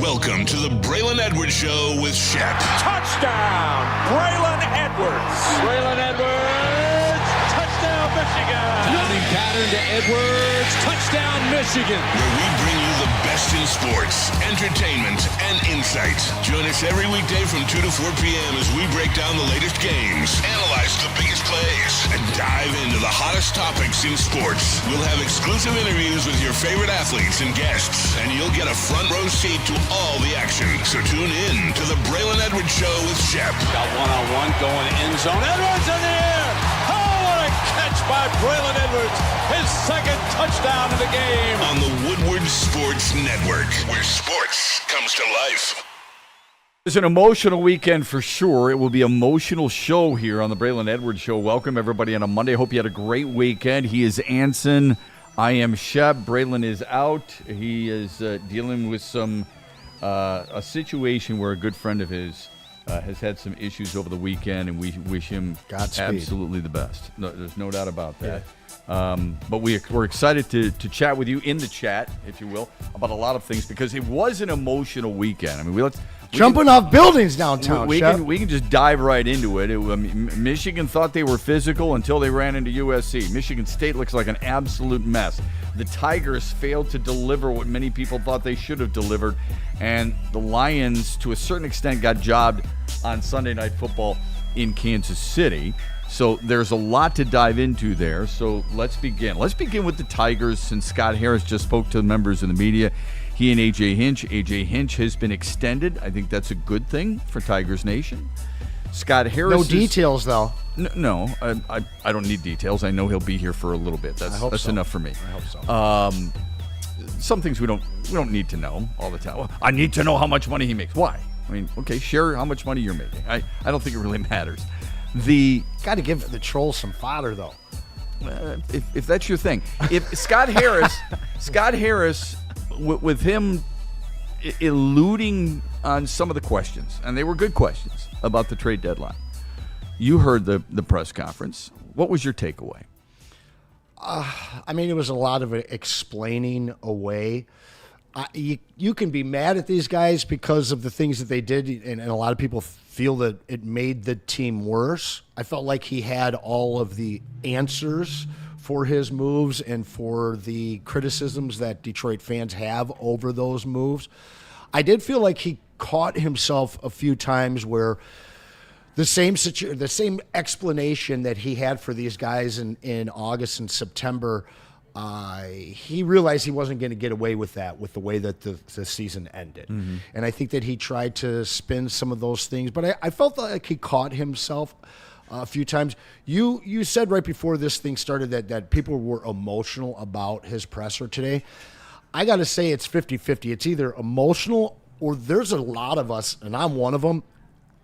Welcome to the Braylon Edwards Show with Shep. Touchdown, Braylon Edwards. Braylon Edwards, touchdown, Michigan. Running pattern to Edwards, touchdown, Michigan. Where we bring you the best in sports, entertainment, and insight. Join us every weekday from 2 to 4 p.m. as we break down the latest games, analyze the biggest plays, and dive into the hottest topics in sports. We'll have exclusive interviews with your favorite athletes and guests, and you'll get a front row seat to all the action. So tune in to the Braylon Edwards Show with Shep. Got one-on-one going end zone. Edwards in the air. Oh, what a catch by Braylon Edwards. His second touchdown of the game. On the Woodward Sports Network, where sports comes to life. It's an emotional weekend for sure. It will be an emotional show here on the Braylon Edwards Show. Welcome, everybody, on a Monday. Hope you had a great weekend. He is Anson. I am Shep. Braylon is out. He is dealing with a situation where a good friend of his has had some issues over the weekend, and we wish him Godspeed. Absolutely the best. No, there's no doubt about that. Yeah. But we're excited to chat with you in the chat, if you will, about a lot of things because it was an emotional weekend. I mean, Jumping off buildings downtown, we can just dive right into it. Michigan thought they were physical until they ran into USC. Michigan State looks like an absolute mess. The Tigers failed to deliver what many people thought they should have delivered. And the Lions, to a certain extent, got jobbed on Sunday Night Football in Kansas City. So there's a lot to dive into there. So let's begin. Let's begin with the Tigers, since Scott Harris just spoke to the members of the media. He and A.J. Hinch. A.J. Hinch has been extended. I think that's a good thing for Tigers Nation. Scott Harris. No details, though. No, I don't need details. I know he'll be here for a little bit. That's so. enough for me. I hope so. Some things we don't need to know all the time. Well, I need to know how much money he makes. Why? I mean, okay, share how much money you're making. I don't think it really matters. Got to give the trolls some fodder, though. If that's your thing. If Scott Harris, with him eluding on some of the questions, and they were good questions about the trade deadline. You heard the press conference. What was your takeaway? I mean, it was a lot of explaining away. You can be mad at these guys because of the things that they did, and a lot of people feel that it made the team worse. I felt like he had all of the answers for his moves and for the criticisms that Detroit fans have over those moves. I did feel like he caught himself a few times where the same explanation that he had for these guys in August and September, he realized he wasn't going to get away with that with the way that the season ended. Mm-hmm. And I think that he tried to spin some of those things, but I felt like he caught himself a few times. You said right before this thing started that people were emotional about his presser today. I got to say it's 50-50. It's either emotional or there's a lot of us, and I'm one of them.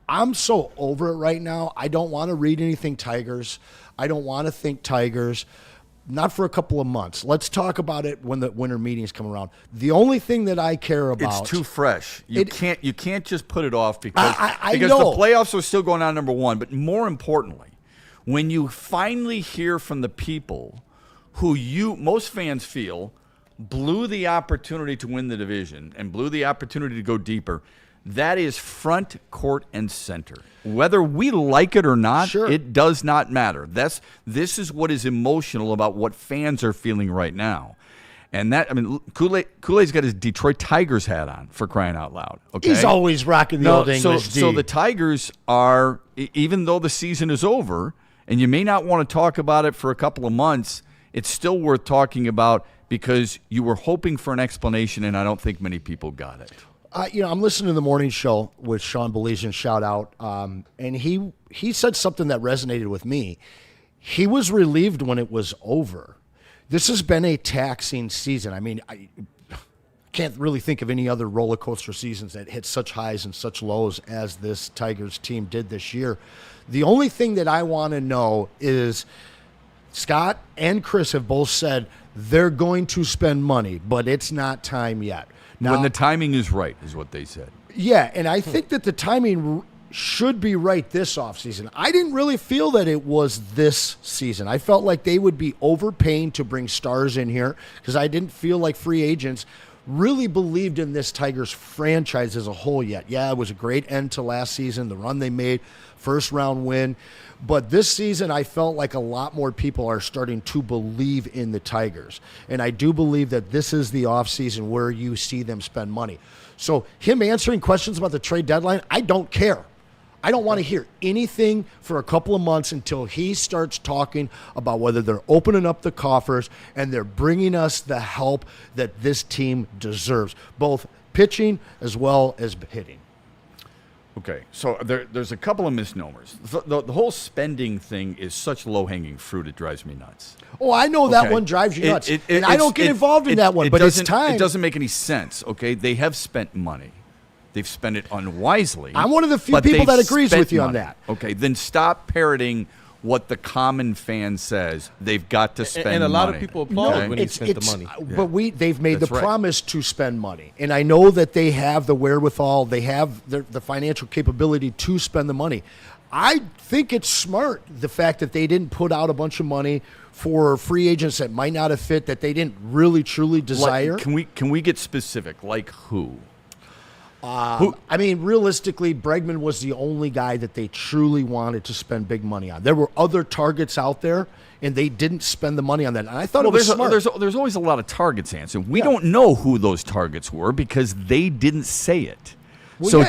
I'm so over it right now. I don't want to read anything Tigers. I don't want to think Tigers. Not for a couple of months. Let's talk about it when the winter meetings come around. The only thing that I care about, it's too fresh. You can't just put it off because I know. The playoffs are still going on, number one. But more importantly, when you finally hear from the people who most fans feel blew the opportunity to win the division and blew the opportunity to go deeper, that is front court and center. Whether we like it or not, sure, it does not matter. This is what is emotional about what fans are feeling right now. And that, I mean, Kool-Aid's got his Detroit Tigers hat on, for crying out loud. Okay? He's always rocking the old English D. So the Tigers are, even though the season is over, and you may not want to talk about it for a couple of months, it's still worth talking about because you were hoping for an explanation, and I don't think many people got it. I'm listening to the morning show with Sean Baligian, shout out, and he said something that resonated with me. He was relieved when it was over. This has been a taxing season. I mean, I can't really think of any other roller coaster seasons that hit such highs and such lows as this Tigers team did this year. The only thing that I want to know is Scott and Chris have both said they're going to spend money, but it's not time yet. Now, when the timing is right, is what they said. Yeah, and I think that the timing should be right this offseason. I didn't really feel that it was this season. I felt like they would be overpaying to bring stars in here because I didn't feel like free agents really believed in this Tigers franchise as a whole yet. Yeah, it was a great end to last season, the run they made, first round win. But this season, I felt like a lot more people are starting to believe in the Tigers. And I do believe that this is the offseason where you see them spend money. So him answering questions about the trade deadline, I don't care. I don't want to hear anything for a couple of months until he starts talking about whether they're opening up the coffers and they're bringing us the help that this team deserves, both pitching as well as hitting. Okay, so there's a couple of misnomers. The whole spending thing is such low-hanging fruit, it drives me nuts. Oh, I know that one drives you nuts. And I don't get involved in that one, but it's time. It doesn't make any sense, okay? They have spent money. They've spent it unwisely. I'm one of the few people that agrees with you on that. Okay, then stop parroting what the common fan says. They've got to spend money. And a lot of people applaud when he spent the money. But they've made the promise to spend money. And I know that they have the wherewithal, they have the financial capability to spend the money. I think it's smart, the fact that they didn't put out a bunch of money for free agents that might not have fit, that they didn't really, truly desire. Can we get specific? Like who? I mean, realistically, Bregman was the only guy that they truly wanted to spend big money on. There were other targets out there, and they didn't spend the money on that. And I thought it was smart. There's always a lot of targets, Anson. We don't know who those targets were because they didn't say it. Well,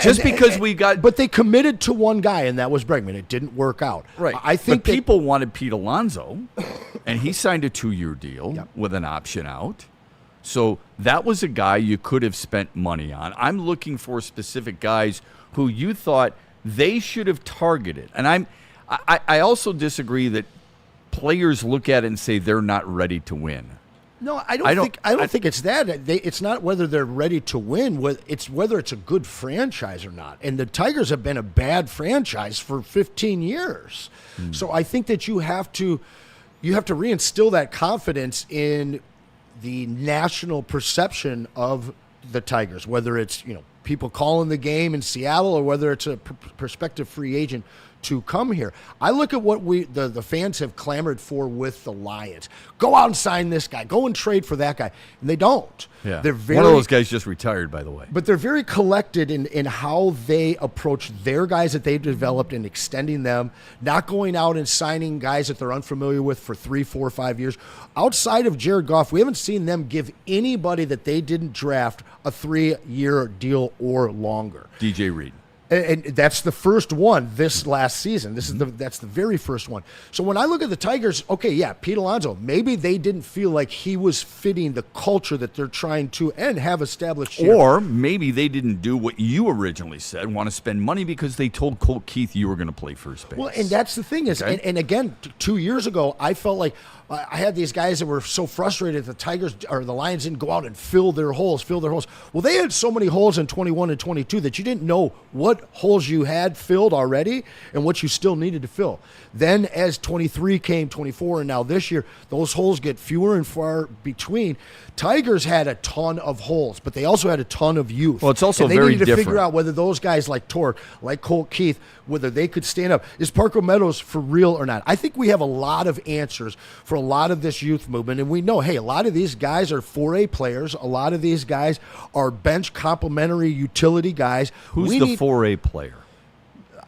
But they committed to one guy, and that was Bregman. It didn't work out. Right. I think but people wanted Pete Alonso, and he signed a 2-year deal with an option out. So that was a guy you could have spent money on. I'm looking for specific guys who you thought they should have targeted. And I also disagree that players look at it and say they're not ready to win. No, I don't think it's that. It's not whether they're ready to win. It's whether it's a good franchise or not. And the Tigers have been a bad franchise for 15 years. So I think that you have to reinstill that confidence in the national perception of the Tigers, whether it's people calling the game in Seattle or whether it's a prospective free agent to come here. I look at what the fans have clamored for with the Lions. Go out and sign this guy. Go and trade for that guy. And they don't. Yeah. One of those guys just retired, by the way. But they're very collected in how they approach their guys that they've developed and extending them, not going out and signing guys that they're unfamiliar with for 3, 4, 5 years. Outside of Jared Goff, we haven't seen them give anybody that they didn't draft a 3-year deal or longer. DJ Reed. And that's the first one this last season. That's the very first one. So when I look at the Tigers, okay, yeah, Pete Alonso, maybe they didn't feel like he was fitting the culture that they're trying to and have established here. Or maybe they didn't do what you originally said, want to spend money because they told Colt Keith you were going to play first base. Well, and that's the thing is, and again, 2 years ago, I felt like I had these guys that were so frustrated the Tigers or the Lions didn't go out and fill their holes. Well, they had so many holes in 21 and 22 that you didn't know what holes you had filled already and what you still needed to fill. Then as 23 came, 24, and now this year, those holes get fewer and far between. Tigers had a ton of holes, but they also had a ton of youth. Well, it's also and very they needed to different. figure out whether those guys like Torque, like Colt Keith, whether they could stand up. Is Parker Meadows for real or not? I think we have a lot of answers for a lot of this youth movement, and we know, hey, a lot of these guys are 4A players. A lot of these guys are bench complimentary utility guys. Who's the 4A player?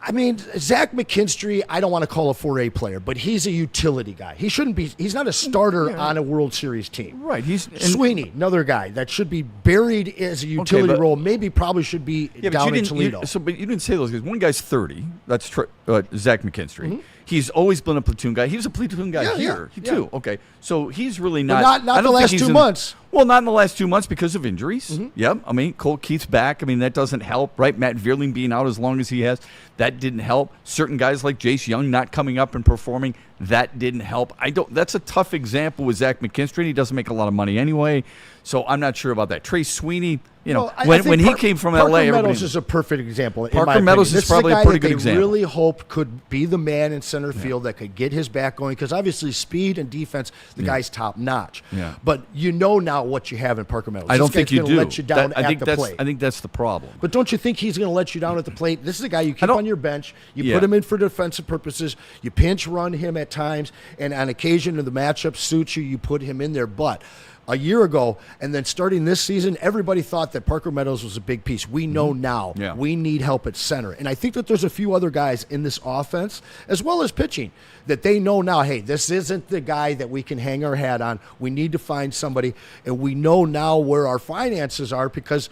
I mean, Zach McKinstry, I don't want to call a 4A player, but he's a utility guy. He shouldn't be. He's not a starter on a World Series team. Right. Sweeney, another guy that should be buried as a utility role. Maybe probably should be down in Toledo. But you didn't say those guys. One guy's 30. That's Zach McKinstry. Mm-hmm. He's always been a platoon guy. He was a platoon guy here too. Okay, so he's really not. Not the last 2 months. Well, not in the last 2 months because of injuries. Mm-hmm. Yep. I mean, Colt Keith's back. I mean, that doesn't help, right? Matt Vierling being out as long as he has, that didn't help. Certain guys like Jace Young not coming up and performing, that didn't help. That's a tough example with Zach McKinstry. He doesn't make a lot of money anyway, so I'm not sure about that. Trey Sweeney, when he came from Parker LA, Meadows is a perfect example. Parker Meadows is probably a pretty good example. They really hoped could be the man in center field that could get his back going because obviously speed and defense, the guy's top notch. Yeah. But you know now what you have in Parker Meadows. I don't think you do. Let you down at the plate. I think that's the problem. But don't you think he's going to let you down at the plate? This is a guy you keep on your bench. You put him in for defensive purposes. You pinch run him at times, and on occasion, if the matchup suits you, you put him in there. But a year ago, and then starting this season, everybody thought that Parker Meadows was a big piece. We know now we need help at center. And I think that there's a few other guys in this offense, as well as pitching, that they know now, hey, this isn't the guy that we can hang our hat on. We need to find somebody, and we know now where our finances are because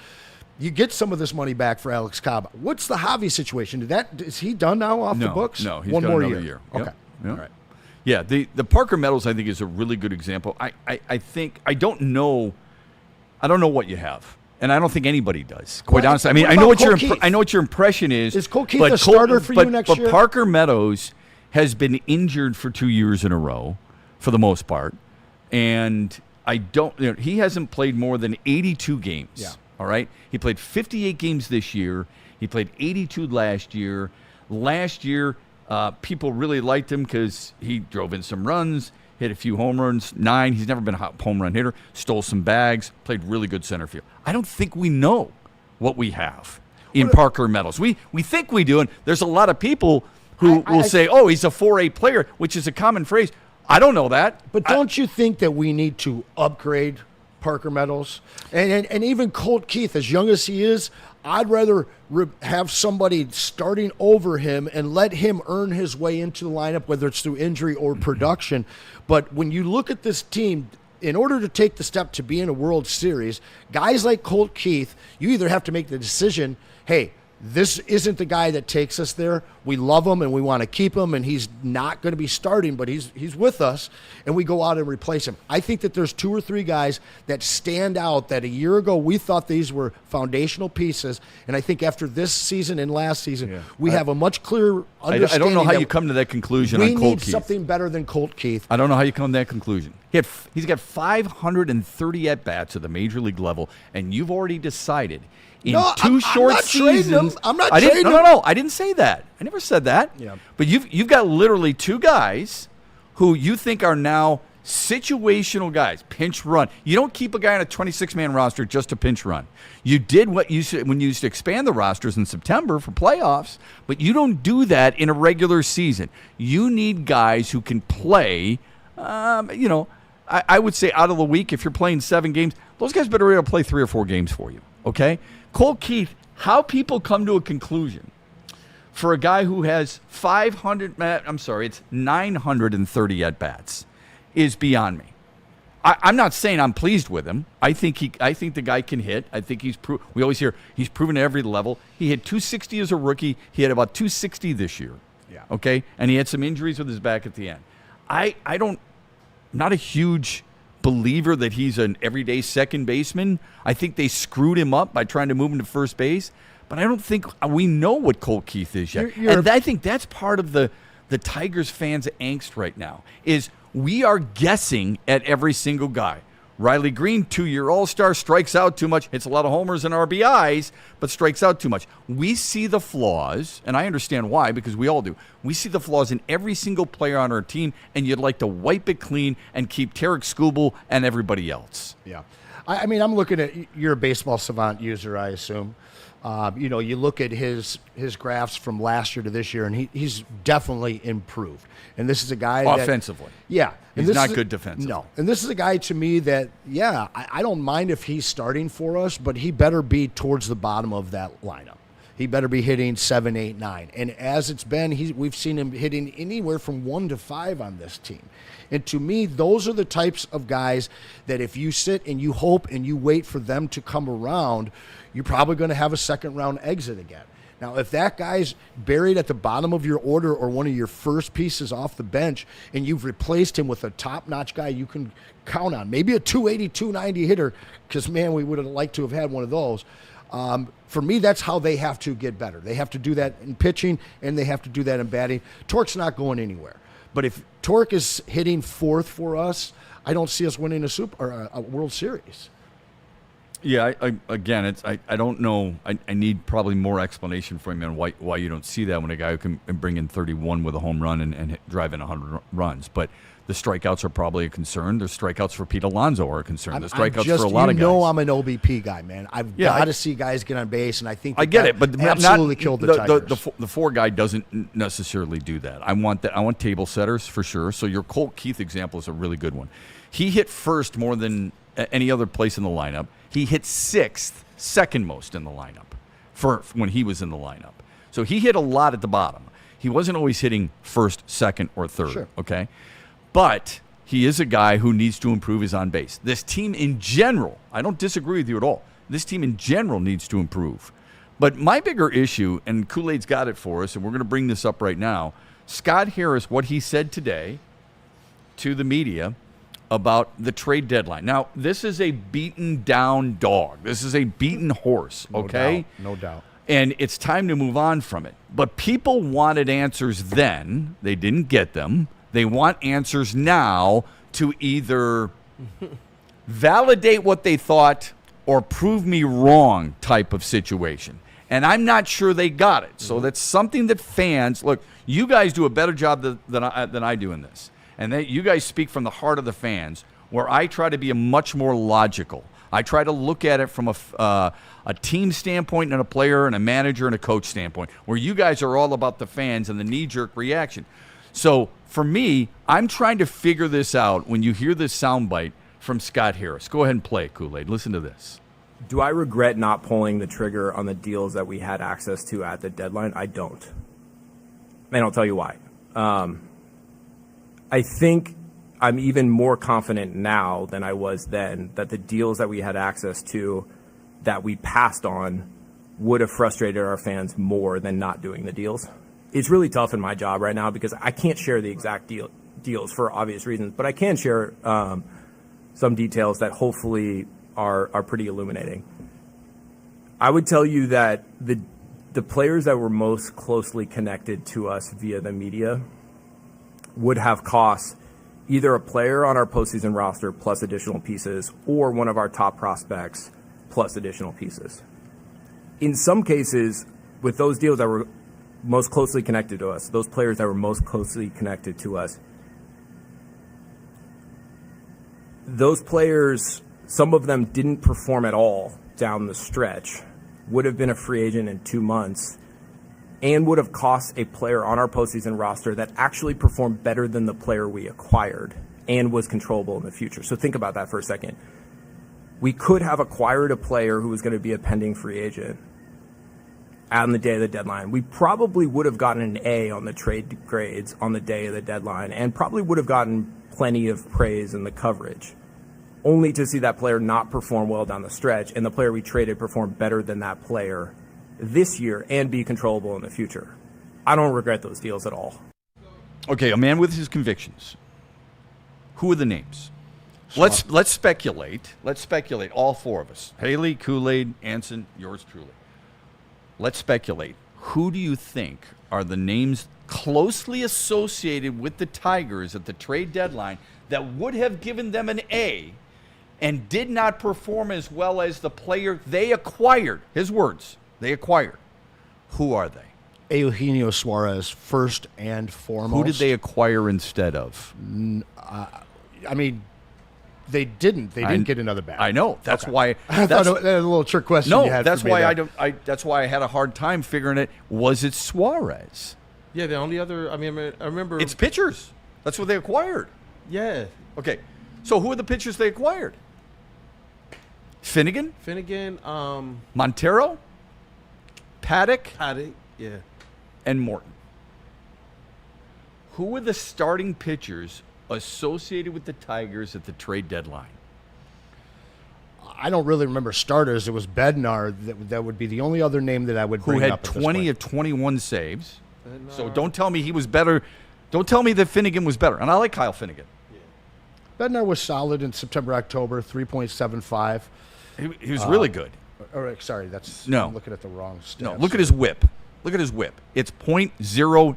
you get some of this money back for Alex Cobb. What's the Javi situation? Is he done now off the books? No, he's one got more another year. year. Okay. Yep. All right. Yeah, the Parker Meadows I think is a really good example. I think I don't know what you have, and I don't think anybody does. Quite honestly, I mean I know what your impression is. Is Cole Keith a starter for you next year? But Parker Meadows has been injured for 2 years in a row, for the most part, and he hasn't played more than 82 games. Yeah. All right, he played 58 games this year. He played 82 last year. Last year. People really liked him because he drove in some runs, hit a few home runs, 9. He's never been a home run hitter, stole some bags, played really good center field. I don't think we know what we have in Parker Meadows. We think we do, and there's a lot of people who will say, oh, he's a 4A player, which is a common phrase. I don't know that. But don't you think that we need to upgrade Parker Meadows? And even Colt Keith, as young as he is, I'd rather have somebody starting over him and let him earn his way into the lineup, whether it's through injury or production. But when you look at this team, in order to take the step to be in a World Series, guys like Colt Keith, you either have to make the decision, hey, this isn't the guy that takes us there. We love him and we want to keep him, and he's not going to be starting, but he's with us, and we go out and replace him. I think that there's 2 or 3 guys that stand out that a year ago we thought these were foundational pieces, and I think after this season and last season, we have a much clearer understanding. I don't know how you come to that conclusion on Colt Keith. We need something better than Colt Keith. I don't know how you come to that conclusion. He's got 530 at-bats at the major league level, and you've already decided in two short seasons. I'm not trading him. No, I didn't say that. I never said that. Yeah. But you've got literally 2 guys who you think are now situational guys, pinch run. You don't keep a guy on a 26-man roster just to pinch run. You did what you said when you used to expand the rosters in September for playoffs, but you don't do that in a regular season. You need guys who can play, I would say out of the week, if you're playing 7 games, those guys better be able to play 3 or 4 games for you, okay? Cole Keith, how people come to a conclusion for a guy who has 930 at-bats is beyond me. I'm not saying I'm pleased with him. I think the guy can hit. I think we always hear he's proven at every level. He hit 260 as a rookie. He had about 260 this year. Yeah. Okay? And he had some injuries with his back at the end. I'm not a huge believer that he's an everyday second baseman. I think they screwed him up by trying to move him to first base, but I don't think we know what Colt Keith is yet. And I think that's part of the Tigers fans' angst right now is we are guessing at every single guy. Riley Green, 2-year All-Star, strikes out too much, hits a lot of homers and RBIs, but strikes out too much. We see the flaws, and I understand why, because we all do. We see the flaws in every single player on our team, and you'd like to wipe it clean and keep Tarek Skubal and everybody else. Yeah. I mean, I'm looking at, you're a baseball savant user, I assume. You look at his graphs from last year to this year, and he's definitely improved. And this is a guy offensively. Yeah. He's not good defensively. No. And this is a guy to me that, I don't mind if he's starting for us, but he better be towards the bottom of that lineup. He better be hitting 7, 8, 9. And as it's been, we've seen him hitting anywhere from 1 to 5 on this team. And to me, those are the types of guys that if you sit and you hope and you wait for them to come around, you're probably going to have a second-round exit again. Now, if that guy's buried at the bottom of your order or one of your first pieces off the bench and you've replaced him with a top-notch guy you can count on, maybe a 280, 290 hitter, because, man, we would have liked to have had one of those. For me, that's how they have to get better. They have to do that in pitching, and they have to do that in batting. Torque's not going anywhere. But if Torque is hitting 4th for us, I don't see us winning a World Series. Yeah, I don't know. I need probably more explanation from you on why you don't see that when a guy who can bring in 31 with a home run and drive in 100 runs. But the strikeouts are probably a concern. The strikeouts for Pete Alonso are a concern. The strikeouts for a lot of guys. I'm an OBP guy, man. I've got to see guys get on base, and I think I get it, but absolutely killed the Tigers. The 4 guy doesn't necessarily do that. I want table setters for sure. So your Colt Keith example is a really good one. He hit first more than any other place in the lineup. He hit 6th, second most in the lineup for when he was in the lineup. So he hit a lot at the bottom. He wasn't always hitting first, second, or third, Sure. okay? But he is a guy who needs to improve his on base. This team in general, I don't disagree with you at all. This team in general needs to improve. But my bigger issue, and Kool-Aid's got it for us, and we're going to bring this up right now, Scott Harris, what he said today to the media about the trade deadline. Now, this is a beaten down dog. This is a beaten horse, okay? No doubt. And it's time to move on from it. But people wanted answers then. They didn't get them. They want answers now to either validate what they thought or prove me wrong type of situation. And I'm not sure they got it. So that's something that fans, look, you guys do a better job than I do in this. And you guys speak from the heart of the fans, where I try to be much more logical. I try to look at it from a team standpoint and a player and a manager and a coach standpoint, where you guys are all about the fans and the knee-jerk reaction. So for me, I'm trying to figure this out when you hear this soundbite from Scott Harris. Go ahead and play it, Kool-Aid. Listen to this. Do I regret not pulling the trigger on the deals that we had access to at the deadline? I don't. And I'll tell you why. I think I'm even more confident now than I was then that the deals that we had access to that we passed on would have frustrated our fans more than not doing the deals. It's really tough in my job right now because I can't share the exact deals for obvious reasons, but I can share some details that hopefully are pretty illuminating. I would tell you that the players that were most closely connected to us via the media would have cost either a player on our postseason roster plus additional pieces or one of our top prospects plus additional pieces. In some cases, with those deals that were most closely connected to us, those players that were most closely connected to us, those players, some of them didn't perform at all down the stretch, would have been a free agent in 2 months, and would have cost a player on our postseason roster that actually performed better than the player we acquired and was controllable in the future. So think about that for a second. We could have acquired a player who was going to be a pending free agent on the day of the deadline. We probably would have gotten an A on the trade grades on the day of the deadline and probably would have gotten plenty of praise in the coverage, only to see that player not perform well down the stretch and the player we traded perform better than that player this year and be controllable in the future. I don't regret those deals at all. Okay, a man with his convictions. Who are the names? Let's speculate. Let's speculate, all four of us. Haley, Kool-Aid, Anson, yours truly. Let's speculate. Who do you think are the names closely associated with the Tigers at the trade deadline that would have given them an A and did not perform as well as the player they acquired? His words. They acquired. Who are they? Eugenio Suarez, first and foremost. Who did they acquire instead of? I mean, they didn't. They didn't get another bat. I know. That's okay. why. I thought that was a little trick question. No, you had that's for me why there. That's why I had a hard time figuring it. Was it Suarez? Yeah, the only other. I mean, I remember. It's pitchers. That's what they acquired. Yeah. Okay. So who are the pitchers they acquired? Finnegan. Montero. Paddock. Yeah. And Morton. Who were the starting pitchers associated with the Tigers at the trade deadline? I don't really remember starters. It was Bednar. That would be the only other name that I would bring up. Who had 20 of 21 saves. So don't tell me he was better. Don't tell me that Finnegan was better. And I like Kyle Finnegan. Yeah. Bednar was solid in September, October, 3.75. He was really good. Sorry, that's no. I'm looking at the wrong stats. No, look at his whip. Look at his whip. It's .085.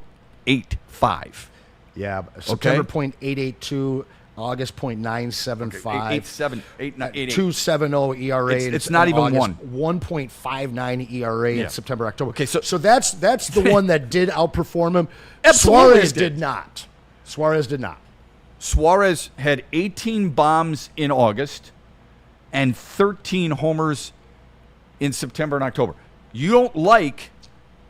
Yeah, September .882, August .975, 2.70 ERA. It's not even August, 1.59 ERA in September, October. Okay, so that's the one that did outperform him. Absolutely Suarez did not. Suarez had 18 bombs in August and 13 homers in September and October. You don't like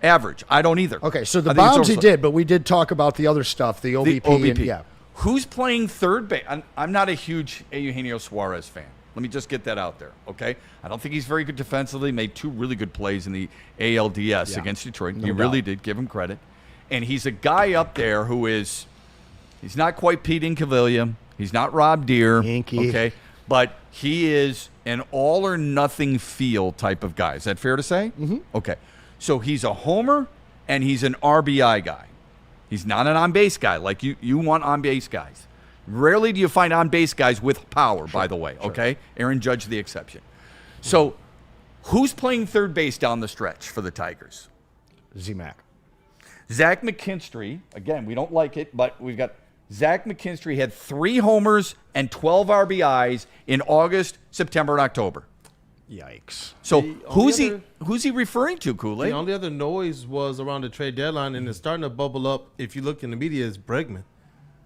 average. I don't either. Okay, so the bombs he did, but we did talk about the other stuff, the OBP. And, yeah. Who's playing third base? I'm not a huge Eugenio Suarez fan. Let me just get that out there, okay? I don't think he's very good defensively. Made 2 really good plays in the ALDS against Detroit. He really did. Give him credit. And he's a guy up there who is – he's not quite Pete Incaviglia. He's not Rob Deere. Yankee. Okay? But he is an all-or-nothing feel type of guy. Is that fair to say? Mm-hmm. Okay. So he's a homer and he's an RBI guy. He's not an on-base guy like you want on-base guys. Rarely do you find on-base guys with power, by the way, okay? Aaron Judge the exception. So who's playing third base down the stretch for the Tigers? Z-Mac. Zach McKinstry. Again, we don't like it, but we've got Zach McKinstry had 3 homers and 12 RBIs in August, September, and October. Yikes. So who's he referring to, Kool-Aid? The only other noise was around the trade deadline, and it's starting to bubble up. If you look in the media, is Bregman.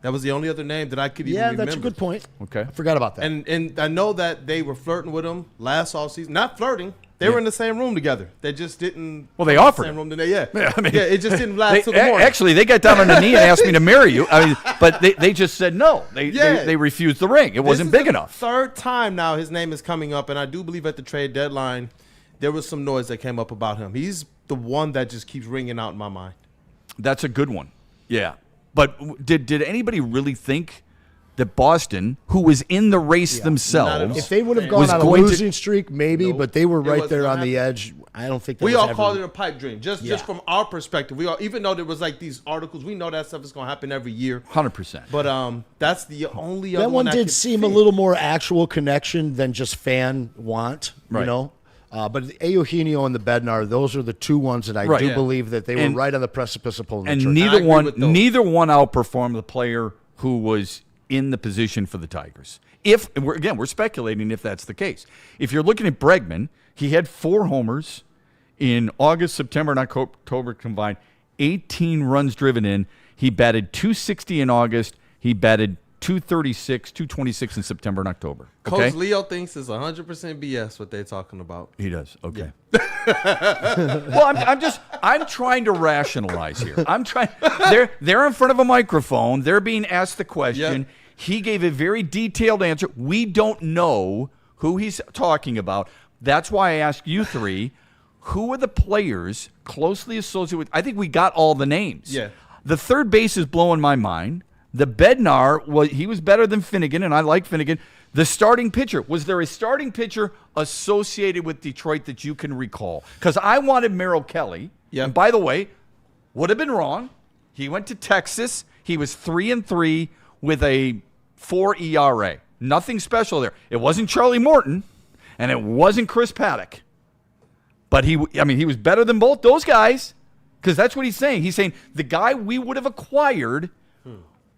That was the only other name that I could even remember. Yeah, that's a good point. Okay. I forgot about that. And I know that they were flirting with him last offseason. Not flirting. They were in the same room together. They just didn't. Well, they offered the same him. room today. Yeah. I mean, it just didn't last till the morning. Actually, they got down on their knee and asked me to marry you. I mean, but they just said no. They refused the ring. It wasn't big enough. Third time now his name is coming up, and I do believe at the trade deadline there was some noise that came up about him. He's the one that just keeps ringing out in my mind. That's a good one. Yeah. But did anybody really think that Boston, who was in the race themselves, if they would have gone on a losing streak, maybe, but they were right there on the edge. I don't think that we all called it a pipe dream, just from our perspective. We all, even though there was like these articles, we know that stuff is going to happen every year. 100%. But that's the only other that one did seem a little more actual connection than just fan want, you know. But Eugenio and the Bednar, those are the 2 ones that I do believe that they were right on the precipice of pulling the trigger. And neither one outperformed the player who was in the position for the Tigers. We're speculating if that's the case. If you're looking at Bregman, he had 4 homers in August, September, and October combined, 18 runs driven in. He batted .260 in August. He batted .236, .226 in September and October. Okay? Coach Leo thinks it's 100% BS what they're talking about. He does. Okay. Yeah. Well, I'm trying to rationalize here. They're in front of a microphone. They're being asked the question. Yep. He gave a very detailed answer. We don't know who he's talking about. That's why I asked you 3, who are the players closely associated with? I think we got all the names. Yeah. The third base is blowing my mind. The Bednar, he was better than Finnegan, and I like Finnegan. The starting pitcher, was there a starting pitcher associated with Detroit that you can recall? Because I wanted Merrill Kelly. Yeah. And by the way, would have been wrong. He went to Texas. He was 3-3 with a 4 ERA. Nothing special there. It wasn't Charlie Morton, and it wasn't Chris Paddock. But he was better than both those guys, because that's what he's saying. He's saying the guy we would have acquired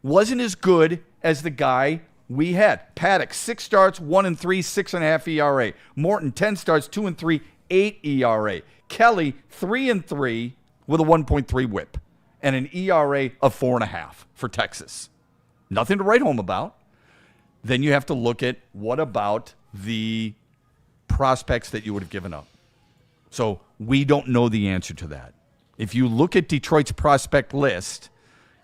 wasn't as good as the guy we had. Paddock, 6 starts, 1-3, 6.5 ERA. Morton, 10 starts, 2-3, 8 ERA. Kelly, 3-3 with a 1.3 whip and an ERA of 4.5 for Texas. Nothing to write home about. Then you have to look at what about the prospects that you would have given up. So we don't know the answer to that. If you look at Detroit's prospect list,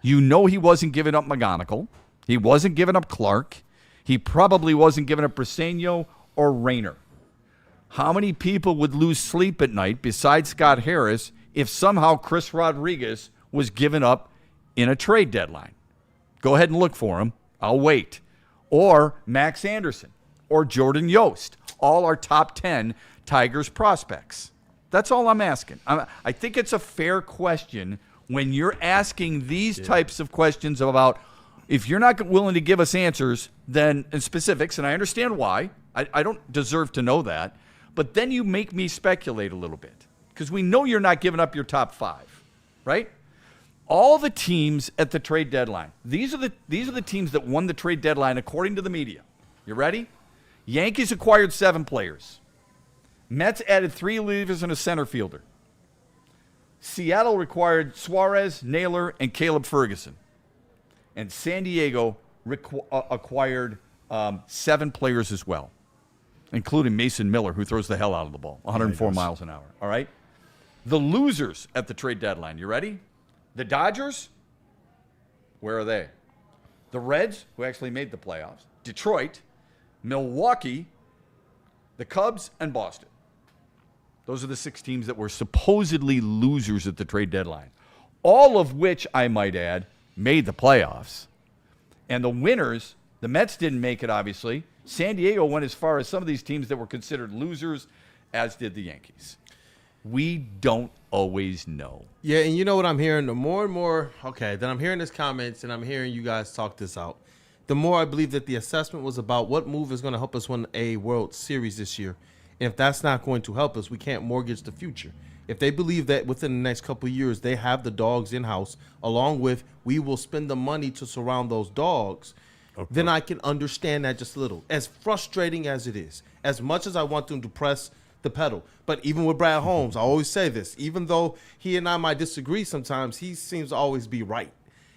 you know he wasn't giving up McGonigal. He wasn't giving up Clark. He probably wasn't giving up Briseño or Rayner. How many people would lose sleep at night besides Scott Harris if somehow Chris Rodriguez was given up in a trade deadline? Go ahead and look for him. I'll wait. Or Max Anderson or Jordan Yost. All our top 10 Tigers prospects. That's all I'm asking. I think it's a fair question when you're asking these types of questions about if you're not willing to give us answers then and specifics, and I understand why. I don't deserve to know that. But then you make me speculate a little bit because we know you're not giving up your top 5, right? All the teams at the trade deadline. These are the teams that won the trade deadline according to the media. You ready? Yankees acquired 7 players. Mets added 3 relievers and a center fielder. Seattle required Suarez, Naylor, and Caleb Ferguson. And San Diego acquired 7 players as well, including Mason Miller, who throws the hell out of the ball, 104 miles an hour. All right? The losers at the trade deadline. You ready? The Dodgers, where are they? the Reds, who actually made the playoffs, Detroit, Milwaukee, the Cubs, and Boston. Those are the 6 teams that were supposedly losers at the trade deadline, all of which, I might add, made the playoffs. And the winners, the Mets didn't make it, obviously. San Diego went as far as some of these teams that were considered losers, as did the Yankees. We don't always know. Yeah, and you know what I'm hearing? The more and more, then I'm hearing this comments and I'm hearing you guys talk this out. The more I believe that the assessment was about what move is going to help us win a World Series this year. And if that's not going to help us, we can't mortgage the future. If they believe that within the next couple of years they have the dogs in-house, along with we will spend the money to surround those dogs, then I can understand that just a little. As frustrating as it is, as much as I want them to press the pedal. But even with Brad Holmes, I always say this, even though he and I might disagree sometimes, he seems to always be right.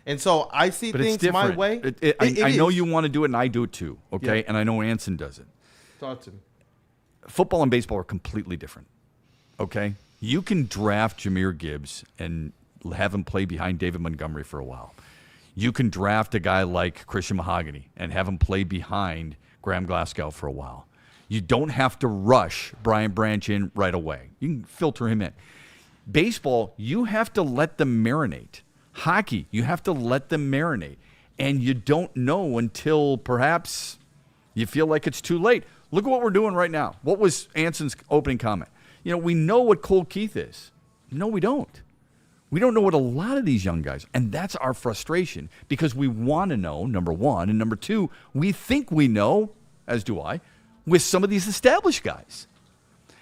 And so I see things my way. I know you want to do it, and I do it too, okay? Yeah. And I know Anson does it. Talk to me. Football and baseball are completely different, okay? You can draft Jahmyr Gibbs and have him play behind David Montgomery for a while. You can draft a guy like Christian Mahogany and have him play behind Graham Glasgow for a while. You don't have to rush Brian Branch in right away. You can filter him in. Baseball, you have to let them marinate. Hockey, you have to let them marinate. And you don't know until perhaps you feel like it's too late. Look at what we're doing right now. What was Anson's opening comment? We know what Cole Keith is. No, we don't. We don't know what a lot of these young guys, and that's our frustration because we want to know, number one, and number two, we think we know, as do I, with some of these established guys.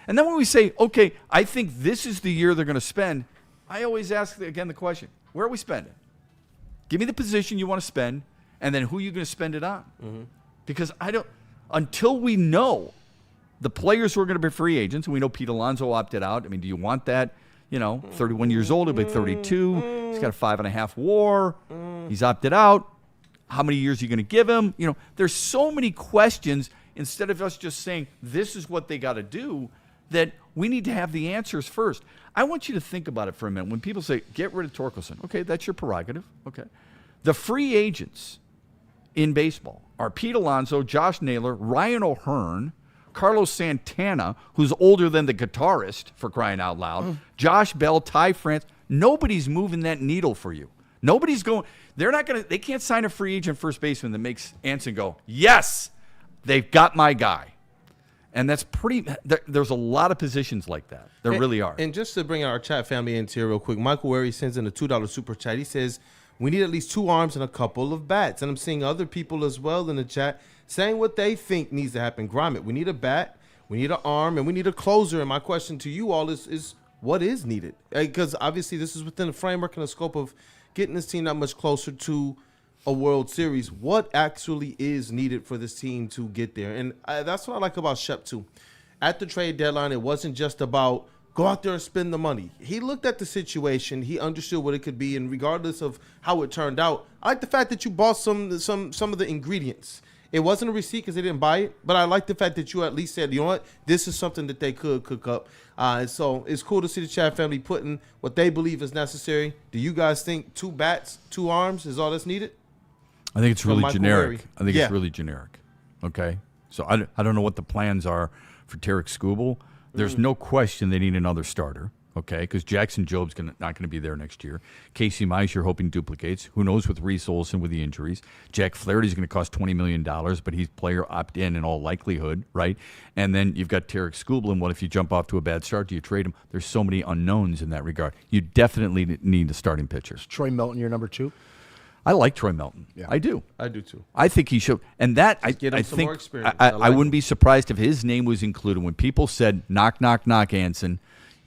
And then when we say, okay, I think this is the year they're going to spend, I always ask again the question, where are we spending? Give me the position you want to spend, and then who are you going to spend it on? Mm-hmm. Because until we know the players who are going to be free agents, and we know Pete Alonso opted out. I mean, do you want that? 31 years old, he'll be 32. He's got a 5.5 WAR. He's opted out. How many years are you going to give him? There's so many questions. Instead of us just saying, this is what they got to do, that we need to have the answers first. I want you to think about it for a minute. When people say, get rid of Torkelson, okay, that's your prerogative. Okay. The free agents in baseball are Pete Alonso, Josh Naylor, Ryan O'Hearn, Carlos Santana, who's older than the guitarist, for crying out loud, Josh Bell, Ty France. Nobody's moving that needle for you. Nobody's going, they can't sign a free agent first baseman that makes Anson go, yes, they've got my guy. And that's there's a lot of positions like that. There really are. And just to bring our chat family into here real quick, Michael Wary sends in a $2 super chat. He says, we need at least 2 arms and a couple of bats. And I'm seeing other people as well in the chat saying what they think needs to happen. Gromit, we need a bat, we need an arm, and we need a closer. And my question to you all is what is needed? Because obviously this is within the framework and the scope of getting this team that much closer to a World Series. What actually is needed for this team to get there? And that's what I like about Shep too. At the trade deadline, it wasn't just about go out there and spend the money. He looked at the situation. He understood what it could be, and regardless of how it turned out, I like the fact that you bought some of the ingredients. It wasn't a receipt because they didn't buy it, but I like the fact that you at least said, you know what, this is something that they could cook up. And so it's cool to see the Chad family putting what they believe is necessary. Do you guys think 2 bats, 2 arms is all that's needed? I think it's really generic. I think it's really generic. Okay? So I don't know what the plans are for Tarek Skubal. There's no question they need another starter. Okay, because Jackson Job's not going to be there next year. Casey Mize, you're hoping duplicates. Who knows with Reese Olson with the injuries. Jack Flaherty's going to cost $20 million, but he's player opt-in in all likelihood, right? And then you've got Tarek Skubal, and what if you jump off to a bad start? Do you trade him? There's so many unknowns in that regard. You definitely need a starting pitcher. Is Troy Melton your number 2? I like Troy Melton. Yeah. I do. I do too. I think he should. And that, I think, more experience. I wouldn't be surprised if his name was included. When people said, knock, knock, knock, Anson,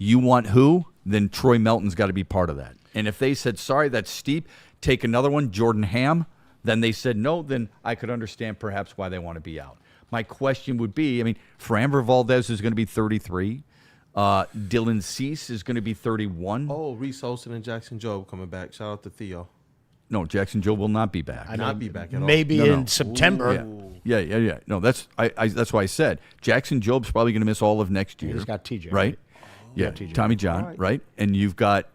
you want who? Then Troy Melton's got to be part of that. And if they said, sorry, that's steep, take another one, Jordan Hamm, then they said no, then I could understand perhaps why they want to be out. My question would be, Framber Valdez is going to be 33. Dylan Cease is going to be 31. Oh, Reese Olson and Jackson Jobe coming back. Shout out to Theo. No, Jackson Jobe will not be back. Not be back at all. Maybe in September. Yeah. No, that's why I said Jackson Jobe's probably going to miss all of next year. He's got TJ. Right? Yeah, Tommy John, right? And you've got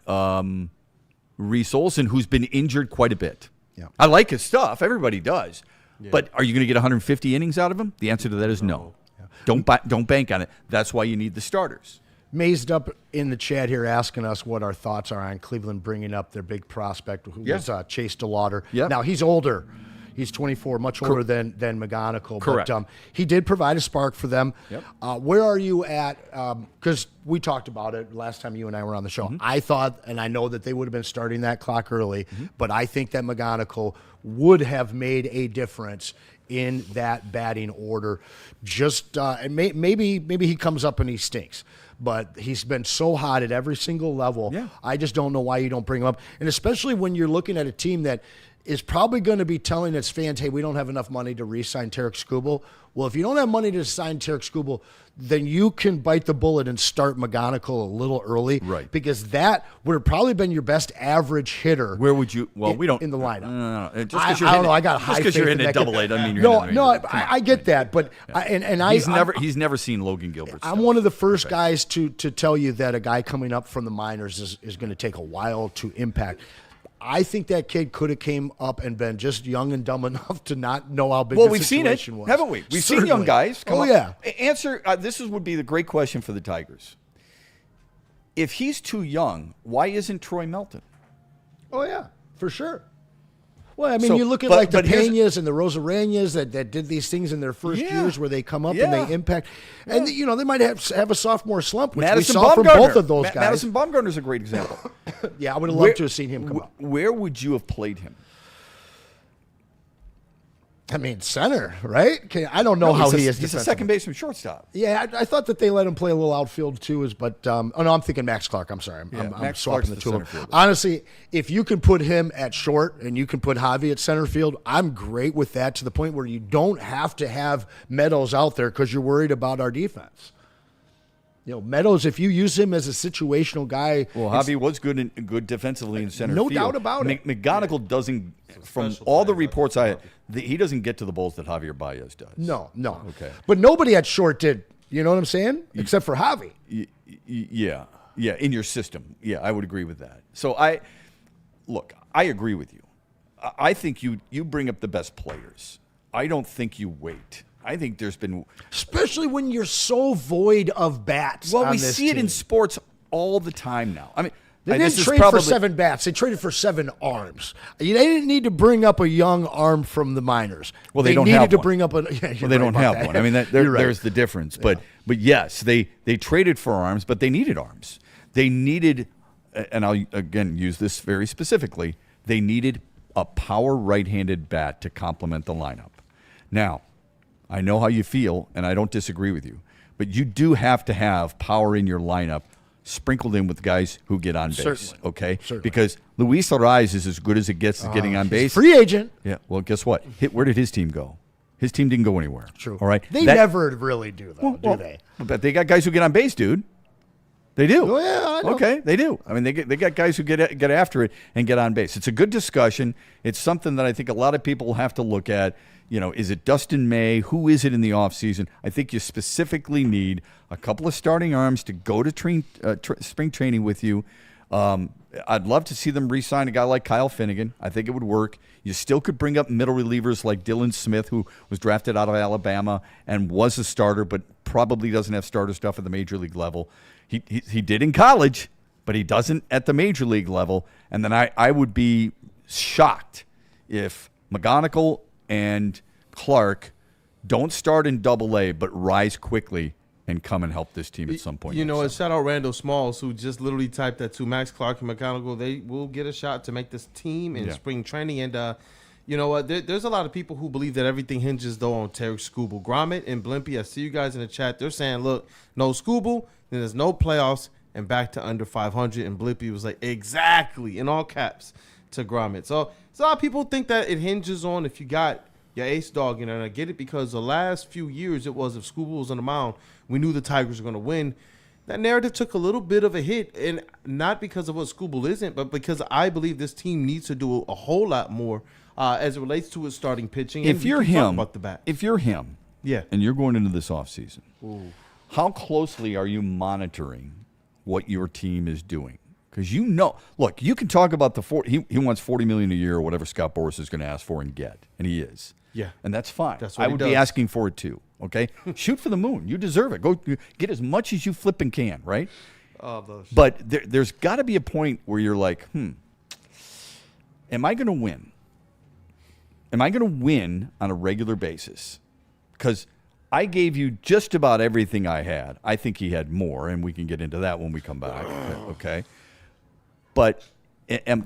Reese Olson, who's been injured quite a bit. Yeah. I like his stuff. Everybody does. Yeah. But are you going to get 150 innings out of him? The answer to that is no. Yeah. Don't bank on it. That's why you need the starters. Mazed up in the chat here asking us what our thoughts are on Cleveland bringing up their big prospect, who was Chase DeLauder. Yeah. Now, he's older. He's 24, much older than McGonigal. Correct. But he did provide a spark for them. Yep. Where are you at? Because we talked about it last time you and I were on the show. I thought, and I know that they would have been starting that clock early, but I think that McGonigal would have made a difference in that batting order. Just maybe he comes up and he stinks. But he's been so hot at every single level. Yeah. I just don't know why you don't bring him up. And especially when you're looking at a team that is probably going to be telling its fans, hey, we don't have enough money to re-sign Tarek Skubal. Well, if you don't have money to sign Tarek Skubal, then you can bite the bullet and start McGonigal a little early. Right. Because that would have probably been your best average hitter. Where would you? Well, we don't in the lineup. No. I don't know. I got high faith. Just because you're hitting a double A doesn't mean you're I get that, but he's never seen Logan Gilbert. I'm one of the first guys to tell you that a guy coming up from the minors is going to take a while to impact. I think that kid could have came up and been just young and dumb enough to not know how big the situation was. Haven't we? We've seen young guys come up. Yeah. Answer, would be the great question for the Tigers. If he's too young, why isn't Troy Melton? Oh, yeah, for sure. Well, I mean, you look at the Peñas and the Rosareñas that did these things in their first years where they come up and they impact. And, they might have a sophomore slump, which we saw from both of those guys. Madison Bumgarner's a great example. Yeah, I would have loved to have seen him come up. Where would you have played him? I mean, center, right? I don't know how he is. He's a second baseman, shortstop. Yeah, I thought that they let him play a little outfield too. I'm thinking Max Clark. I'm sorry, I'm swapping the two of them. Honestly, if you can put him at short and you can put Javi at center field, I'm great with that. To the point where you don't have to have Meadows out there because you're worried about our defense. Meadows, if you use him as a situational guy. Well, Javi was good defensively in center field. No doubt about it. McGonigal doesn't, from all the reports he doesn't get to the balls that Javier Baez does. No. Okay. But nobody at short did. You know what I'm saying? Except for Javi. Yeah, in your system. Yeah, I would agree with that. So I agree with you. I think you bring up the best players. I don't think you wait. I think there's been... Especially when you're so void of bats. Well, we see it in sports all the time now. I mean, they didn't trade for 7 bats. They traded for 7 arms. They didn't need to bring up a young arm from the minors. Well, they don't have one. They needed to bring up a... well, they don't have one. I mean, there's the difference. But yes, they traded for arms, but they needed arms. They needed, and I'll, again, use this very specifically, they needed a power right-handed bat to complement the lineup. Now... I know how you feel, and I don't disagree with you. But you do have to have power in your lineup sprinkled in with guys who get on base. Certainly. Okay? Certainly. Because Luis Arraez is as good as it gets at getting on base. Free agent. Yeah. Well, guess what? Where did his team go? His team didn't go anywhere. True. All right? They never really do, though, do they? But they got guys who get on base, dude. They do. Oh, yeah, I know. Okay, they do. I mean, they got guys who get after it and get on base. It's a good discussion. It's something that I think a lot of people will have to look at. Is it Dustin May? Who is it in the offseason? I think you specifically need a couple of starting arms to go to spring training with you. I'd love to see them re-sign a guy like Kyle Finnegan. I think it would work. You still could bring up middle relievers like Dylan Smith, who was drafted out of Alabama and was a starter, but probably doesn't have starter stuff at the major league level. He did in college, but he doesn't at the major league level. And then I would be shocked if McGonigal and Clark don't start in Double-A, but rise quickly and come and help this team at some point. Shout out Randall Smalls, who just literally typed that to Max Clark and McGonigal. They will get a shot to make this team in spring training. And you know what? There's a lot of people who believe that everything hinges, though, on Tarek Skubal. Gromit and Blimpie, I see you guys in the chat. They're saying, look, no Skubal, then there's no playoffs, and back to under 500. And Blimpie was like, exactly, in all caps, to Gromit. So a lot of people think that it hinges on if you got your ace dog, and I get it because the last few years it was if Skubal was on the mound, we knew the Tigers were going to win. That narrative took a little bit of a hit, and not because of what Skubal isn't, but because I believe this team needs to do a whole lot more as it relates to its starting pitching. If you're him, yeah, and you're going into this offseason, how closely are you monitoring what your team is doing? Because look, you can talk about he wants $40 million a year or whatever Scott Boras is going to ask for and get, and he is. Yeah. And that's fine. That's what I he would does. be asking for it too, okay? Shoot for the moon. You deserve it. Go get as much as you flipping can, right? But there's got to be a point where you're like, am I going to win? Am I going to win on a regular basis? Because I gave you just about everything I had. I think he had more, and we can get into that when we come back, okay? But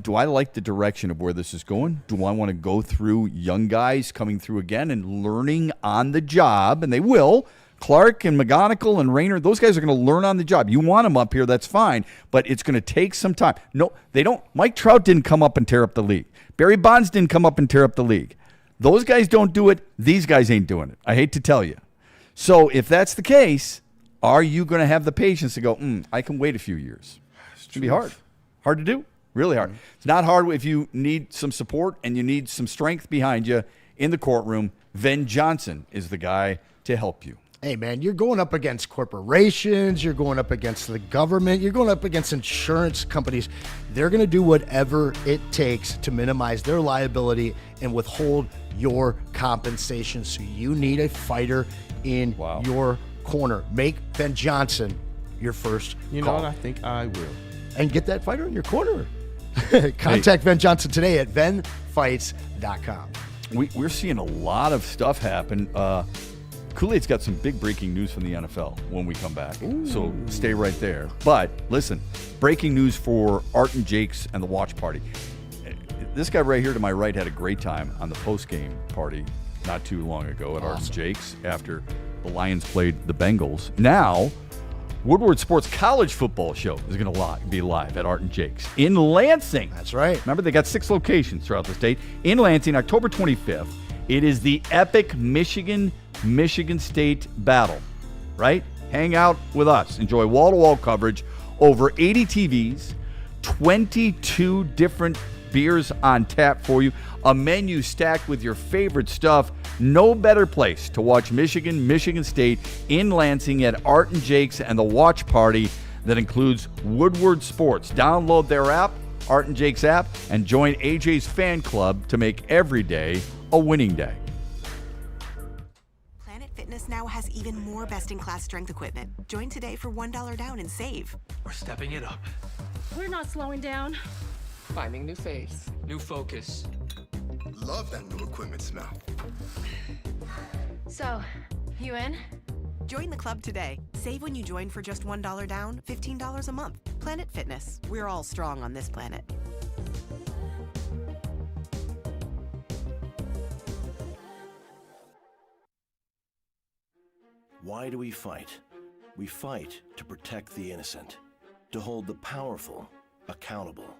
do I like the direction of where this is going? Do I want to go through young guys coming through again and learning on the job? And they will. Clark and McGonigal and Rayner, those guys are going to learn on the job. You want them up here, that's fine, but it's going to take some time. No, they don't. Mike Trout didn't come up and tear up the league. Barry Bonds didn't come up and tear up the league. Those guys don't do it. These guys ain't doing it. I hate to tell you. So if that's the case, are you going to have the patience to go, I can wait a few years? It's going to be hard. Hard to do. Really hard. It's not hard if you need some support and you need some strength behind you in the courtroom. Ven Johnson is the guy to help you. Hey, man, you're going up against corporations. You're going up against the government. You're going up against insurance companies. They're going to do whatever it takes to minimize their liability and withhold your compensation. So you need a fighter in your corner. Make Ben Johnson your first You know call. what? I think I will. And get that fighter in your corner. Contact Ben Johnson today at venfights.com. We're seeing a lot of stuff happen. Kool-Aid's got some big breaking news from the NFL when we come back. So stay right there. But listen, breaking news for Art and Jake's and the watch party. This guy right here to my right had a great time on the post-game party not too long ago at Art and Jake's after the Lions played the Bengals. Now, Woodward Sports College Football Show is going to be live at Art and Jake's in Lansing. That's right. Remember, they got 6 locations throughout the state. In Lansing, October 25th, it is the epic Michigan State battle, right? Hang out with us. Enjoy wall-to-wall coverage, over 80 TVs, 22 different beers on tap for you, a menu stacked with your favorite stuff. No better place to watch Michigan State in Lansing at Art and Jake's and the watch party that includes Woodward Sports. Download their app, Art and Jake's app, and join AJ's fan club to make every day a winning day. Planet Fitness now has even more best-in-class strength equipment. Join today for $1 down and save. We're stepping it up. We're not slowing down. Finding new face, new focus. Love that new equipment smell. So, you in? Join the club today. Save when you join for just $1 down, $15 a month. Planet Fitness. We're all strong on this planet. Why do we fight? We fight to protect the innocent, to hold the powerful accountable,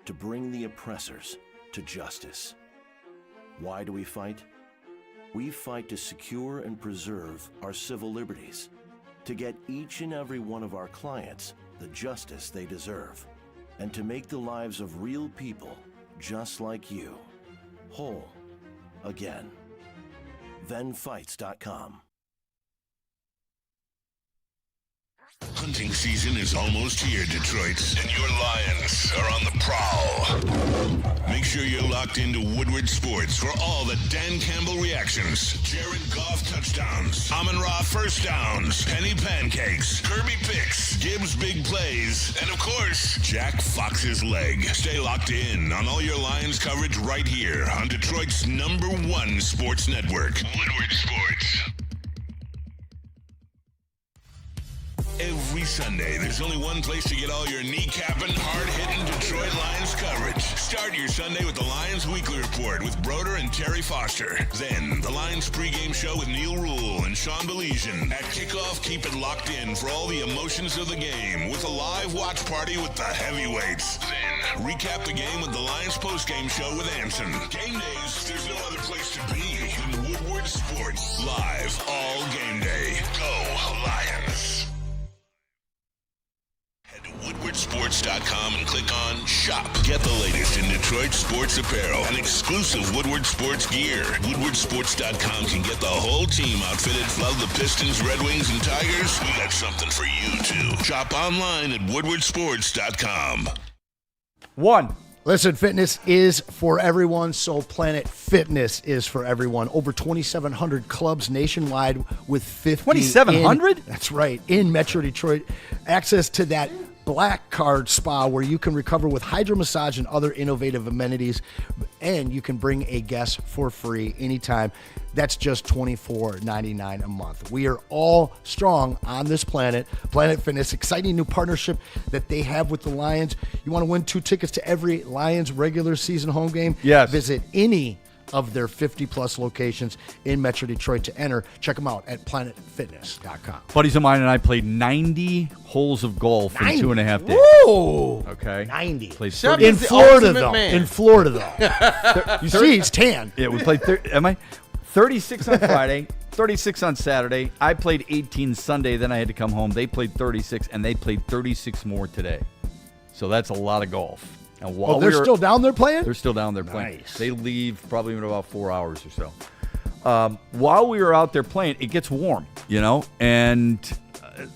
to bring the oppressors to justice. Why do we fight? We fight to secure and preserve our civil liberties, to get each and every one of our clients the justice they deserve, and to make the lives of real people just like you whole again. Venfights.com. Hunting season is almost here, Detroit, and your Lions are on the prowl. Make sure you're locked into Woodward Sports for all the Dan Campbell reactions, Jared Goff touchdowns, Amon-Ra first downs, Penny pancakes, Kirby picks, Gibbs big plays, and of course, Jack Fox's leg. Stay locked in on all your Lions coverage right here on Detroit's #1 sports network, Woodward Sports. Every Sunday, there's only one place to get all your kneecapping, hard-hitting Detroit Lions coverage. Start your Sunday with the Lions Weekly Report with Broder and Terry Foster. Then, the Lions pregame show with Neil Rule and Sean Baligian. At kickoff, keep it locked in for all the emotions of the game with a live watch party with the heavyweights. Then, recap the game with the Lions postgame show with Anson. Game days, there's no other place to be than Woodward Sports. Live all game day. Go Lions. Head to woodwardsports.com and click on Shop. Get the latest in Detroit sports apparel and exclusive Woodward sports gear. WoodwardSports.com can get the whole team outfitted. Love the Pistons, Red Wings, and Tigers? We got something for you, too. Shop online at WoodwardSports.com. Listen, fitness is for everyone, so Planet Fitness is for everyone. Over 2,700 clubs nationwide with 50. 2,700? That's right, in Metro Detroit. Access to that Black Card Spa where you can recover with hydro massage and other innovative amenities, and you can bring a guest for free anytime. That's just $24.99 a month. We are all strong on this planet. Planet Fitness, exciting new partnership that they have with the Lions. You want to win 2 tickets to every Lions regular season home game? Yes. Visit any of their 50-plus locations in Metro Detroit to enter. Check them out at planetfitness.com. Buddies of mine and I played 90 holes of golf in 2.5 days. Woo! Okay. 90. Played Shep 30 In is the Florida, ultimate though. man. In Florida, though. You see, he's tan. Yeah, we played 36 on Friday, 36 on Saturday. I played 18 Sunday, then I had to come home. They played 36, and they played 36 more today. So that's a lot of golf. And while They're still down there playing? They're still down there playing. Nice. They leave probably in about 4 hours or so. While we were out there playing, it gets warm, and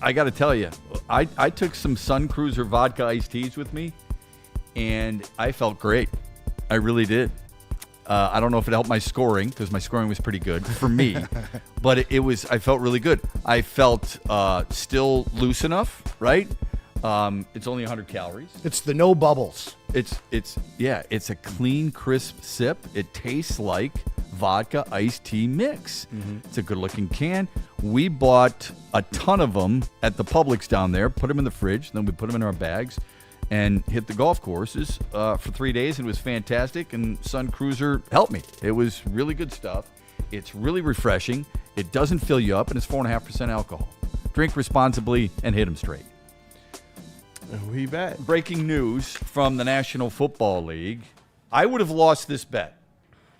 I got to tell you, I took some Sun Cruiser vodka iced teas with me, and I felt great. I really did. I don't know if it helped my scoring, because my scoring was pretty good for me, but I felt really good. I felt still loose enough, right? It's only 100 calories. It's the no bubbles. It's a clean, crisp sip. It tastes like vodka iced tea mix. Mm-hmm. It's a good-looking can. We bought a ton of them at the Publix down there, put them in the fridge, then we put them in our bags, and hit the golf courses for 3 days, and it was fantastic, and Sun Cruiser helped me. It was really good stuff. It's really refreshing. It doesn't fill you up, and it's 4.5% alcohol. Drink responsibly and hit them straight. We bet. Breaking news from the National Football League. I would have lost this bet.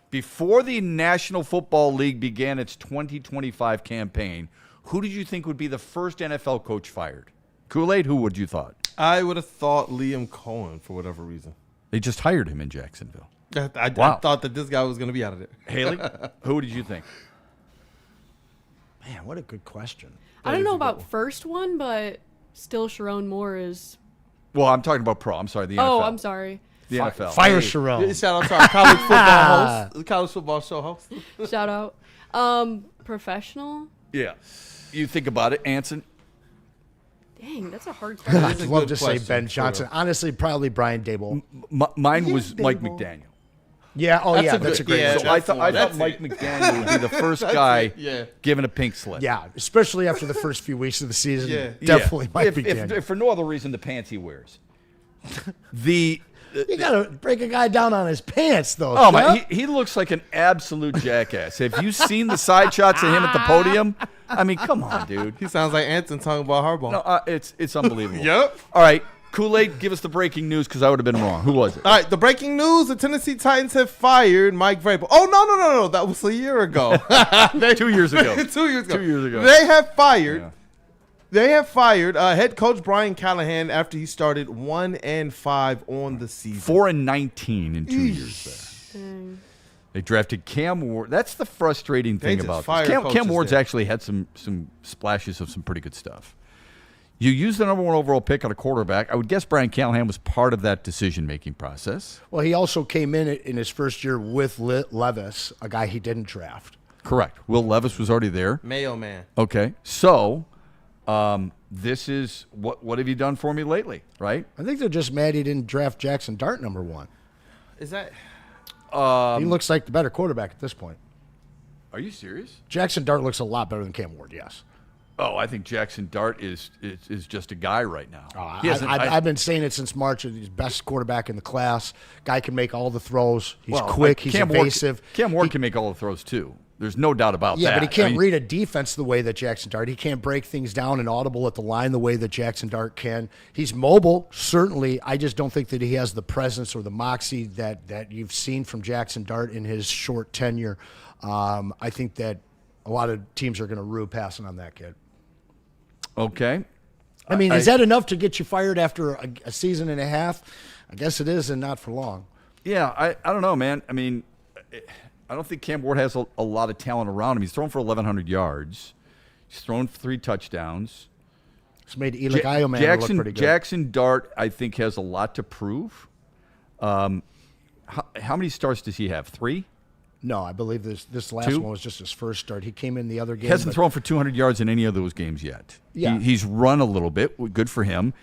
Before the National Football League began its 2025 campaign, who did you think would be the first NFL coach fired? Kool-Aid, who would you thought? I would have thought Liam Cohen for whatever reason. They just hired him in Jacksonville. I thought that this guy was going to be out of there. Haley, who did you think? Man, what a good question. I don't know about first one, but still Sharon Moore is... Well, I'm talking about pro. I'm sorry, the NFL. Oh, I'm sorry. The NFL. Fire Sharon. Shout out to our college football host, the college football show host. Shout out. Professional? Yeah. You think about it, Anson. Dang, that's a hard question. I'd love to say Ben Johnson. Honestly, probably Brian Dable. Mine was Mike McDaniel. Yeah, that's a great one. So I thought Mike McDaniel would be the first guy given a pink slip. Yeah, especially after the first few weeks of the season. Yeah. Definitely Mike McDaniel. If for no other reason, the pants he wears. You got to break a guy down on his pants, though. Oh, man, he looks like an absolute jackass. Have you seen the side shots of him at the podium? I mean, come on, dude. He sounds like Anson talking about Harbaugh. No, it's unbelievable. Yep. All right, Kool-Aid, give us the breaking news, because I would have been wrong. Who was it? All right, the breaking news: the Tennessee Titans have fired Mike Vrabel. Oh no! That was a year ago. 2 years ago. 2 years ago. 2 years ago. They have fired. Yeah. They have fired head coach Brian Callahan after he started 1-5 on the season. 4-19 in 2 years. There. They drafted Cam Ward. That's the frustrating thing about this. Cam Ward's actually had some splashes of some pretty good stuff. You use the number 1 overall pick on a quarterback. I would guess Brian Callahan was part of that decision-making process. Well, he also came in his first year with Levis, a guy he didn't draft. Correct. Will Levis was already there. Mayo man. Okay, so this is what have you done for me lately, right? I think they're just mad he didn't draft Jackson Dart number 1. Is that? He looks like the better quarterback at this point. Are you serious? Jackson Dart looks a lot better than Cam Ward, yes. Oh, I think Jackson Dart is just a guy right now. I've been saying it since March. He's the best quarterback in the class. Guy can make all the throws. He's quick. He's evasive. Cam Ward can make all the throws, too. There's no doubt about that. Yeah, but he can't read a defense the way that Jackson Dart. He can't break things down and audible at the line the way that Jackson Dart can. He's mobile, certainly. I just don't think that he has the presence or the moxie that you've seen from Jackson Dart in his short tenure. I think that a lot of teams are going to rue passing on that kid. Okay. I mean, is that enough to get you fired after a season and a half? I guess it is, and not for long. Yeah, I don't know, man. I mean, I don't think Cam Ward has a lot of talent around him. He's thrown for 1,100 yards. He's thrown 3 touchdowns. It's made Eli Ioman look pretty good. Jackson Dart, I think, has a lot to prove. How many starts does he have? 3? No, I believe this last 2? one was just his first start. He came in the other game. He hasn't thrown for 200 yards in any of those games yet. Yeah. He's run a little bit. Good for him.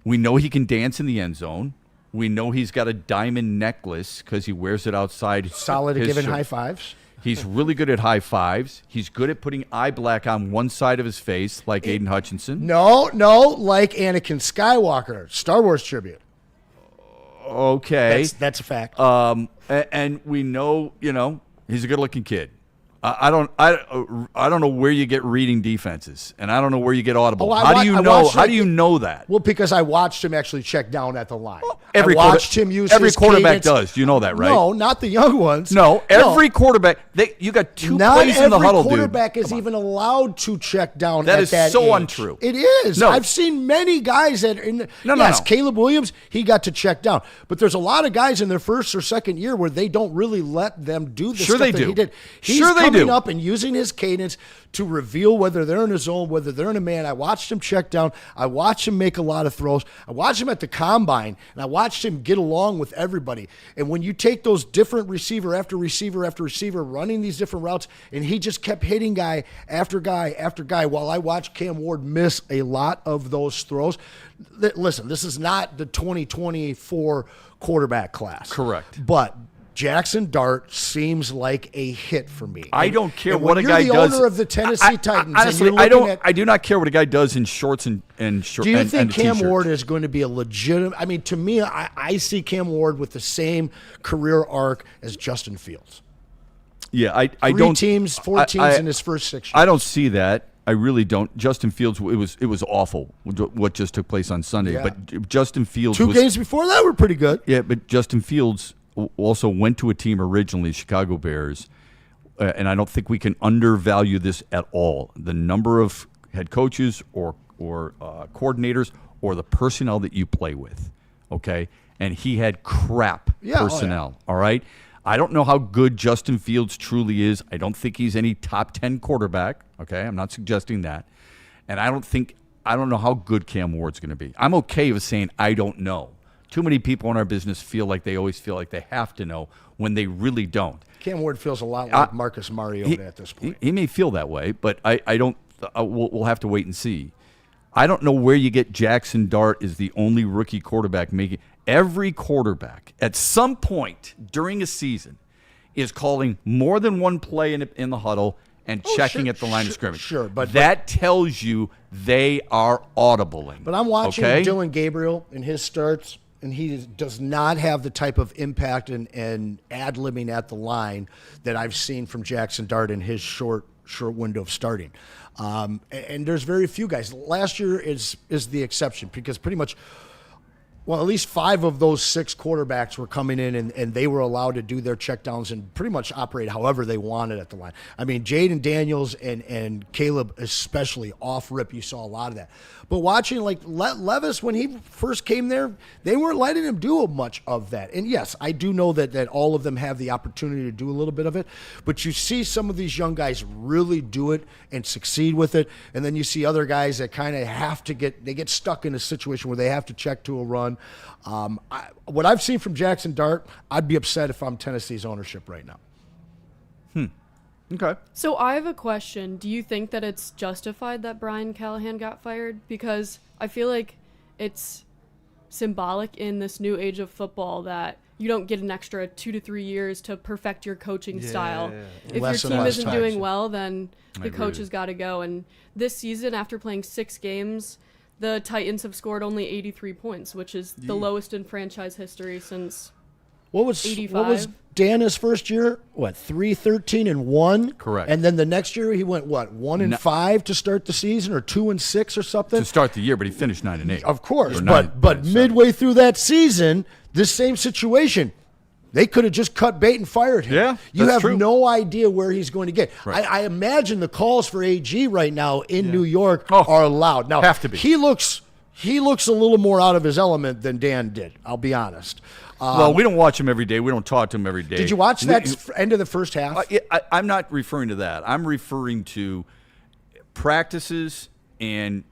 We know he can dance in the end zone. We know he's got a diamond necklace because he wears it outside. Solid at giving shirt. high fives. He's really good at high fives. He's good at putting eye black on one side of his face, like Aiden Hutchinson. No, like Anakin Skywalker, Star Wars tribute. Okay. That's a fact. And we know, he's a good-looking kid. I don't know where you get reading defenses, and I don't know where you get audible. How do you know that? Well, because I watched him actually check down at the line. Every quarterback does. You know that, right? No, not the young ones. No, every quarterback. You got 2 plays in the huddle, dude. Not every quarterback is even allowed to check down that at that is so age. Untrue. It is. No. I've seen many guys that No. Caleb Williams, he got to check down. But there's a lot of guys in their first or second year where they don't really let them do the stuff that he did. He's coming up and using his cadence to reveal whether they're in a zone, whether they're in a man. I watched him check down. I watched him make a lot of throws. I watched him at the combine, and I watched him get along with everybody. And when you take those different receiver after receiver after receiver running these different routes, and he just kept hitting guy after guy after guy while I watched Cam Ward miss a lot of those throws. Listen, this is not the 2024 quarterback class. Correct. But Jackson Dart seems like a hit for me. I don't care what a guy does. You're the owner of the Tennessee Titans. Honestly, I do not care what a guy does in shorts and shorts. Do you think Cam Ward is going to be a legitimate? I mean, to me, I see Cam Ward with the same career arc as Justin Fields. Yeah, I don't. 4 teams in his first 6 years. I don't see that. I really don't. Justin Fields, it was awful what just took place on Sunday. Yeah. But Justin Fields 2 games before that were pretty good. Yeah, but Justin Fields also went to a team originally, Chicago Bears, and I don't think we can undervalue this at all. The number of head coaches or coordinators or the personnel that you play with, okay? And he had crap personnel, all right? I don't know how good Justin Fields truly is. I don't think he's any top 10 quarterback, okay? I'm not suggesting that. And I don't know how good Cam Ward's going to be. I'm okay with saying I don't know. Too many people in our business they always feel like they have to know when they really don't. Cam Ward feels a lot like Marcus Mariota at this point. He may feel that way, but I don't. We'll have to wait and see. I don't know where you get Jackson Dart is the only rookie quarterback making. Every quarterback at some point during a season is calling more than one play in the huddle and checking at the line of scrimmage. Sure, but that tells you they are audibling. But I'm watching Dylan Gabriel in his starts. And he does not have the type of impact and ad-libbing at the line that I've seen from Jackson Dart in his short window of starting. And there's very few guys. Last year is the exception because pretty much, at least 5 of those 6 quarterbacks were coming in and they were allowed to do their checkdowns and pretty much operate however they wanted at the line. I mean, Jaden Daniels and Caleb especially off rip, you saw a lot of that. But watching like Levis, when he first came there, they weren't letting him do much of that. And yes, I do know that all of them have the opportunity to do a little bit of it. But you see some of these young guys really do it and succeed with it. And then you see other guys that kind of have to get stuck in a situation where they have to check to a run. What I've seen from Jackson Dart, I'd be upset if I'm Tennessee's ownership right now. Okay. So I have a question. Do you think that it's justified that Brian Callahan got fired? Because I feel like it's symbolic in this new age of football that you don't get an extra 2 to 3 years to perfect your coaching style. If your team isn't doing well, then the coach has got to go. And this season, after playing 6 games, the Titans have scored only 83 points, which is the lowest in franchise history since 85. What was Dana's first year? 3-13-1? Correct. And then the next year he went 1-5 to start the season, or 2-6 or something? To start the year, but he finished 9-8. Of course, but midway through that season, this same situation, They could have just cut bait and fired him. Yeah, you that's have true. no idea where he's going to get. Right. I imagine the calls for AG right now in New York are loud. Now, have to be. He looks a little more out of his element than Dan did. I'll be honest. Well, we don't watch him every day. We don't talk to him every day. Did you watch that end of the first half? I'm not referring to that. I'm referring to practices and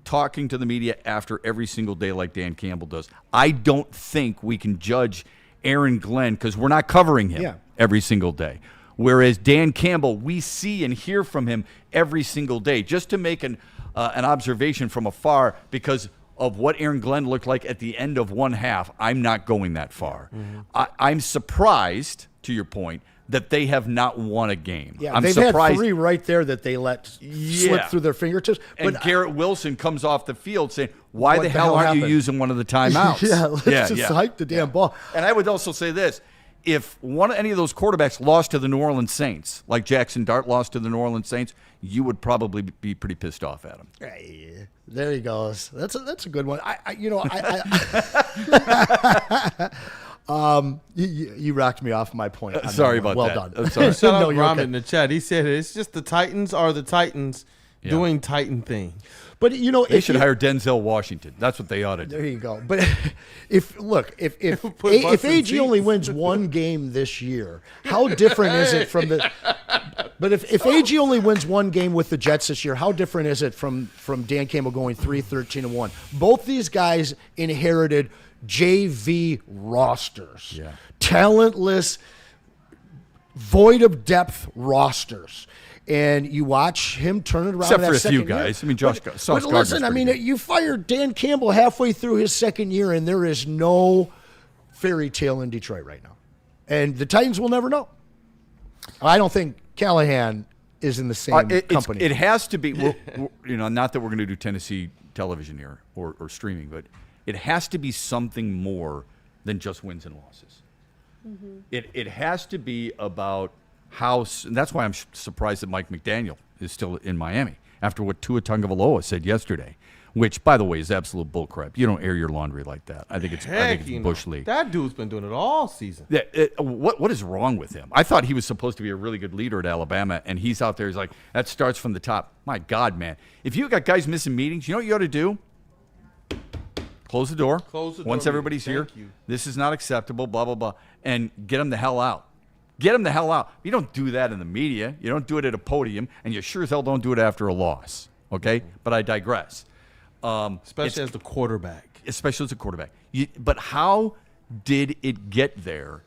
talking to the media after every single day like Dan Campbell does. I don't think we can judge Aaron Glenn because we're not covering him every single day. Whereas Dan Campbell, we see and hear from him every single day. Just to make an observation from afar because of what Aaron Glenn looked like at the end of one half, I'm not going that far. Mm-hmm. I'm surprised, to your point, that they have not won a game. Yeah, they've had 3 right there that they let slip through their fingertips. And Garrett Wilson comes off the field saying, why the hell aren't you using one of the timeouts? Let's just hike the damn ball. And I would also say this. If any of those quarterbacks lost to the New Orleans Saints, like Jackson Dart lost to the New Orleans Saints, you would probably be pretty pissed off at him. Hey, there he goes. That's a good one. You rocked me off my point. Sorry about well that. Well done. Sorry. Shout out Ramen in the chat. He said it's just the Titans are the Titans doing Titan things. But they should hire Denzel Washington. That's what they ought to do. There you go. But if AG only wins one game this year, how different is it from the? But if AG only wins one game with the Jets this year, how different is it from Dan Campbell going 3-13-1? Both these guys inherited JV rosters, talentless, void of depth rosters. And you watch him turn it around. Except for a few guys. I mean, Sauce but listen, I mean, you fired Dan Campbell halfway through his second year, and there is no fairy tale in Detroit right now. And the Titans will never know. I don't think Callahan is in the same company. It has to be, not that we're going to do Tennessee television here or streaming, but it has to be something more than just wins and losses. Mm-hmm. It has to be about and that's why I'm surprised that Mike McDaniel is still in Miami after what Tua Tagovailoa said yesterday, which, by the way, is absolute bullcrap. You don't air your laundry like that. I think it's Bush League. That dude's been doing it all season. What is wrong with him? I thought he was supposed to be a really good leader at Alabama, and he's out there. He's like, that starts from the top. My God, man. If you got guys missing meetings, you know what you ought to do? Close the door. Once everybody's here. This is not acceptable, blah, blah, blah, and get them the hell out. Get them the hell out. You don't do that in the media. You don't do it at a podium, and you sure as hell don't do it after a loss. Okay? But I digress. Especially as the quarterback. Especially as a quarterback. But how did it get there?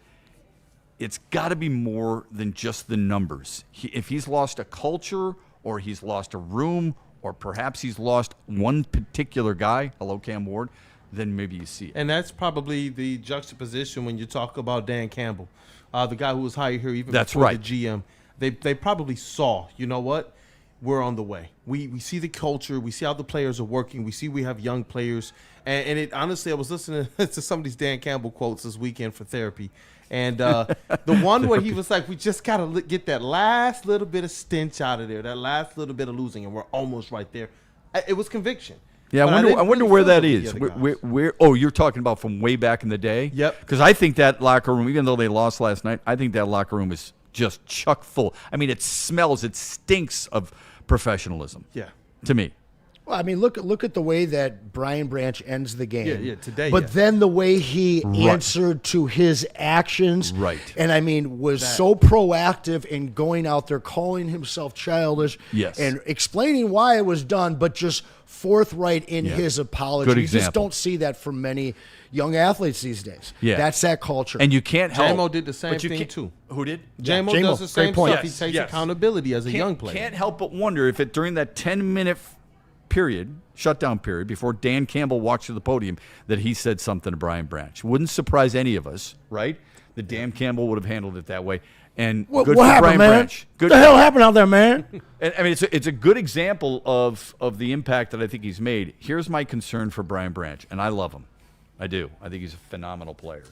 It's got to be more than just the numbers. If he's lost a culture or he's lost a room or perhaps he's lost one particular guy, hello, Cam Ward, then maybe you see it. And that's probably the juxtaposition when you talk about Dan Campbell. The guy who was hired here even before the GM, they probably saw, you know what, we're on the way. We see the culture. We see how the players are working. We see we have young players. And it honestly, I was listening to some of these Dan Campbell quotes this weekend for therapy. And the one where he was like, we just got to get that last little bit of stench out of there, that last little bit of losing, and we're almost right there. It was conviction. Yeah, I wonder where that is. Where you're talking about from way back in the day? Yep. Because I think that locker room, even though they lost last night, I think that locker room is just chock full. I mean, it stinks of professionalism. Yeah. To me. Well, I mean, look at the way that Brian Branch ends the game. Yeah, today. But then the way he answered to his actions. Right. And, I mean, was so proactive in going out there, calling himself childish. Yes. And explaining why it was done, but just forthright in his apology. Good You example. just don't see that from many young athletes these days. Yeah. That's that culture. And you can't help. JMO did the same thing, too. Who did? JMO does the same stuff. He takes accountability as a young player. Can't help but wonder if during that 10-minute shutdown period, before Dan Campbell walked to the podium, that he said something to Brian Branch. Wouldn't surprise any of us, right? That Dan Campbell would have handled it that way. And what good for happened, Brian man? Branch. What the hell happened out there, man? And, I mean, it's a good example of the impact that I think he's made. Here's my concern for Brian Branch, and I love him. I do. I think he's a phenomenal player.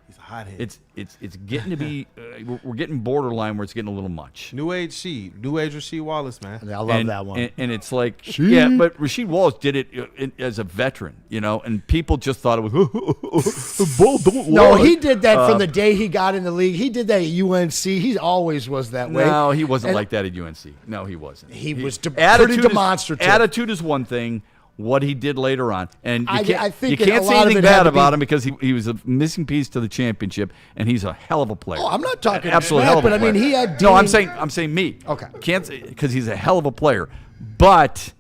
He's a hothead. It's getting to be we're getting borderline where it's getting a little much. New age Rasheed Wallace, man. I love that one. And it's like, yeah, but Rasheed Wallace did it as a veteran, and people just thought it was, ball don't No, lie. he did that from the day he got in the league. He did that at UNC. He always was that way. No, he wasn't like that at UNC. No, he wasn't. He was pretty demonstrative. Attitude is one thing. What he did later on, and I think you can't a say lot of anything it had bad to be- about him because he was a missing piece to the championship, and he's a hell of a player. Oh, I'm not talking absolute smack, hell of a but I player. mean, he had No, I'm Dean- saying me. Okay. Can't say because he's a hell of a player, but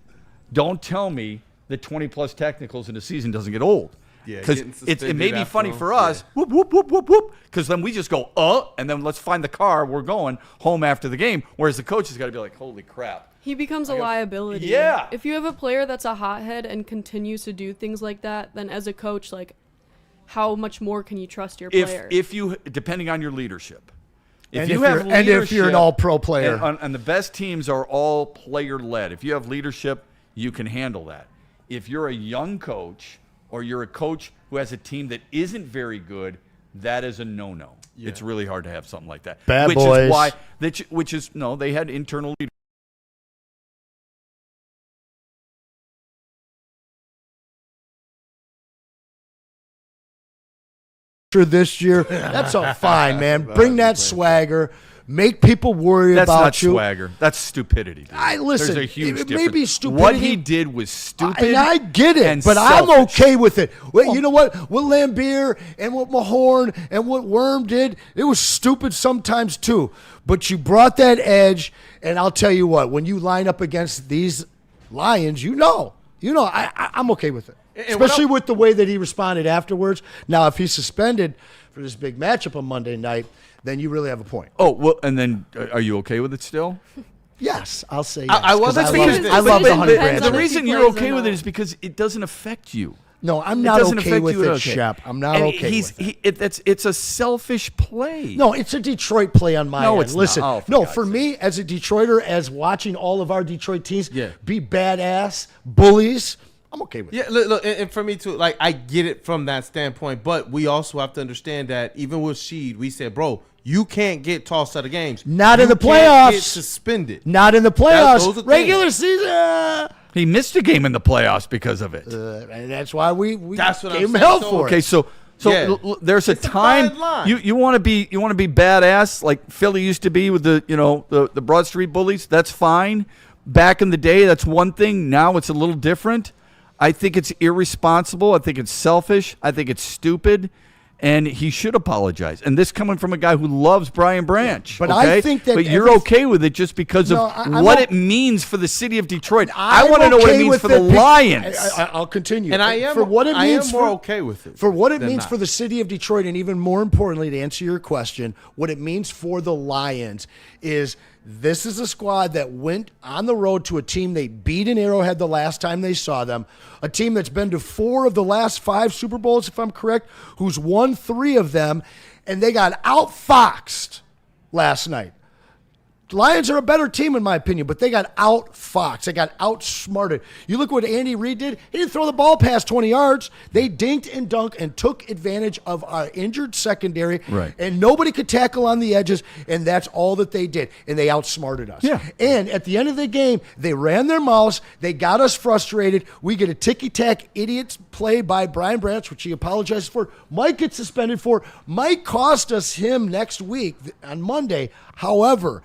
don't tell me that 20+ technicals in a season doesn't get old. Yeah, because getting it may be suspended funny after for him. us. Whoop whoop whoop whoop whoop. Because then we just go and then let's find the car. We're going home after the game. Whereas the coach has got to be like, holy crap. He becomes a liability. Yeah. If you have a player that's a hothead and continues to do things like that, then as a coach, like, how much more can you trust your player? If you, depending on your leadership. And if you're an all-pro player. And the best teams are all player-led. If you have leadership, you can handle that. If you're a young coach or you're a coach who has a team that isn't very good, that is a no-no. Yeah. It's really hard to have something like that. Bad boys. They had internal leadership. This year, that's all fine, man. Bring that swagger. Make people worry That's about not you. swagger. That's stupidity. Dude. Listen. There's a huge it difference. may be stupidity. What he did was stupid. And I get it, and but I'm selfish. okay with it. Well, you know what? What Lambeer and what Mahorn and what Worm did, it was stupid sometimes too. But you brought that edge, and I'll tell you what, when you line up against these Lions, I'm okay with it. Especially with the way that he responded afterwards. Now, if he's suspended for this big matchup on Monday night, then you really have a point. Oh, well, and then are you okay with it still? Yes, I'll say yes. I was. I love the 100 grand. The reason you're okay with it is because it doesn't affect you. No, I'm not okay with it, Shep. I'm not okay with it. It's a selfish play. No, it's a Detroit play on my end. It's Listen, not. for me, as a Detroiter, as watching all of our Detroit teams be badass bullies, I'm okay with it. Yeah, look, and for me too, like I get it from that standpoint, but we also have to understand that even with Sheed, we said, bro, you can't get tossed out of games. Not in the Can't playoffs. get suspended. Not in the playoffs. Those are Regular things. season. He missed a game in the playoffs because of it. And that's why we That's what gave I'm him saying. hell So- for Okay, it. so Yeah. there's a It's a time fine line. you want to be badass like Philly used to be with the Broad Street Bullies. That's fine. Back in the day, that's one thing. Now it's a little different. I think it's irresponsible. I think it's selfish. I think it's stupid. And he should apologize. And this coming from a guy who loves Brian Branch. But okay? I think that But you're okay with it just because of what it means for the city of Detroit. I want to know what it means for the Lions. I'll continue. And I am for what it means more for, okay with it. For what it than means not. for the city of Detroit, and even more importantly, to answer your question, what it means for the Lions is this is a squad that went on the road to a team they beat in Arrowhead the last time they saw them, a team that's been to 4 of the last 5 Super Bowls, if I'm correct, who's won 3 of them, and they got outfoxed last night. The Lions are a better team, in my opinion, but they got outfoxed. They got outsmarted. You look what Andy Reid did. He didn't throw the ball past 20 yards. They dinked and dunked and took advantage of our injured secondary. Right. And nobody could tackle on the edges, and that's all that they did. And they outsmarted us. Yeah. And at the end of the game, they ran their mouths. They got us frustrated. We get a ticky-tack idiot play by Brian Branch, which he apologized for. Mike gets suspended for. Mike cost us him next week on Monday. However,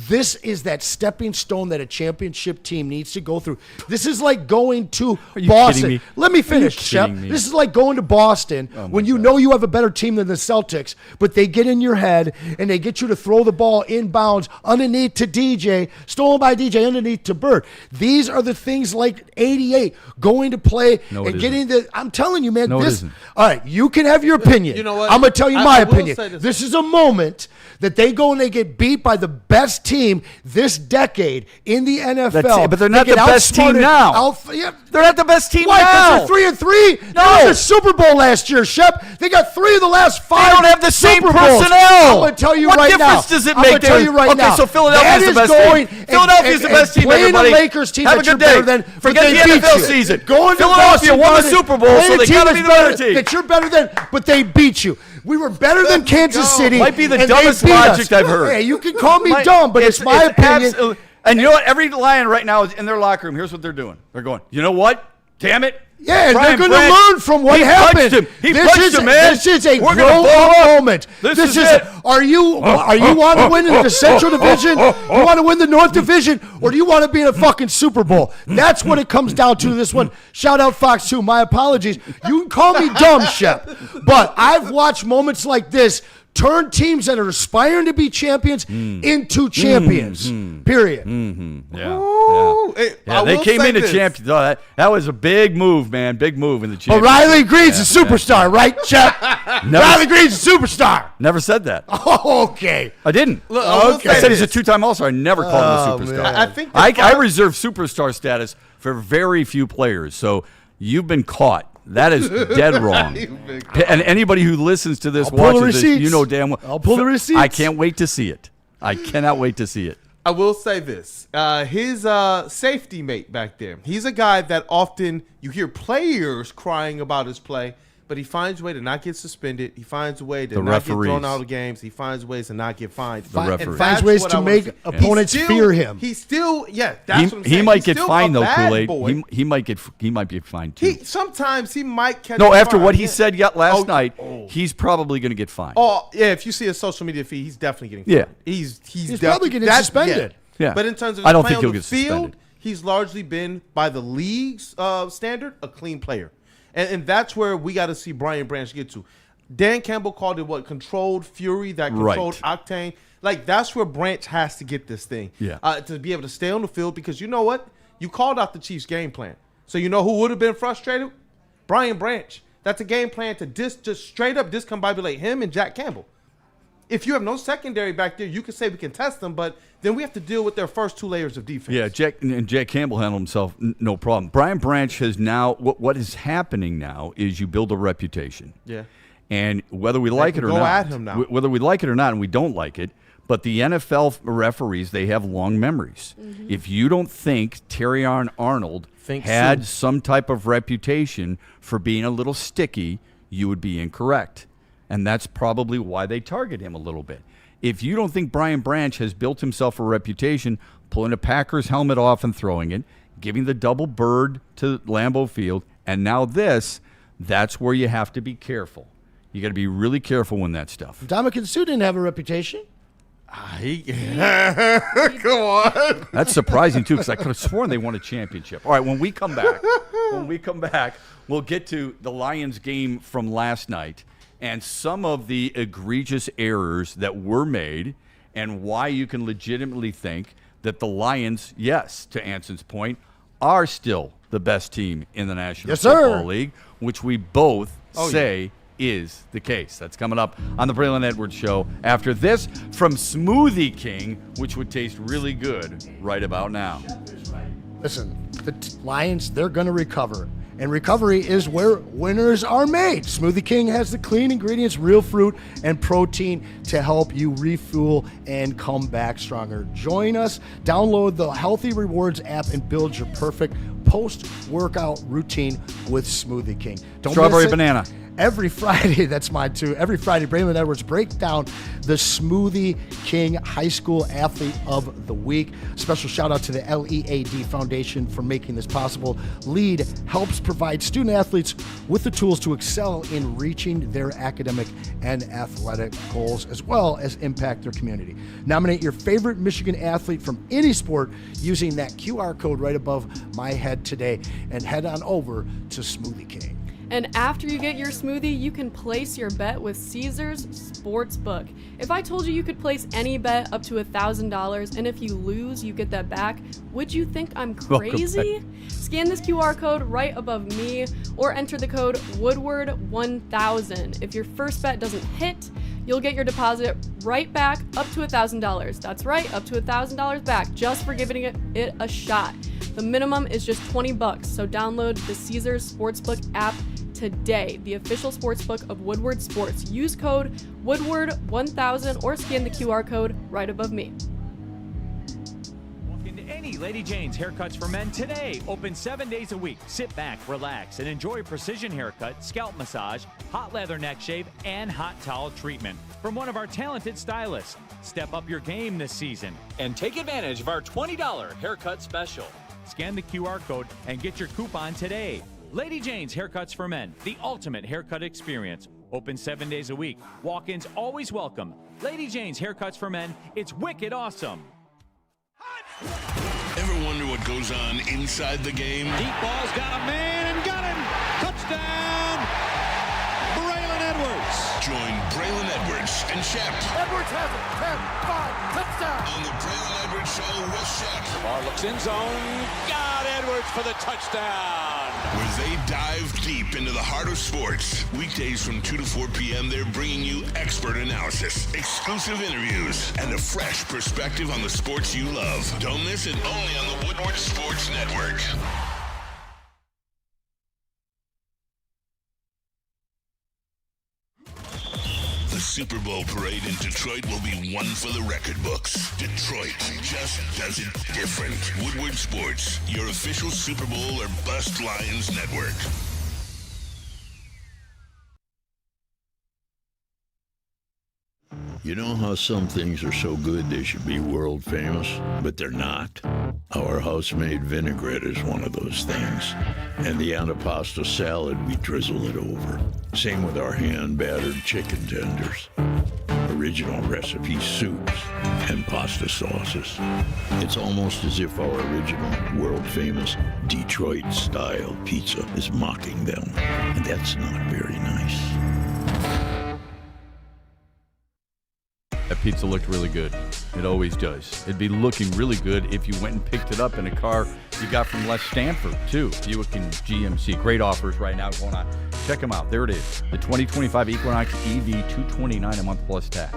this is that stepping stone that a championship team needs to go through. This is like going to Boston. me? Let me finish, Are you Shep. kidding me? This is like going to Boston when you know you have a better team than the Celtics, but they get in your head and they get you to throw the ball inbounds underneath to DJ, stolen by DJ underneath to Bird. These are the things like 88 going to play and getting the. I'm telling you, man. No, this. it isn't. All right, you can have your opinion. You know what? I'm gonna tell you I my will opinion. say this. This is a moment that they go and they get beat by the best team this decade in the NFL. That's it, but they're not They the get best team outsmarted, now. They're not the best team Why? now. Because they're 3-3. No. They won the Super Bowl last year, Shep. They got 3 of the last 5. They don't have the same Super Bowls. personnel. I'm going to tell you What right now. difference does it I'm make? going to tell you right Okay, now. so Philadelphia's That the best is going team. Philadelphia's the best team, playing everybody. a Lakers team Have a that good you're better day. than. Forget but they the beat NFL you. season. Going to Philadelphia Boston won the Garden, Super Bowl, playing so a they team gotta that's be the better team. That you're better than, but they beat you. We were better than Kansas City. Might be the and dumbest they beat us. logic I've heard. Hey, you can call me dumb, but it's my opinion. And you know what? Every Lion right now is in their locker room. Here's what they're doing. They're going, you know what? Damn it. Yeah, Brian they're going to Branch, learn from what he happened. Punched him. He this punched is, him, man. This is a We're grow-up moment. This is it. Are you want to win in the Central Division? You want to win the North Division? Or do you want to be in a fucking Super Bowl? That's what it comes down to this one. Shout out Fox 2. My apologies. You can call me dumb, Shep. But I've watched moments like this turn teams that are aspiring to be champions into champions. Period. Yeah, they came into champions. Oh, that was a big move, man. Big move in the championship. Riley Green's a superstar, right, Shep? Riley Green's a superstar. Never said that. Oh, okay. I didn't. Look, I said he's a two-time All-Star. I never called him a superstar. Man. I think I reserve superstar status for very few players. So you've been caught. That is dead wrong. And anybody who listens to this, watches this, you know damn well. I'll pull the receipts. I can't wait to see it. I cannot wait to see it. I will say this. His safety mate back there, he's a guy that often you hear players crying about his play, but he finds a way to not get suspended. He finds a way to not get thrown out of games. He finds ways to not get fined. And finds ways to make opponents fear him. He's still, that's what I'm saying. He might get still fined, a though, bad Kool-Aid. boy. He might get fined, too. Sometimes he might catch No, a after fine. what he said last night, he's probably going to get fined. Oh, yeah, if you see his social media feed, he's definitely getting fined. Yeah. He's probably getting suspended. Yeah. But in terms of I don't playing think he'll on the get field, suspended. he's largely been, by the league's standard, a clean player. And that's where we got to see Brian Branch get to. Dan Campbell called it controlled fury, that controlled octane. Like, that's where Branch has to get this thing. Yeah. To be able to stay on the field, because you know what? You called out the Chiefs' game plan. So you know who would have been frustrated? Brian Branch. That's a game plan to just straight up discombobulate him and Jack Campbell. If you have no secondary back there, you can say we can test them, but then we have to deal with their first two layers of defense. Yeah, Jack Campbell handled himself no problem. Brian Branch has now, what is happening now is you build a reputation. Yeah. And whether we like it or go not, at him now. Whether we like it or not, and we don't like it, but the NFL referees, they have long memories. If you don't think Terrion Arnold had some type of reputation for being a little sticky, you would be incorrect. And that's probably why they target him a little bit. If you don't think Brian Branch has built himself a reputation, pulling a Packers helmet off and throwing it, giving the double bird to Lambeau Field, and now this, that's where you have to be careful. You got to be really careful when that stuff. Dominican Sue didn't have a reputation. Come on. That's surprising, too, because I could have sworn they won a championship. All right, when we come back, we'll get to the Lions game from last night and some of the egregious errors that were made and why you can legitimately think that the Lions, yes, to Anson's point, are still the best team in the National Football League, which we both say is the case. That's coming up on the Braylon Edwards Show after this from Smoothie King, which would taste really good right about now. Listen, the Lions, they're going to recover. And recovery is where winners are made. Smoothie King has the clean ingredients, real fruit, and protein to help you refuel and come back stronger. Join us. Download the Healthy Rewards app and build your perfect post-workout routine with Smoothie King. Don't Strawberry miss it. banana. Every Friday, that's mine too. Every Friday, Braylon Edwards break down the Smoothie King High School Athlete of the Week. Special shout out to the LEAD Foundation for making this possible. LEAD helps provide student athletes with the tools to excel in reaching their academic and athletic goals, as well as impact their community. Nominate your favorite Michigan athlete from any sport using that QR code right above my head today, and head on over to Smoothie King. And after you get your smoothie, you can place your bet with Caesars Sportsbook. If I told you could place any bet up to $1,000, and if you lose, you get that back, would you think I'm crazy? Scan this QR code right above me, or enter the code Woodward1000. If your first bet doesn't hit, you'll get your deposit right back up to $1,000. That's right, up to $1,000 back, just for giving it a shot. The minimum is just $20, so download the Caesars Sportsbook app today, the official sportsbook of Woodward Sports. Use code Woodward1000 or scan the QR code right above me. Walk into any See Lady Jane's Haircuts for Men today. Open 7 days a week. Sit back, relax, and enjoy precision haircut, scalp massage, hot leather neck shave, and hot towel treatment from one of our talented stylists. Step up your game this season and take advantage of our $20 haircut special. Scan the QR code and get your coupon today. Lady Jane's Haircuts for Men, the ultimate haircut experience. Open 7 days a week. Walk-ins always welcome. Lady Jane's Haircuts for Men, it's wicked awesome. Ever wonder what goes on inside the game? Deep ball's got a man and got him. Touchdown, Braylon Edwards. Join Braylon Edwards and Shep. Edwards has it. 10, 5, touchdown. On the Braylon Edwards Show with Shep. The ball looks in zone. Got Edwards for the touchdown. Where they dive deep into the heart of sports. Weekdays from 2 to 4 p.m., they're bringing you expert analysis, exclusive interviews, and a fresh perspective on the sports you love. Don't miss it, only on the Woodward Sports Network. The Super Bowl parade in Detroit will be one for the record books. Detroit just does it different. Woodward Sports, your official Super Bowl or Bust Lions network. You know how some things are so good they should be world famous, but they're not? Our house-made vinaigrette is one of those things. And the antipasta salad, we drizzle it over. Same with our hand-battered chicken tenders. Original recipe soups and pasta sauces. It's almost as if our original, world-famous Detroit-style pizza is mocking them. And that's not very nice. That pizza looked really good. It always does. It'd be looking really good if you went and picked it up in a car you got from Les Stanford, too. Buick and GMC. Great offers right now going on. Check them out. There it is. The 2025 Equinox EV, $229 a month plus tax.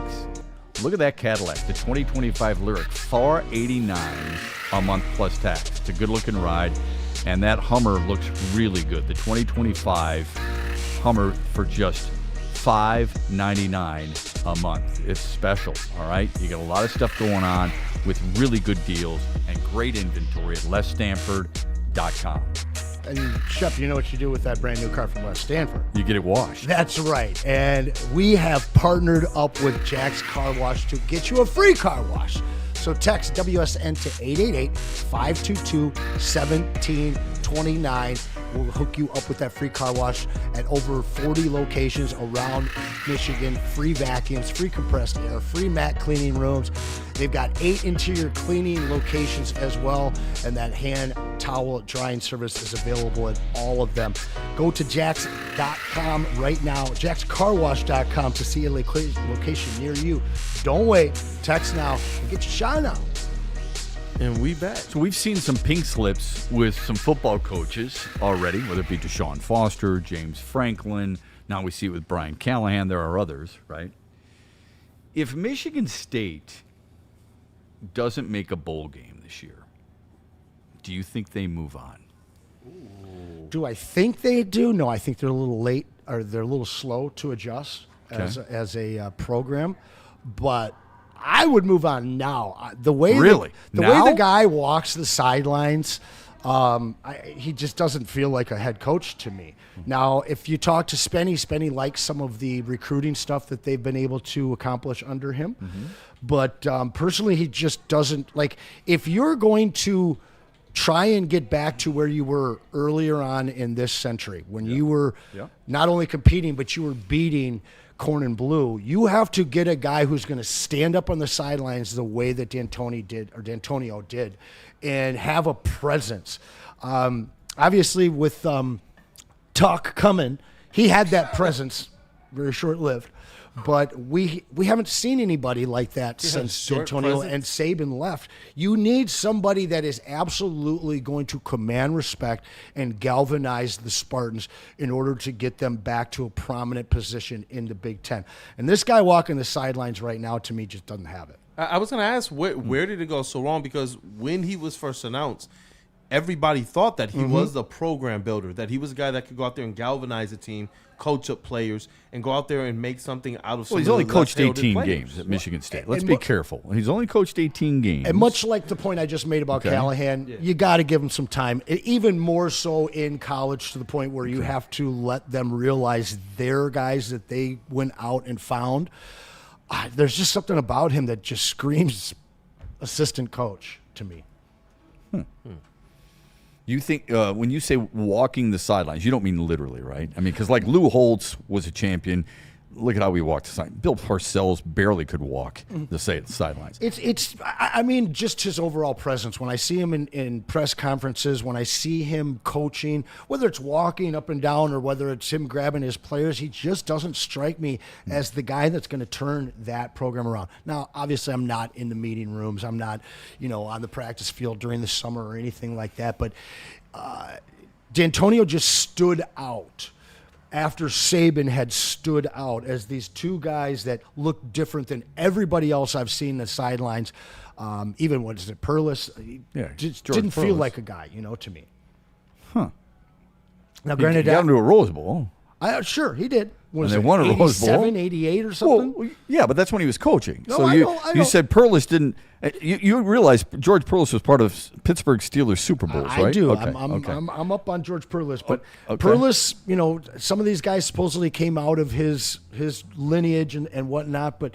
Look at that Cadillac. The 2025 Lyric, $489 a month plus tax. It's a good-looking ride. And that Hummer looks really good. The 2025 Hummer for just $599 a month. It's special, all right? You got a lot of stuff going on with really good deals and great inventory at lesstanford.com. And Shep, you know what you do with that brand new car from Les Stanford? You get it washed. That's right. And we have partnered up with Jack's Car Wash to get you a free car wash. So text WSN to 888-522-1729. We'll hook you up with that free car wash at over 40 locations around Michigan. Free vacuums, free compressed air, free mat cleaning rooms. They've got 8 interior cleaning locations as well, and that hand towel drying service is available at all of them. Go to jacks.com right now, jackscarwash.com to see a location near you. Don't wait. Text now and get your shine out. And we back. So we've seen some pink slips with some football coaches already, whether it be Deshaun Foster, James Franklin. Now we see it with Brian Callahan. There are others, right? If Michigan State doesn't make a bowl game this year, do you think they move on? Do I think they do? No, I think they're a little late, or they're a little slow to adjust as a program. But I would move on now. The way way the guy walks the sidelines, he just doesn't feel like a head coach to me. Now, if you talk to Spenny likes some of the recruiting stuff that they've been able to accomplish under him. Mm-hmm. But personally, he just doesn't like. If you're going to try and get back to where you were earlier on in this century, when you were not only competing but you were beating Corn and Blue, you have to get a guy who's going to stand up on the sidelines the way that D'Antonio did, and have a presence. Obviously, with Tuck coming, he had that presence, very short-lived. But we haven't seen anybody like that since D'Antonio and Saban left. You need somebody that is absolutely going to command respect and galvanize the Spartans in order to get them back to a prominent position in the Big Ten. And this guy walking the sidelines right now, to me, just doesn't have it. I was going to ask, where did it go so wrong? Because when he was first announced, everybody thought that he Mhm. was the program builder, that he was a guy that could go out there and galvanize a team, coach up players, and go out there and make something out of some Well, he's of only the coached left-fielded 18 players. games at Michigan State. Let's and be mu- careful. He's only coached 18 games. And much like the point I just made about Okay. Callahan, you got to give him some time. Even more so in college, to the point where you have to let them realize they're guys that they went out and found. There's just something about him that just screams assistant coach to me. You think when you say walking the sidelines, you don't mean literally, right? I mean, because like Lou Holtz was a champion. Look at how we walked the sideline. Bill Parcells barely could walk the sidelines. I mean, just his overall presence. When I see him in press conferences, when I see him coaching, whether it's walking up and down or whether it's him grabbing his players, he just doesn't strike me as the guy that's going to turn that program around. Now, obviously, I'm not in the meeting rooms. I'm not, on the practice field during the summer or anything like that. But D'Antonio just stood out after Saban had stood out as these two guys that looked different than everybody else I've seen the sidelines. Even what is it, Perlis? Just George didn't feel Perlis. like a guy, to me. Huh. Now, He granted, got him to a Rose Bowl. Sure, he did. Was And they it won a Rose Bowl. 87, 88 or something? Well, yeah, but that's when he was coaching. No, so I you know, I you know. said Perlis didn't. You realize George Perlis was part of Pittsburgh Steelers Super Bowls, right? I do. Okay, I'm up on George Perlis, but okay. Perlis, some of these guys supposedly came out of his lineage and whatnot, but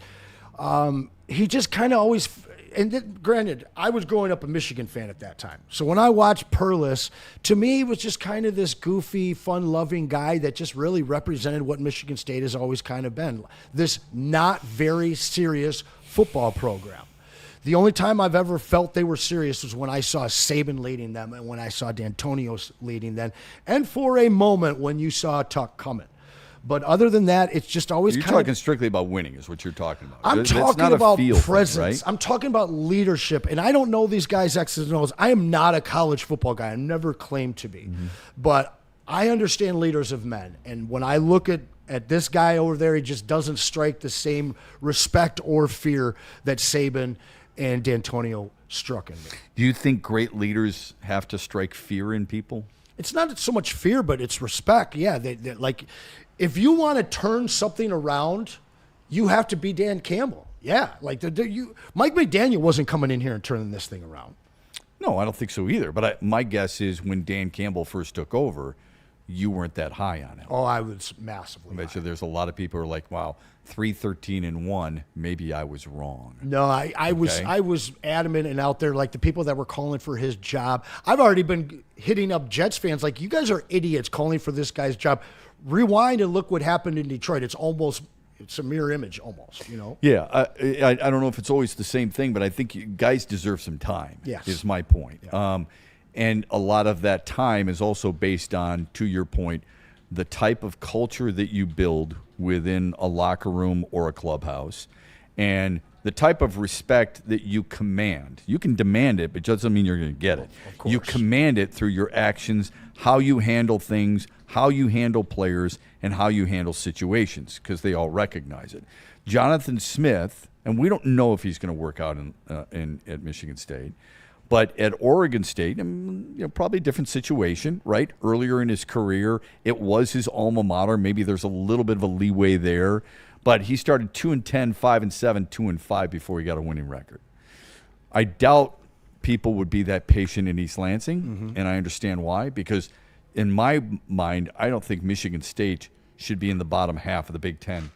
he just kind of always. And granted, I was growing up a Michigan fan at that time, so when I watched Perlis, to me, he was just kind of this goofy, fun-loving guy that just really represented what Michigan State has always kind of been, this not very serious football program. The only time I've ever felt they were serious was when I saw Saban leading them and when I saw D'Antonio leading them, and for a moment when you saw Tuck coming. But other than that, it's just always You're kind talking of. strictly about winning, is what you're talking about. I'm That's talking not a about feel thing, presence. right? I'm talking about leadership. And I don't know these guys' X's and O's. I am not a college football guy. I never claimed to be. Mm-hmm. But I understand leaders of men. And when I look at this guy over there, he just doesn't strike the same respect or fear that Saban and D'Antonio struck in me. Do you think great leaders have to strike fear in people? It's not so much fear, but it's respect. Yeah, they like, if you want to turn something around, you have to be Dan Campbell. Yeah, like Mike McDaniel wasn't coming in here and turning this thing around. No, I don't think so either. But my guess is when Dan Campbell first took over, you weren't that high on him. Oh, I was massively. I bet you there's a lot of people who are like, wow, 3-13-1, maybe I was wrong. No, I was adamant and out there, like the people that were calling for his job. I've already been hitting up Jets fans like, you guys are idiots calling for this guy's job. Rewind and look what happened in Detroit. It's a mirror image almost, Yeah, I don't know if it's always the same thing, but I think you guys deserve some time. Yes. Is my point. Yeah. And a lot of that time is also based on, to your point, the type of culture that you build within a locker room or a clubhouse, and the type of respect that you command. You can demand it, but it doesn't mean you're going to get it. Of course. You command it through your actions, how you handle things, how you handle players, and how you handle situations, because they all recognize it. Jonathan Smith, and we don't know if he's going to work out at Michigan State, but at Oregon State, probably a different situation, right? Earlier in his career, it was his alma mater. Maybe there's a little bit of a leeway there. But he started 2-10, 5-7, 2-5 before he got a winning record. I doubt people would be that patient in East Lansing, and I understand why. Because in my mind, I don't think Michigan State should be in the bottom half of the Big Ten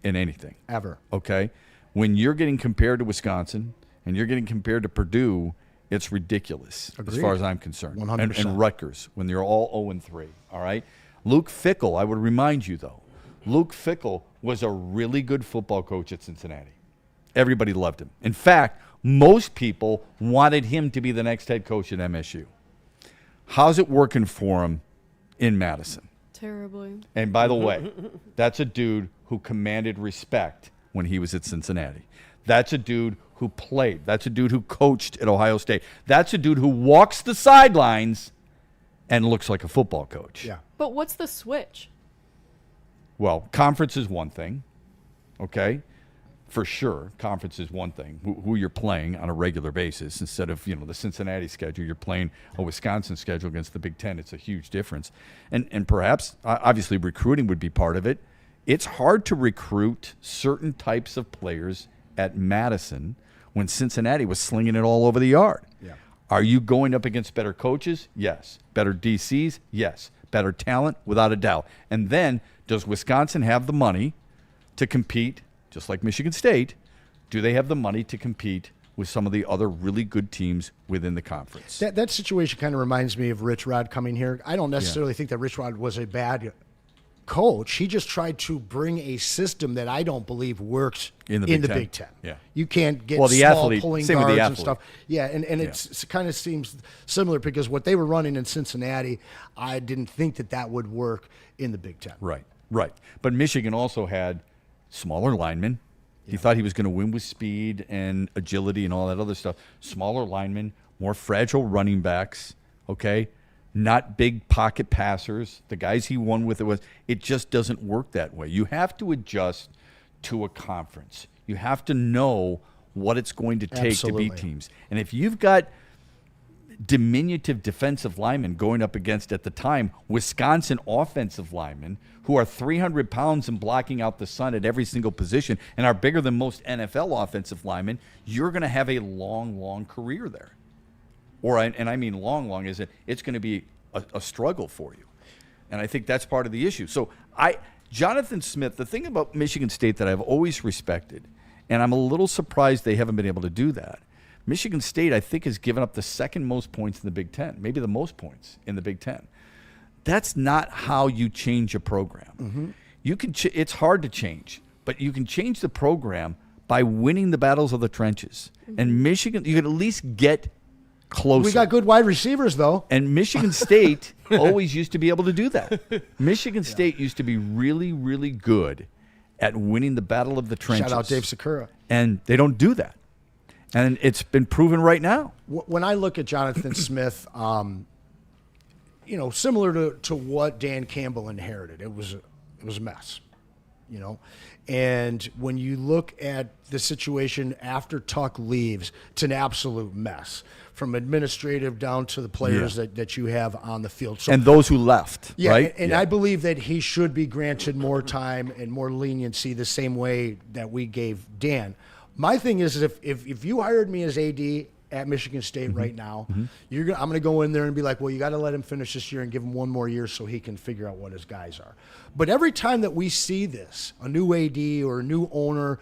in anything. Ever. Okay? When you're getting compared to Wisconsin and you're getting compared to Purdue, it's ridiculous. Agreed. As far as I'm concerned. 100%. And Rutgers, when they're all 0-3, all right? Luke Fickell, I would remind you, though, Luke Fickell was a really good football coach at Cincinnati. Everybody loved him. In fact, most people wanted him to be the next head coach at MSU. How's it working for him in Madison? Terribly. And by the way, that's a dude who commanded respect when he was at Cincinnati. That's a dude who played. That's a dude who coached at Ohio State. That's a dude who walks the sidelines and looks like a football coach. Yeah. But what's the switch? Well, conference is one thing, okay? for sure. Conference is one thing. Who you're playing on a regular basis instead of the Cincinnati schedule. You're playing a Wisconsin schedule against the Big Ten. It's a huge difference. And perhaps, obviously, recruiting would be part of it. It's hard to recruit certain types of players at Madison when Cincinnati was slinging it all over the yard. Yeah. Are you going up against better coaches? Yes. Better DCs? Yes. Better talent? Without a doubt. And then, does Wisconsin have the money to compete, just like Michigan State? Do they have the money to compete with some of the other really good teams within the conference? That situation kind of reminds me of Rich Rod coming here. I don't necessarily think that Rich Rod was a bad coach. He just tried to bring a system that I don't believe works in the Big Ten. Yeah. You can't get the small athlete, pulling same with the guards and athlete. stuff. Yeah, and it kind of seems similar because what they were running in Cincinnati, I didn't think that would work in the Big Ten. Right. But Michigan also had smaller linemen. He thought he was going to win with speed and agility and all that other stuff. Smaller linemen, more fragile running backs, okay? Not big pocket passers. The guys he won with, it just doesn't work that way. You have to adjust to a conference. You have to know what it's going to take to beat teams. And if you've got diminutive defensive linemen going up against, at the time, Wisconsin offensive linemen who are 300 pounds and blocking out the sun at every single position and are bigger than most NFL offensive linemen, you're going to have a long, long career there. And I mean long, is that it's going to be a struggle for you. And I think that's part of the issue. So Jonathan Smith, the thing about Michigan State that I've always respected, and I'm a little surprised they haven't been able to do that, Michigan State, I think, has given up the second most points in the Big Ten, maybe the most points in the Big Ten. That's not how you change a program. Mm-hmm. You can. It's hard to change, but you can change the program by winning the battles of the trenches. Mm-hmm. And Michigan, you can at least get closer. We got good wide receivers, though. And Michigan State always used to be able to do that. Michigan State used to be really, really good at winning the battle of the trenches. Shout out Dave Sakura. And they don't do that. And it's been proven right now. When I look at Jonathan Smith, similar to what Dan Campbell inherited, it was a mess, And when you look at the situation after Tuck leaves, it's an absolute mess, from administrative down to the players that you have on the field. So, and those who left, right? And I believe that he should be granted more time and more leniency the same way that we gave Dan. My thing is, if you hired me as AD at Michigan State right now, I'm going to go in there and be like, well, you got to let him finish this year and give him one more year so he can figure out what his guys are. But every time that we see this, a new AD or a new owner,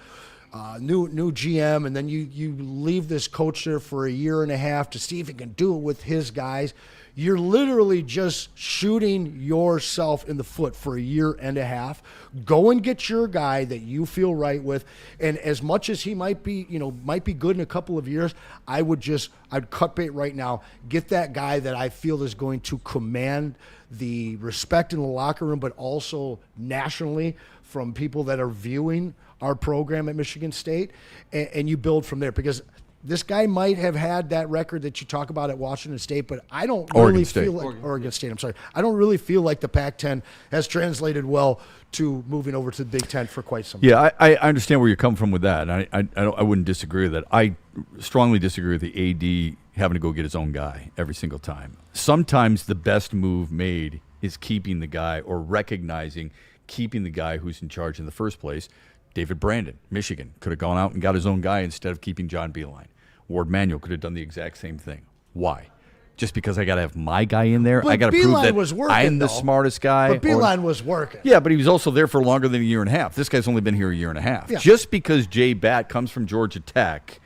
new GM, and then you leave this coach there for a year and a half to see if he can do it with his guys, you're literally just shooting yourself in the foot for a year and a half. Go and get your guy that you feel right with. And as much as he might be good in a couple of years, I'd cut bait right now. Get that guy that I feel is going to command the respect in the locker room, but also nationally from people that are viewing our program at Michigan State, and you build from there. Because this guy might have had that record that you talk about at Washington State, but I don't really feel like Oregon State. I'm sorry. I don't really feel like the Pac-10 has translated well to moving over to the Big Ten for quite some time. Yeah, I understand where you're coming from with that. I wouldn't disagree with that. I strongly disagree with the AD having to go get his own guy every single time. Sometimes the best move made is keeping the guy, or recognizing keeping the guy who's in charge in the first place. David Brandon, Michigan, could have gone out and got his own guy instead of keeping John Beilein. Ward Manuel could have done the exact same thing. Why? Just because I got to have my guy in there? But I got to prove that was working, I'm the smartest guy? But Beilein was working. Yeah, but he was also there for longer than a year and a half. This guy's only been here a year and a half. Yeah. Just because Jay Batt comes from Georgia Tech,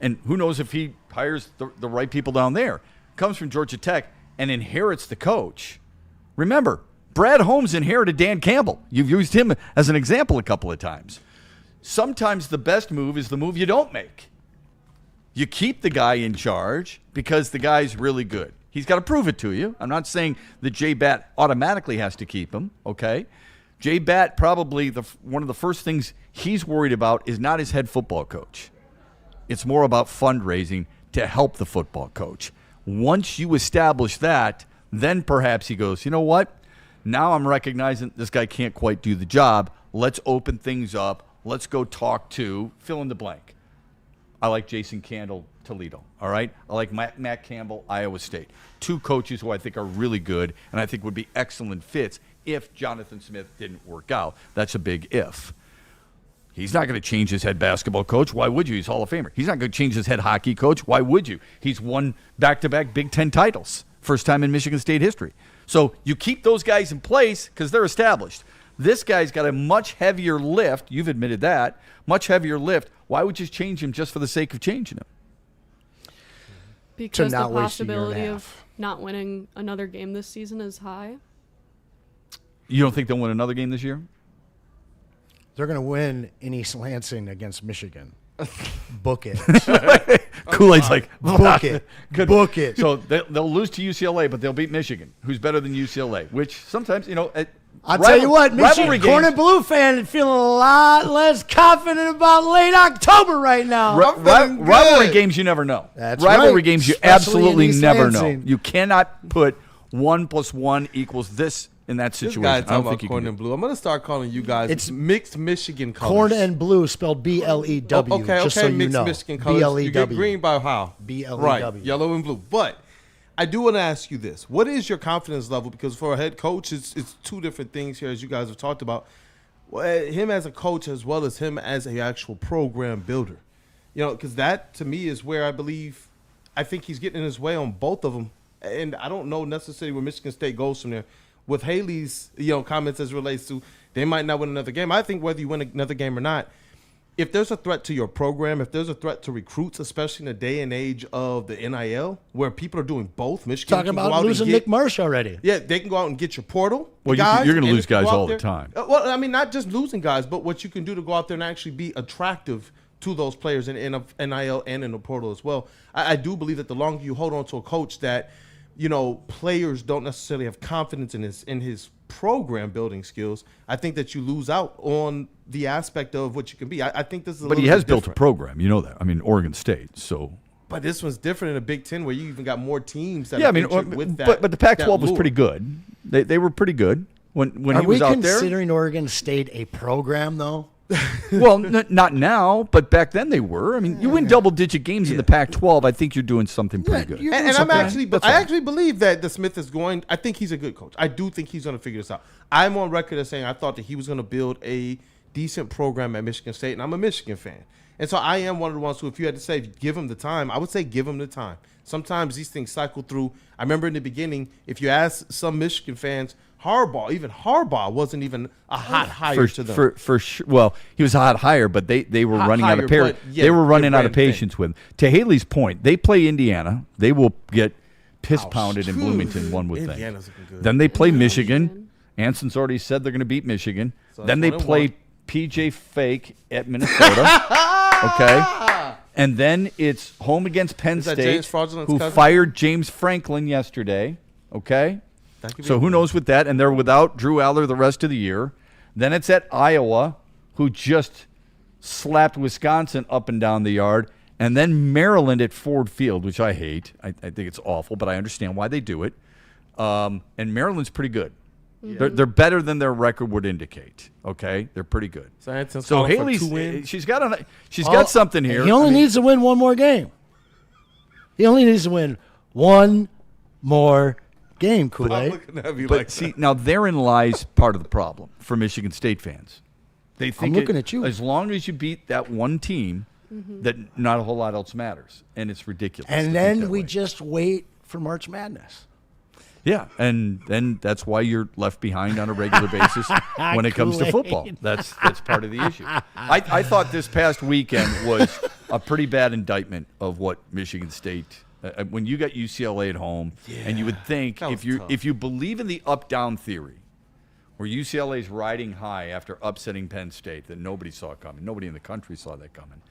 and who knows if he hires the right people down there, comes from Georgia Tech and inherits the coach. Remember, Brad Holmes inherited Dan Campbell. You've used him as an example a couple of times. Sometimes the best move is the move you don't make. You keep the guy in charge because the guy's really good. He's got to prove it to you. I'm not saying that Jay Batt automatically has to keep him, okay? Jay Batt, probably one of the first things he's worried about is not his head football coach. It's more about fundraising to help the football coach. Once you establish that, then perhaps he goes, you know what? Now I'm recognizing this guy can't quite do the job. Let's open things up. let's go talk to fill in the blank. I like Jason Candle, Toledo. All right? I like Matt Campbell, Iowa State. 2 coaches who I think are really good and I think would be excellent fits if Jonathan Smith didn't work out. That's a big if. He's not going to change his head basketball coach. Why would you? He's Hall of Famer. He's not going to change his head hockey coach. Why would you? He's won back-to-back Big Ten titles. First time in Michigan State history. So you keep those guys in place because they're established. This guy's got a much heavier lift. You've admitted that. Much heavier lift. Why would you change him just for the sake of changing him? Because the possibility of not winning another game this season is high. You don't think they'll win another game this year? They're going to win in East Lansing against Michigan. Book it. Kool-Aid's like, book it. Good. Book it. So they'll lose to UCLA, but they'll beat Michigan, who's better than UCLA, which sometimes, I'll tell you what, Michigan Corn and Blue fan feeling a lot less confident about late October right now. Rivalry games, you never know. That's rivalry right. games, you Especially absolutely in East never Lansing. know. You cannot put 1 + 1 = this in that situation. This guy I don't talking think about you corn can and blue. I'm going to start calling you guys it's mixed Michigan colors. Corn and Blue spelled BLEW. Just so you mixed know. Michigan colors. BLEW. You get green by how? BLEW. Right, yellow and blue. But I do want to ask you this. What is your confidence level? Because for a head coach, it's 2 different things here, as you guys have talked about. Him as a coach as well as him as an actual program builder. Because that, to me, is where I think he's getting in his way on both of them. And I don't know necessarily where Michigan State goes from there. With Haley's, comments as it relates to they might not win another game. I think whether you win another game or not, if there's a threat to your program, if there's a threat to recruits, especially in the day and age of the NIL, where people are doing both, Michigan Talking can go about out losing and get, Nick Marsh already. Yeah, they can go out and get your portal. Well, guys, you're going to lose they can guys go out all the there. time. Well, I mean, not just losing guys, but what you can do to go out there and actually be attractive to those players in NIL and in the portal as well. I do believe that the longer you hold on to a coach that, players don't necessarily have confidence in his program building skills, I think that you lose out on the aspect of what you can be. I think this is But he has built a program. You know that. I mean, Oregon State, so. But this one's different in the Big Ten where you even got more teams that with that. But the Pac-12 was pretty good. They were pretty good when he was out there. Are we considering Oregon State a program, though? Well, not now, but back then they were. I mean, you win double-digit games in the Pac-12. I think you're doing something pretty good. And I actually believe that the Smith is going. I think he's a good coach. I do think he's going to figure this out. I'm on record as saying I thought that he was going to build a decent program at Michigan State, and I'm a Michigan fan. And so I am one of the ones who, if you had to say give him the time, I would say give him the time. Sometimes these things cycle through. I remember in the beginning, if you ask some Michigan fans, Harbaugh wasn't even a hot hire to them. For sure. Well, he was a hot hire, but they were running out of they were running out of patience with him. To Haley's point, they play Indiana. They will get piss pounded in Bloomington, one would think. Then they play Michigan. Anson's already said they're going to beat Michigan. So then they play PJ Fake at Minnesota. Okay. And then it's home against Penn State, who fired James Franklin yesterday. Okay. So who knows with that? And they're without Drew Aller the rest of the year. Then it's at Iowa, who just slapped Wisconsin up and down the yard. And then Maryland at Ford Field, which I hate. I think it's awful, but I understand why they do it. And Maryland's pretty good. Yeah. They're better than their record would indicate. Okay, they're pretty good. So Haley's she's got something here. He only needs to win one more game. He only needs to win one more game, Kool-Aid. But see, now therein lies part of the problem for Michigan State fans. They think I'm looking at you. As long as you beat that one team, that not a whole lot else matters, and it's ridiculous. And then we just wait for March Madness. Yeah, and then that's why you're left behind on a regular basis when it comes to football. That's part of the issue. I thought this past weekend was a pretty bad indictment of what Michigan State. When you got UCLA at home, and you would think if you believe in the up-down theory, where UCLA's riding high after upsetting Penn State that nobody saw coming, nobody in the country saw that coming,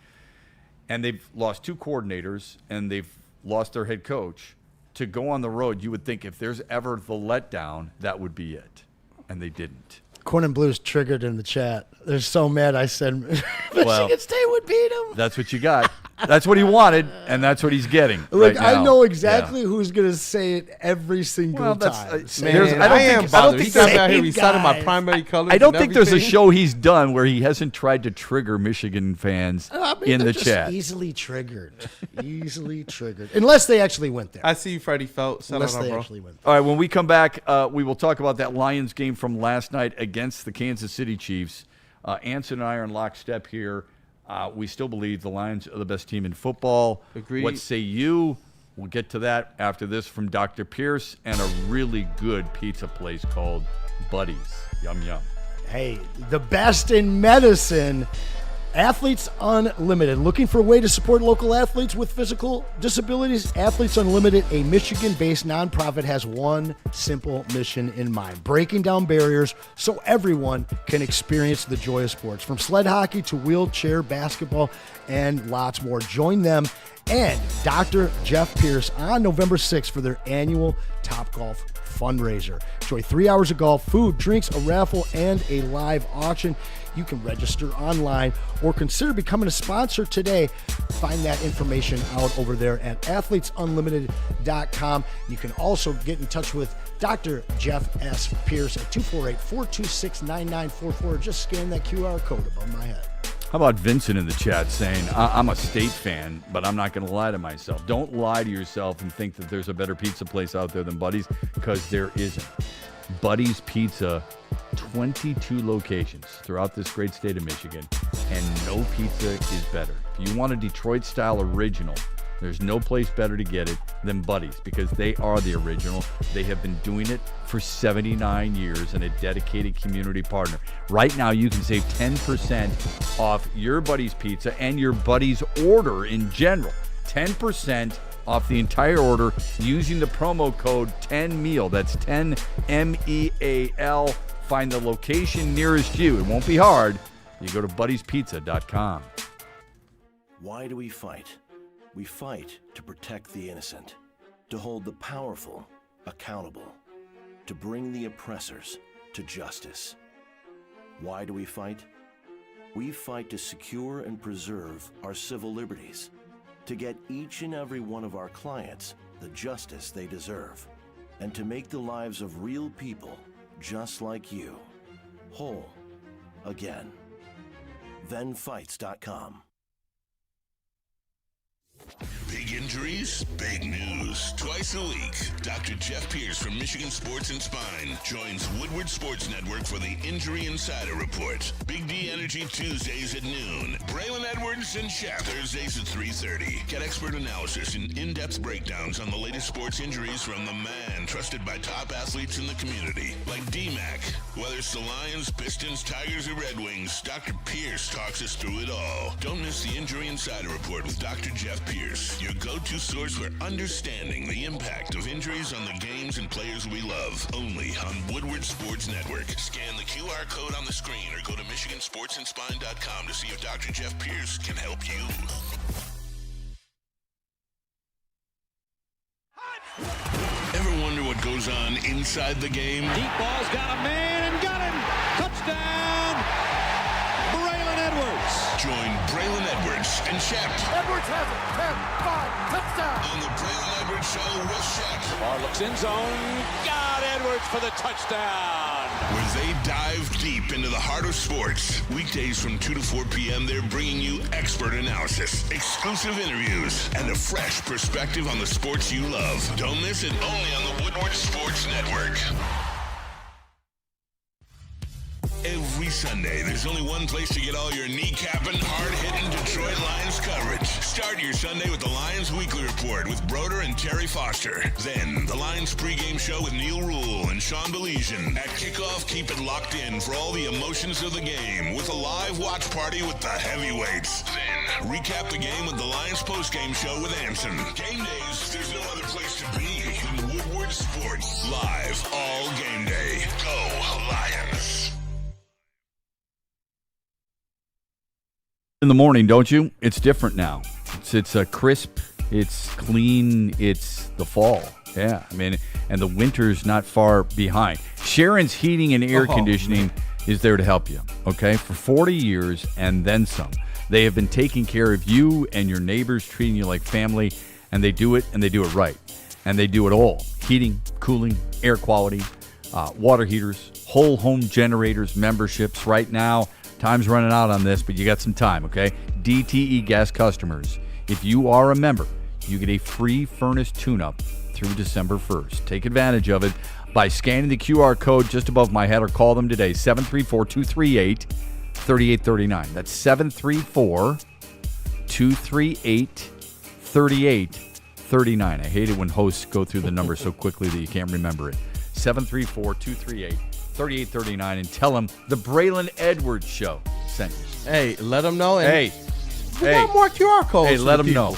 and they've lost 2 coordinators and they've lost their head coach. To go on the road, you would think if there's ever the letdown, that would be it. And they didn't. Corn and Blue's triggered in the chat. They're so mad I said Michigan State would beat them. That's what you got. That's what he wanted, and that's what he's getting. Look, right now. I know exactly who's going to say it every single time. I don't think out here reciting my primary colors. I don't think there's a show he's done where he hasn't tried to trigger Michigan fans in the just chat. Easily triggered. Unless they actually went there. I see you, Freddie Felt. Unless they actually went there. All right, when we come back, we will talk about that Lions game from last night against the Kansas City Chiefs. Anson and I are in lockstep here. We still believe the Lions are the best team in football. Agreed. What say you? We'll get to that after this from Dr. Pierce and a really good pizza place called Buddy's. Yum, yum. Hey, the best in medicine. Athletes Unlimited. Looking for a way to support local athletes with physical disabilities? Athletes Unlimited, a Michigan-based nonprofit, has one simple mission in mind: breaking down barriers so everyone can experience the joy of sports. From sled hockey to wheelchair basketball and lots more. Join them and Dr. Jeff Pierce on November 6th for their annual Topgolf fundraiser. Enjoy 3 hours of golf, food, drinks, a raffle, and a live auction. You can register online or consider becoming a sponsor today. Find that information out over there at athletesunlimited.com. You can also get in touch with Dr. Jeff S. Pierce at 248-426-9944. Just scan that QR code above my head. How about Vincent in the chat saying, I'm a State fan, but I'm not going to lie to myself. Don't lie to yourself and think that there's a better pizza place out there than Buddy's, because there isn't. Buddy's Pizza, 22 locations throughout this great state of Michigan, and no pizza is better. If you want a Detroit-style original, there's no place better to get it than Buddy's, because they are the original. They have been doing it for 79 years and a dedicated community partner. Right now, you can save 10% off your Buddy's Pizza and your Buddy's order in general. 10% off the entire order using the promo code 10MEAL. That's 10 MEAL. Find the location nearest you. It won't be hard. You go to buddyspizza.com. Why do we fight? We fight to protect the innocent, to hold the powerful accountable, to bring the oppressors to justice. Why do we fight? We fight to secure and preserve our civil liberties, to get each and every one of our clients the justice they deserve, and to make the lives of real people just like you whole again. ThenFights.com. Big injuries, big news. Twice a week, Dr. Jeff Pierce from Michigan Sports and Spine joins Woodward Sports Network for the Injury Insider Report. Big D Energy Tuesdays at noon. Braylon Edwards and Shep Thursdays at 3:30. Get expert analysis and in-depth breakdowns on the latest sports injuries from the man trusted by top athletes in the community, like D-Mac. Whether it's the Lions, Pistons, Tigers, or Red Wings, Dr. Pierce talks us through it all. Don't miss the Injury Insider Report with Dr. Jeff Pierce, your go-to source for understanding the impact of injuries on the games and players we love. Only on Woodward Sports Network. Scan the QR code on the screen or go to MichiganSportsandSpine.com to see if Dr. Jeff Pierce can help you. Ever wonder what goes on inside the game? Deep ball's got a man and got him. Touchdown, Braylon Edwards. Join Braylon Edwards and Shep. Edwards has it. 10, 5, touchdown. On the Braylon Edwards Show with Shep. Ball looks in zone. Got Edwards for the touchdown. Where they dive deep into the heart of sports. Weekdays from 2 to 4 p.m., they're bringing you expert analysis, exclusive interviews, and a fresh perspective on the sports you love. Don't miss it, only on the Woodward Sports Network. Every Sunday, there's only one place to get all your kneecapping, hard-hitting Detroit Lions coverage. Start your Sunday with the Lions Weekly Report with Broder and Terry Foster. Then, the Lions pregame show with Neil Rule and Sean Baligian. At kickoff, keep it locked in for all the emotions of the game with a live watch party with the heavyweights. Then, recap the game with the Lions postgame show with Anson. Game days, there's no other place to be than Woodward Sports. Live all game day. Go Lions. In the morning, don't you? It's different now. It's crisp, it's clean, it's the fall. Yeah, I mean, and the winter's not far behind. Sharon's Heating and Air Conditioning is there to help you, okay, for 40 years and then some. They have been taking care of you and your neighbors, treating you like family, and they do it right. And they do it all. Heating, cooling, air quality, water heaters, whole home generators, memberships. Right now, time's running out on this, but you got some time, okay? DTE Gas customers, if you are a member, you get a free furnace tune-up through December 1st. Take advantage of it by scanning the QR code just above my head or call them today, 734-238-3839. That's 734-238-3839. I hate it when hosts go through the number so quickly that you can't remember it. 734-238-3839 and tell them the Braylon Edwards Show sent you. Hey, let them know. And we got more QR codes. Hey, let them know.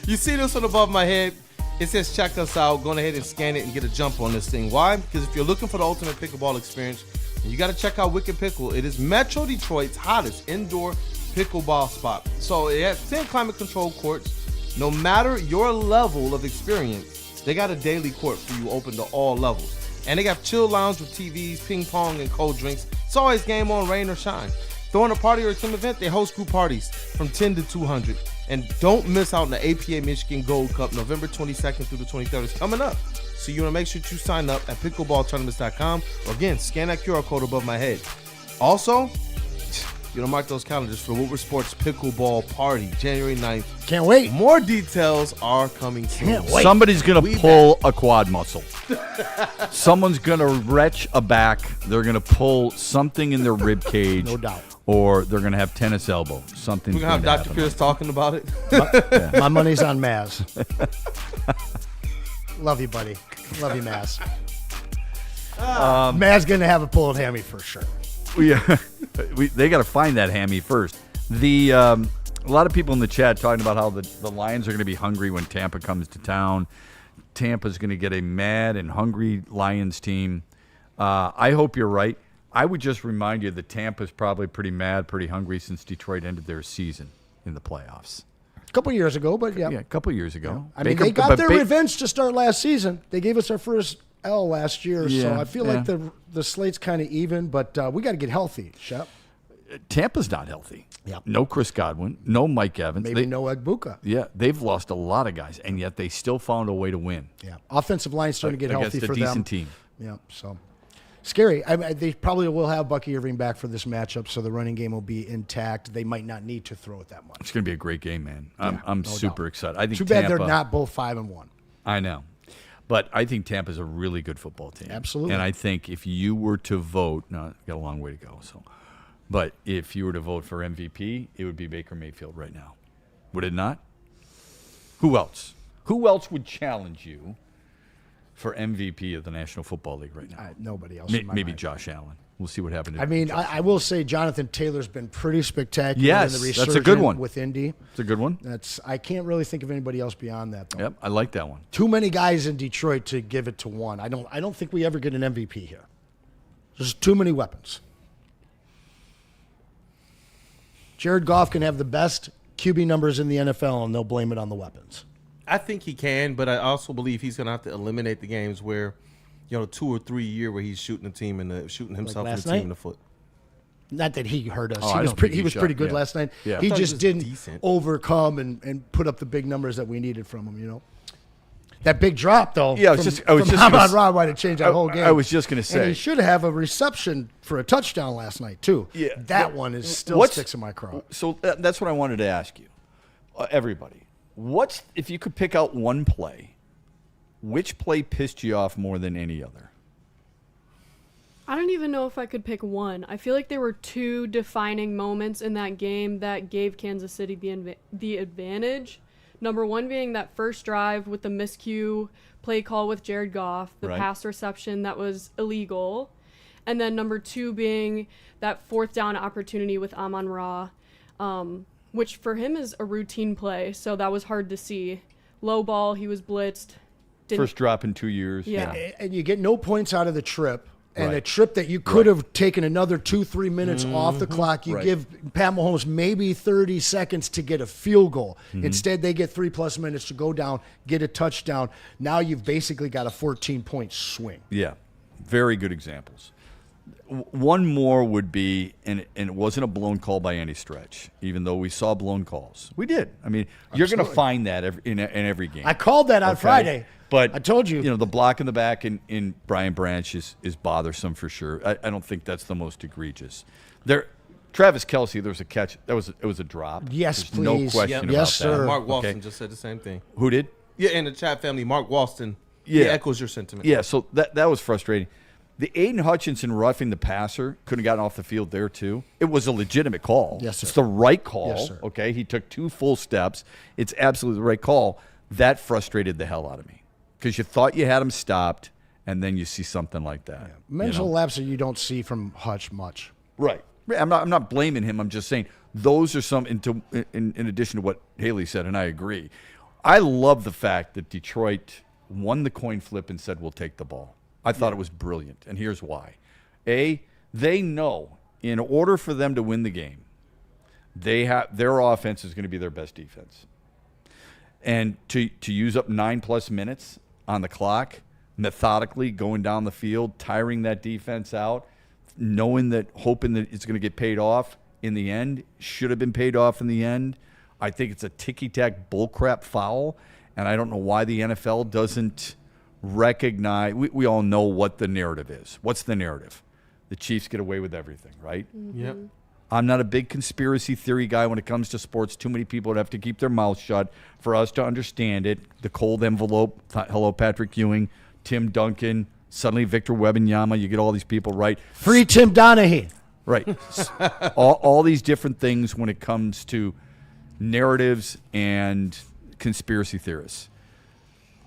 You see this one above my head? It says check us out. Go ahead and scan it and get a jump on this thing. Why? Because if you're looking for the ultimate pickleball experience, you got to check out Wicked Pickle. It is Metro Detroit's hottest indoor pickleball spot. So it has 10 climate control courts. No matter your level of experience, they got a daily court for you open to all levels. And they got chill lounge with TVs, ping pong, and cold drinks. It's always game on, rain or shine. Throwing a party or a team event, they host group parties from 10 to 200. And don't miss out on the APA Michigan Gold Cup, November 22nd through the 23rd. It's coming up. So you want to make sure you sign up at pickleballtournaments.com. Or again, scan that QR code above my head. Also, mark those calendars for the Woodward Sports Pickleball Party, January 9th. Can't wait. More details are coming soon. Can't wait. Somebody's going to pull a quad muscle. Someone's going to retch a back. They're going to pull something in their rib cage. No doubt. Or they're going to have tennis elbow. Something's We're going to have Dr. Pierce talking about it. My money's on Maz. Love you, buddy. Love you, Maz. Maz going to have a pulled hammy for sure. They got to find that hammy first. A lot of people in the chat talking about how the Lions are going to be hungry when Tampa comes to town. Tampa's going to get a mad and hungry Lions team. I hope you're right. I would just remind you that Tampa's probably pretty mad, pretty hungry since Detroit ended their season in the playoffs. A couple years ago, but yeah. Yeah, a couple years ago. I mean, they got their revenge to start last season. They gave us our first L last year, so I feel like the slate's kind of even, but we got to get healthy, Shep. Tampa's not healthy. Yeah. No Chris Godwin, no Mike Evans. Maybe no Egbuka. Yeah, they've lost a lot of guys, and yet they still found a way to win. Yeah, offensive line's starting to get healthy for them. Against a decent team. Yeah, so scary. I mean, they probably will have Bucky Irving back for this matchup, so the running game will be intact. They might not need to throw it that much. It's going to be a great game, man. I'm super excited. I think Too bad they're not both 5-1. I know. But I think Tampa's a really good football team. Absolutely. And I think if you were to vote, now got a long way to go, but if you were to vote for MVP, it would be Baker Mayfield right now. Would it not? Who else? Who else would challenge you for MVP of the National Football League right now? Nobody else. Maybe Josh Allen. We'll see what happens. I mean, I will say Jonathan Taylor's been pretty spectacular yes, in the that's a good one. with Indy. It's a good one. I can't really think of anybody else beyond that, though. Yep, I like that one. Too many guys in Detroit to give it to one. I don't think we ever get an MVP here. There's too many weapons. Jared Goff can have the best QB numbers in the NFL, and they'll blame it on the weapons. I think he can, but I also believe he's going to have to eliminate the games where, 2 or 3 year where he's shooting the team and shooting himself and the team in the foot. Not that he hurt us. Oh, he was pretty good last night. Yeah. He just didn't overcome and put up the big numbers that we needed from him, That big drop, though, I was just Amon-Ra might have changed that whole game. I was just going to say. And he should have a reception for a touchdown last night, too. Yeah, that one is still sticks in my craw. So that's what I wanted to ask you. Everybody, if you could pick out one play, which play pissed you off more than any other? I don't even know if I could pick one. I feel like there were two defining moments in that game that gave Kansas City the advantage. Number one being that first drive with the miscue play call with Jared Goff, the pass reception that was illegal. And then number two being that fourth down opportunity with Amon-Ra, which for him is a routine play, so that was hard to see. Low ball, he was blitzed. First drop in 2 years. Yeah. And you get no points out of the trip. And a trip that you could have taken another 2-3 minutes off the clock. You give Pat Mahomes maybe 30 seconds to get a field goal. Instead, they get 3+ minutes to go down, get a touchdown. Now you've basically got a 14-point swing. Yeah, very good examples. One more would be, and it wasn't a blown call by any stretch, even though we saw blown calls. We did. I mean, you're going to find that in every game. I called that on Friday. But I told you. You know, the block in the back in Brian Branch is bothersome for sure. I don't think that's the most egregious. Travis Kelce, there was a catch. It was a drop. Yes, There's please. no question about Yes, that. sir. Mark Walston just said the same thing. Who did? Yeah, in the chat family, Mark Walston. He echoes your sentiment. Yeah, so that was frustrating. The Aiden Hutchinson roughing the passer could have gotten off the field there too. It was a legitimate call. Yes, sir. It's the right call. Yes, sir. Okay, he took 2 full steps. It's absolutely the right call. That frustrated the hell out of me because you thought you had him stopped, and then you see something like that. Yeah. Mental lapse that you don't see from Hutch much. Right. I'm not blaming him. I'm just saying those are some in addition to what Haley said, and I agree. I love the fact that Detroit won the coin flip and said we'll take the ball. I thought it was brilliant, and here's why. They know in order for them to win the game, their offense is going to be their best defense. And to use up 9+ minutes on the clock, methodically going down the field, tiring that defense out, hoping that it's going to get paid off in the end, should have been paid off in the end. I think it's a ticky-tack bullcrap foul, and I don't know why the NFL doesn't recognize. We all know what the narrative is. What's the narrative? The Chiefs get away with everything, right? Mm-hmm. Yep. I'm not a big conspiracy theory guy when it comes to sports. Too many people would have to keep their mouths shut for us to understand it. The cold envelope, hello, Patrick Ewing, Tim Duncan, suddenly Victor Wembanyama. You get all these people right. Free Tim Donaghy. Right. all these different things when it comes to narratives and conspiracy theorists.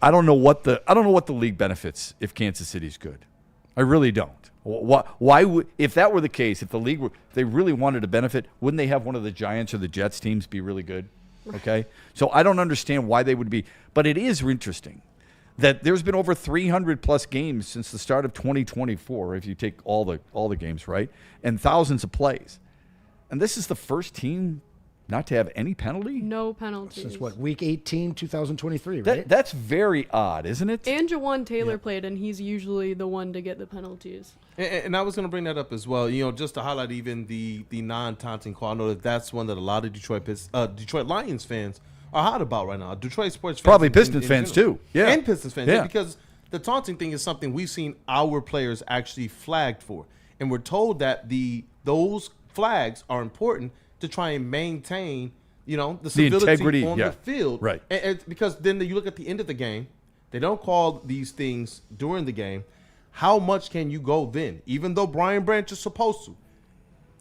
I don't know what the league benefits if Kansas City's good. I really don't. Why would, if that were the case, if the league if they really wanted to benefit, wouldn't they have one of the Giants or the Jets teams be really good? Okay? So I don't understand why they would be, but it is interesting that there's been over 300 plus games since the start of 2024 if you take all the games, right? And thousands of plays. And this is the first team not to have any penalty? No penalties. Since what, week 18, 2023, right? That's very odd, isn't it? And Jawan Taylor played, and he's usually the one to get the penalties. And I was going to bring that up as well, just to highlight even the non-taunting call. I know that's one that a lot of Detroit Lions fans are hot about right now. Detroit sports fans. Probably Pistons fans too. Yeah. And Pistons fans. Yeah. Because the taunting thing is something we've seen our players actually flagged for. And we're told that those flags are important to try and maintain, the civility integrity on the field. Right. And because then you look at the end of the game, they don't call these things during the game. How much can you go then? Even though Brian Branch is supposed to.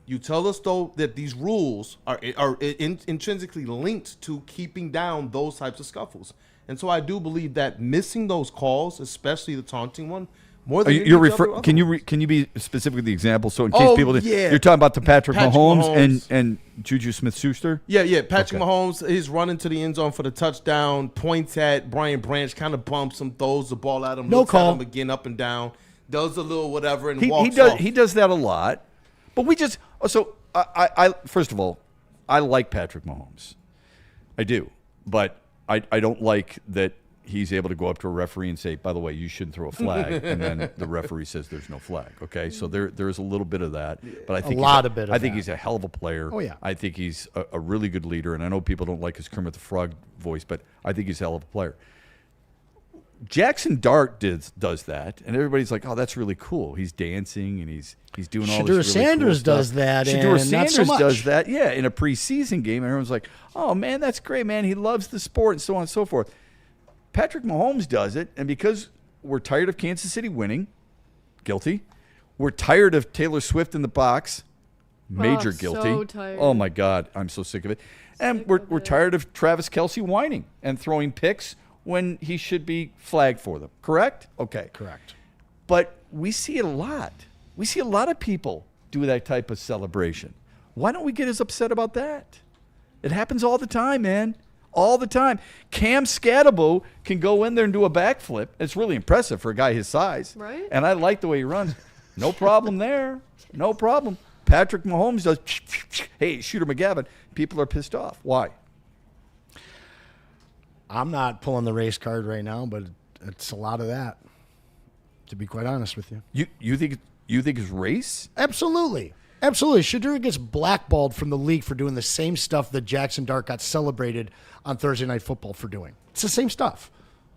You tell us, though, that these rules are intrinsically linked to keeping down those types of scuffles. And so I do believe that missing those calls, especially the taunting one, more than can you be specific with the example? So in case people didn't, you're talking about the Patrick Mahomes and Juju Smith-Schuster? Yeah. Patrick Mahomes, he's running to the end zone for the touchdown, points at Brian Branch, kind of bumps him, throws the ball at him, looks at him again up and down, does a little whatever, and walks off. He does that a lot. But I first of all, I like Patrick Mahomes. I do. But I don't like that he's able to go up to a referee and say, by the way, you shouldn't throw a flag. And then the referee says there's no flag. Okay, so there's a little bit of that. But I think I think he's a hell of a player. Oh, yeah. I think he's a really good leader. And I know people don't like his Kermit the Frog voice, but I think he's a hell of a player. Jackson Dart does that, and everybody's like, "Oh, that's really cool." He's dancing and he's doing all this really Sanders cool does stuff. that. Shedeur and Sanders not so much. does that, yeah, in a preseason game, and everyone's like, "Oh man, that's great, man. He loves the sport," and so on and so forth. Patrick Mahomes does it, and because we're tired of Kansas City winning, guilty. We're tired of Taylor Swift in the box, major guilty. So tired. Oh my God, I'm so sick of it. And we're tired of Travis Kelce whining and throwing picks when he should be flagged for them. Correct? Okay. Correct. But we see it a lot. We see a lot of people do that type of celebration. Why don't we get as upset about that? It happens all the time, man. All the time. Cam Scatterbo can go in there and do a backflip. It's really impressive for a guy his size. Right. And I like the way he runs. No problem there. No problem. Patrick Mahomes does, hey, Shooter McGavin. People are pissed off. Why? I'm not pulling the race card right now, but it's a lot of that. to be quite honest with you. You think it's race? Absolutely. Absolutely. Shedeur gets blackballed from the league for doing the same stuff that Jackson Dart got celebrated on Thursday Night Football for doing. It's the same stuff.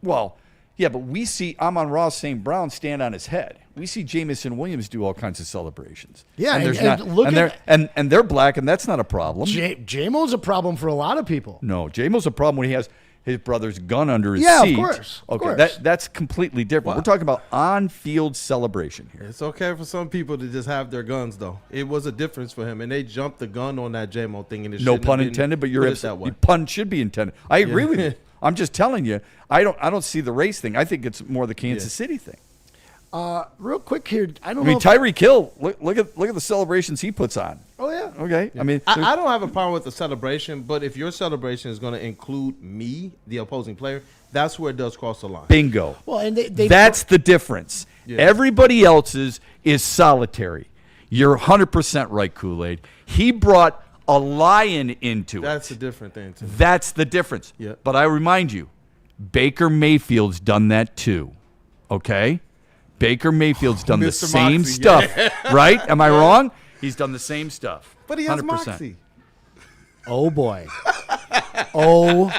Well, yeah, but we see Amon-Ra St. Brown stand on his head. We see Jamison Williams do all kinds of celebrations. Yeah, and they're black, and that's not a problem. J-Mo's a problem for a lot of people. No, J-Mo's a problem when he has his brother's gun under his seat. Yeah, of course. Okay, that's completely different. We're talking about on-field celebration here. It's okay for some people to just have their guns, though. It was a difference for him, and they jumped the gun on that J-Mo thing. And No pun intended, but pun should be intended. I agree with you. I'm just telling you, I don't see the race thing. I think it's more the Kansas City thing. Real quick here, I mean, Tyreek Hill. Look at the celebrations he puts on. Oh yeah. Okay. Yeah. I mean, I don't have a problem with the celebration, but if your celebration is going to include me, the opposing player, that's where it does cross the line. Bingo. Well, and that's the difference. Yeah. Everybody else's is solitary. You're 100% right, Kool-Aid. He brought a lion into That's it. a different thing, too. That's the difference. Yeah. But I remind you, Baker Mayfield's done that too. Okay? Baker Mayfield's done the same Moxie, stuff. yeah. Right? Am I wrong? He's done the same stuff. But he has 100%. Moxie. Oh, boy. oh,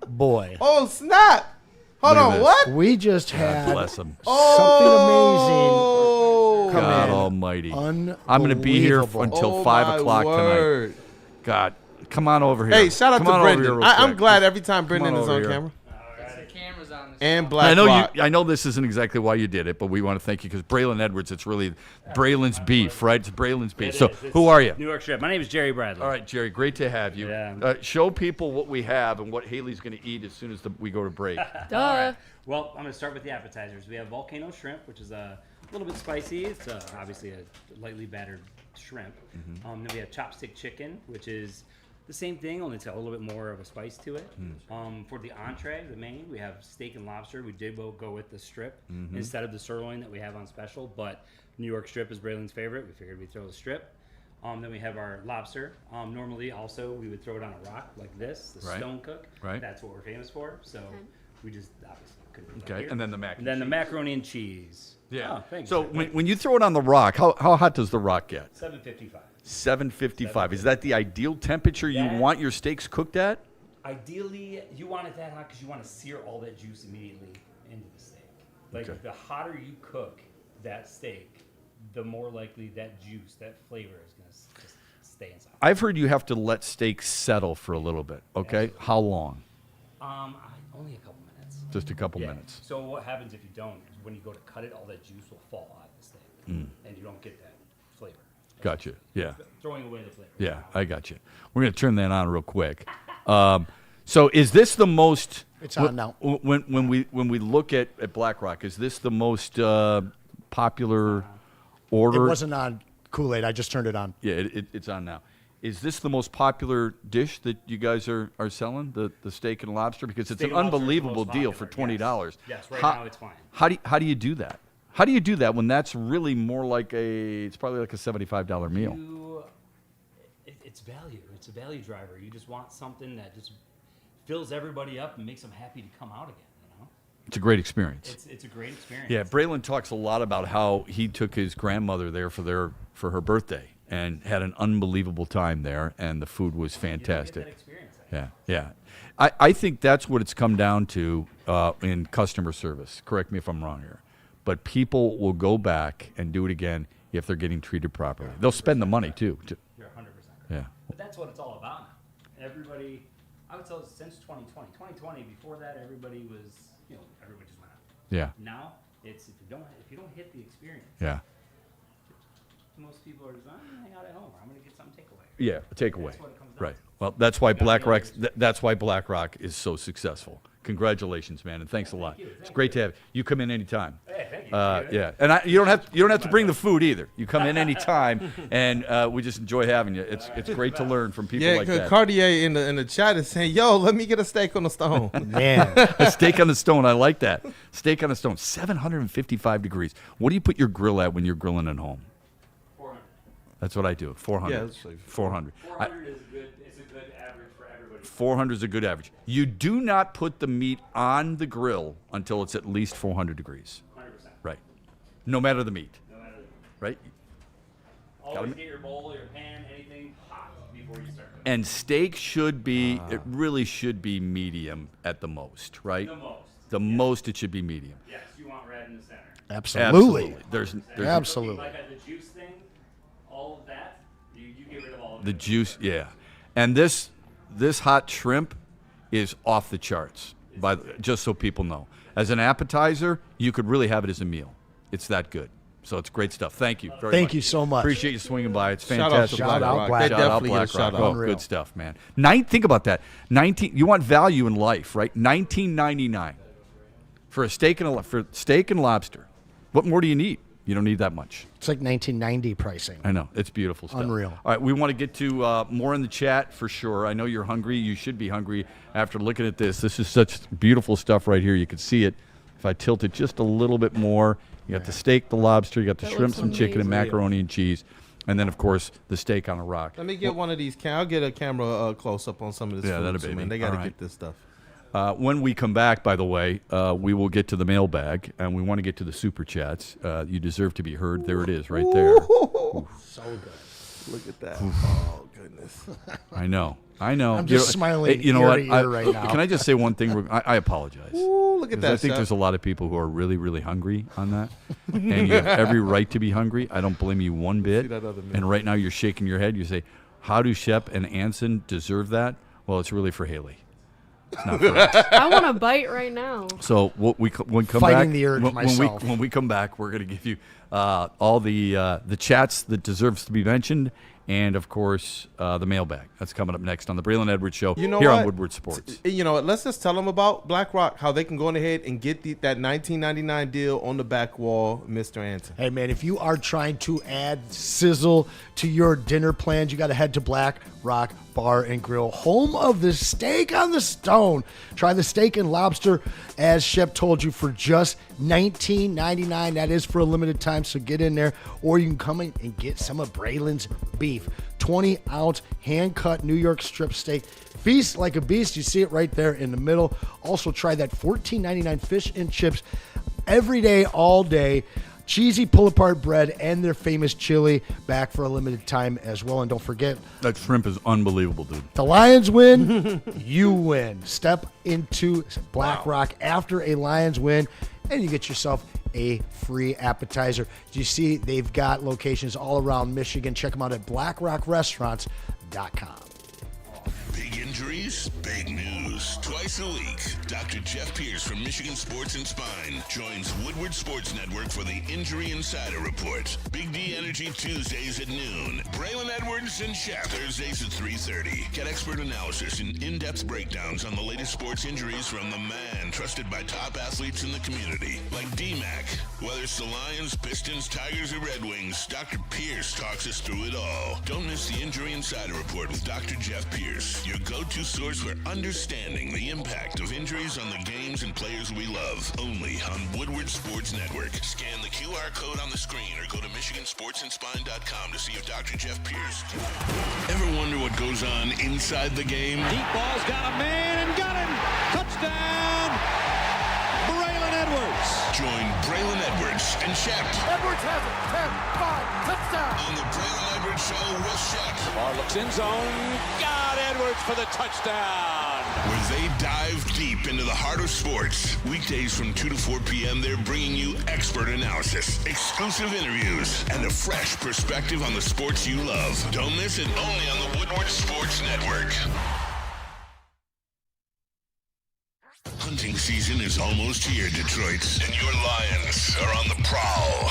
boy. Oh, snap. Hold on, what? We just had bless him. something amazing. God almighty. Unbelievable. I'm going to be here until 5 o'clock tonight. God, come on over here. Hey, shout out Come to on over Brendan. here real I'm quick. glad every time Come Brendan is on over here. camera. The camera's on this. And Black I know Rock. I know this isn't exactly why you did it, but we want to thank you because Braylon Edwards, it's really Braylon's beef, right? It's Braylon's beef. So who are you? New York Strip. My name is Jerry Bradley. All right, Jerry, great to have you. Yeah. Show people what we have and what Haley's going to eat as soon as we go to break. Duh. All right. Well, I'm going to start with the appetizers. We have volcano shrimp, which is a little bit spicy. It's obviously a lightly battered shrimp. Mm-hmm. Then we have chopstick chicken, which is the same thing, only it's got a little bit more of a spice to it. For the entree, the main, we have steak and lobster. We did go with the strip instead of the sirloin that we have on special, but New York strip is Braylon's favorite. We figured we'd throw the strip. Then we have our lobster. Normally, also, we would throw it on a rock like this, the stone cook. Right. That's what we're famous for. So we just obviously couldn't do that Okay, here. and then the mac. And then the macaroni and cheese. Yeah. Oh, thanks. So when you throw it on the rock, how hot does the rock get? 755. 755. Is that the ideal temperature you want your steaks cooked at? Ideally, you want it that hot because you want to sear all that juice immediately into the steak. Like the hotter you cook that steak, the more likely that juice, that flavor is going to just stay inside. I've heard you have to let steaks settle for a little bit. Okay, Absolutely. how long? Only a couple minutes. Just a couple minutes. So what happens if you don't? Is when you go to cut it, all that juice will fall out of the steak, and you don't get that flavor. Gotcha. Yeah. Throwing away the flavor. Yeah, I got you. We're going to turn that on real quick. So is this the most? It's on now. When we look at Black Rock, is this the most popular order? It wasn't on Kool-Aid. I just turned it on. Yeah, it's on now. Is this the most popular dish that you guys are selling, the steak and lobster? Because it's Steak an and lobster is the unbelievable most deal popular, for $20. Yes, right now it's fine. How do you do that? How do you do that when that's really more like it's probably like a $75 meal? It's value. It's a value driver. You just want something that just fills everybody up and makes them happy to come out again. You know? It's a great experience. It's a great experience. Yeah, Braylon talks a lot about how he took his grandmother there for her birthday and had an unbelievable time there, and the food was fantastic. You don't get that experience, Yeah. I think that's what it's come down to in customer service. Correct me if I'm wrong here. But people will go back and do it again if they're getting treated properly. They'll spend the money, too. You're 100% correct. Yeah. But that's what it's all about now. Everybody, I would tell you since 2020. 2020, before that, everybody was, everybody just went out. Yeah. Now, it's if you don't hit the experience. Yeah. Most people are just, I'm going to hang out at home, or I'm going to get some takeaway. Yeah, a takeaway. That's what it comes down Right. to. Well, that's why Black Rock is so successful. Congratulations, man, and thanks a lot. It's great to have you. You come in anytime. Hey, thank you. Yeah, and you don't have to bring the food either. You come in anytime, and we just enjoy having you. It's great to learn from people like that. Cartier in the chat is saying, "Yo, let me get a steak on the stone." Man, a steak on the stone. I like that. Steak on the stone. 755 degrees. What do you put your grill at when you're grilling at home? 400. That's what I do. 400. Yeah, that's like 400. 400 is good. It's a good average for everybody. 400 is a good average. You do not put the meat on the grill until it's at least 400 degrees. 100%. No matter the meat. Right? Always get your bowl, your pan, anything hot before you start cooking. And steak should be, it really should be medium at the most, right? The most it should be medium. Yes, you want red in the center. Absolutely. There's absolutely. Like the juice thing, all of that, you get rid of all of the it. juice, yeah. And this hot shrimp is off the charts, just so people know. As an appetizer, you could really have it as a meal. It's that good. So it's great stuff. Thank you very much. Thank you so much. Appreciate you swinging by. It's Shout out fantastic. to Black Rock. Black They Shout out definitely Black get a shout Rock. out. Oh, Unreal. good stuff, man. Think about that. You want value in life, right? $19.99 for a steak and lobster. What more do you need? You don't need that much. It's like 1990 pricing. I know. It's beautiful stuff. Unreal. All right, we want to get to more in the chat for sure. I know you're hungry. You should be hungry after looking at this. This is such beautiful stuff right here. You can see it. If I tilt it just a little bit more, you got the steak, the lobster, you got the shrimp, some chicken, and macaroni and cheese. And then, of course, the steak on a rock. Let me get one of these. I'll get a camera close up on some of this Yeah, food, that'll too, be man. me. They got to All right. get this stuff. When we come back, by the way, we will get to the mailbag, and we want to get to the super chats. You deserve to be heard. There it is, right there. So good. Look at that. Oh, goodness. I know. I'm just smiling You know ear what? to ear right now. Can I just say one thing? I apologize. Ooh, look at 'Cause that. I think Shep. there's a lot of people who are really, really hungry on that. And you have every right to be hungry. I don't blame you one bit. that other man. And right now you're shaking your head. You say, how do Shep and Anson deserve that? Well, it's really for Haley. It's not for us. I want to bite right now. So when we come Fighting back, the urge myself. When we come back, we're going to give you all the chats that deserves to be mentioned, and of course the mailbag. That's coming up next on the Braylon Edwards Show You know here what? on Woodward Sports. You know what? Let's just tell them about Black Rock, how they can go ahead and get that $19.99 deal on the back wall, Mr. Anson. Hey, man, if you are trying to add sizzle to your dinner plans, you got to head to Black Rock Bar and Grill, home of the steak on the stone. Try the steak and lobster, as Shep told you, for just $19.99. That is for a limited time, so get in there. Or you can come in and get some of Braylon's beef. 20-ounce hand-cut New York strip steak. Feast like a beast. You see it right there in the middle. Also, try that $14.99 fish and chips every day, all day. Cheesy pull-apart bread and their famous chili back for a limited time as well. And don't forget, That shrimp is unbelievable, dude. the Lions win, you win. Step into Black Rock after a Lions win, and you get yourself a free appetizer. Do you see they've got locations all around Michigan? Check them out at blackrockrestaurants.com. Big injuries, big news. Twice a week, Dr. Jeff Pierce from Michigan Sports and Spine joins Woodward Sports Network for the Injury Insider Report. Big D Energy Tuesdays at noon. Braylon Edwards and Shep Thursdays at 3:30. Get expert analysis and in-depth breakdowns on the latest sports injuries from the man trusted by top athletes in the community, like D-Mac. Whether it's the Lions, Pistons, Tigers, or Red Wings, Dr. Pierce talks us through it all. Don't miss the Injury Insider Report with Dr. Jeff Pierce, your go-to source for understanding the impact of injuries on the games and players we love. Only on Woodward Sports Network. Scan the QR code on the screen or go to MichiganSportsandSpine.com to see if Dr. Jeff Pierce. Ever wonder what goes on inside the game? Deep ball's got a man and got him. Touchdown, Braylon Edwards. Join Braylon Edwards and Shep Edwards has it. 10, 5, touchdown. on the Braylon Edwards Show with Shep, Ball looks in zone. Got Edwards for the touchdown. where they dive deep into the heart of sports. Weekdays from 2 to 4 p.m., they're bringing you expert analysis, exclusive interviews, and a fresh perspective on the sports you love. Don't miss it, only on the Woodward Sports Network. Hunting season is almost here, Detroit, and your Lions are on the prowl.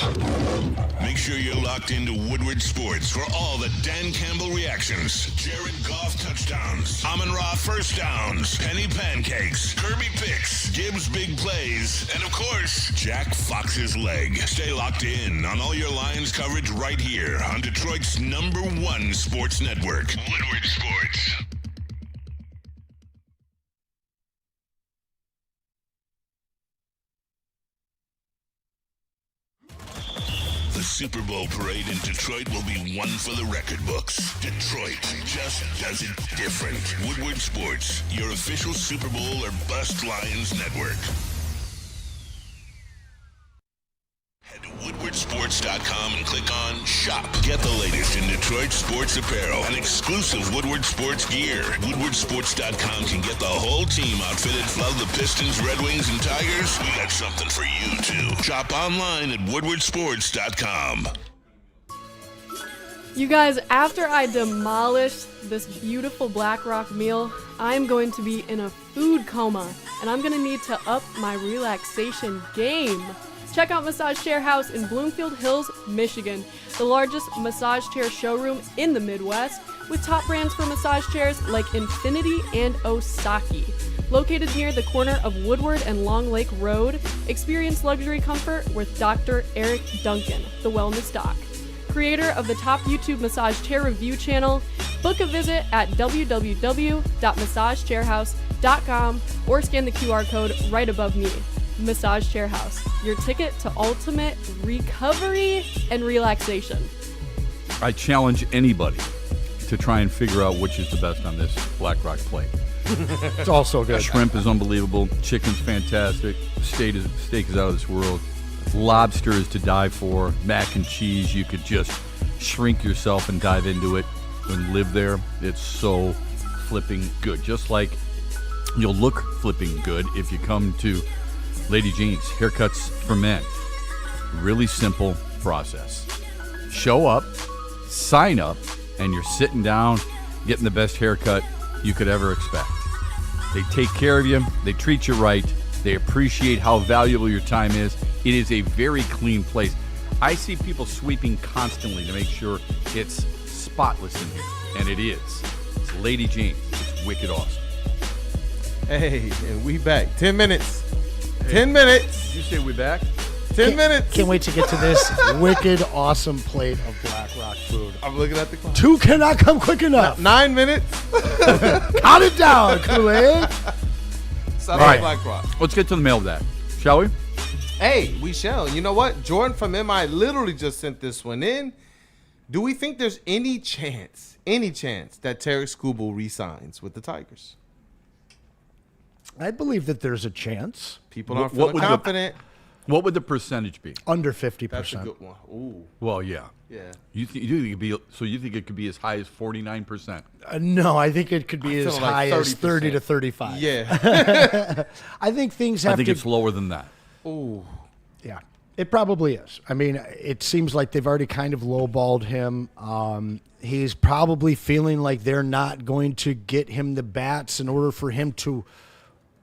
Make sure you're locked into Woodward Sports for all the Dan Campbell reactions, Jared Goff touchdowns, Amon-Ra first downs, Penny pancakes, Kirby picks, Gibbs big plays, and of course, Jack Fox's leg. Stay locked in on all your Lions coverage right here on Detroit's #1 sports network, Woodward Sports. The Super Bowl parade in Detroit will be one for the record books. Detroit just does it different. Woodward Sports, your official Super Bowl or bust Lions network. Head to Woodward WoodwardSports.com and click on Shop. Get the latest in Detroit sports apparel and exclusive Woodward Sports gear. WoodwardSports.com can get the whole team outfitted. Love the Pistons, Red Wings, and Tigers? We got something for you, too. Shop online at WoodwardSports.com. You guys, after I demolish this beautiful Black Rock meal, I'm going to be in a food coma, and I'm going to need to up my relaxation game. Check out Massage Chair House in Bloomfield Hills, Michigan, the largest massage chair showroom in the Midwest, with top brands for massage chairs like Infinity and Osaki. Located near the corner of Woodward and Long Lake Road, experience luxury comfort with Dr. Eric Duncan, the Wellness Doc. Creator of the top YouTube massage chair review channel. Book a visit at www.massagechairhouse.com or scan the QR code right above me. Massage Chair House, your ticket to ultimate recovery and relaxation. I challenge anybody to try and figure out which is the best on this Black Rock plate. It's all so good. Shrimp is unbelievable. Chicken's fantastic. Steak is out of this world. Lobster is to die for. Mac and cheese, you could just shrink yourself and dive into it and live there. It's so flipping good. Just like you'll look flipping good if you come to Lady Jean's Haircuts for Men. Really simple process. Show up, sign up, and you're sitting down getting the best haircut you could ever expect. They take care of you. They treat you right. They appreciate how valuable your time is. It is a very clean place. I see people sweeping constantly to make sure it's spotless in here, and it is. It's Lady Jean's. It's wicked awesome. Hey, and we back. 10 minutes. 10 minutes. You say we back? 10 minutes. Can't wait to get to this wicked awesome plate of Black Rock food. I'm looking at the clock. 2 cannot come quick enough. 9 minutes. Count it down, Kool-Aid. All right. Black Rock. Let's get to the mail of that, shall we? Hey, we shall. You know what? Jordan from MI literally just sent this one in. Do we think there's any chance that Tarek Skubal resigns with the Tigers? I believe that there's a chance. People aren't feeling confident. What would the percentage be? Under 50%. That's a good one. Ooh. Well, yeah. Yeah. You think it could be? So you think it could be as high as 49%? No, I think it could be as high as 30 to 35. Yeah. I think things have to. I think it's lower than that. Ooh. Yeah, it probably is. I mean, it seems like they've already kind of lowballed him. He's probably feeling like they're not going to get him the bats in order for him to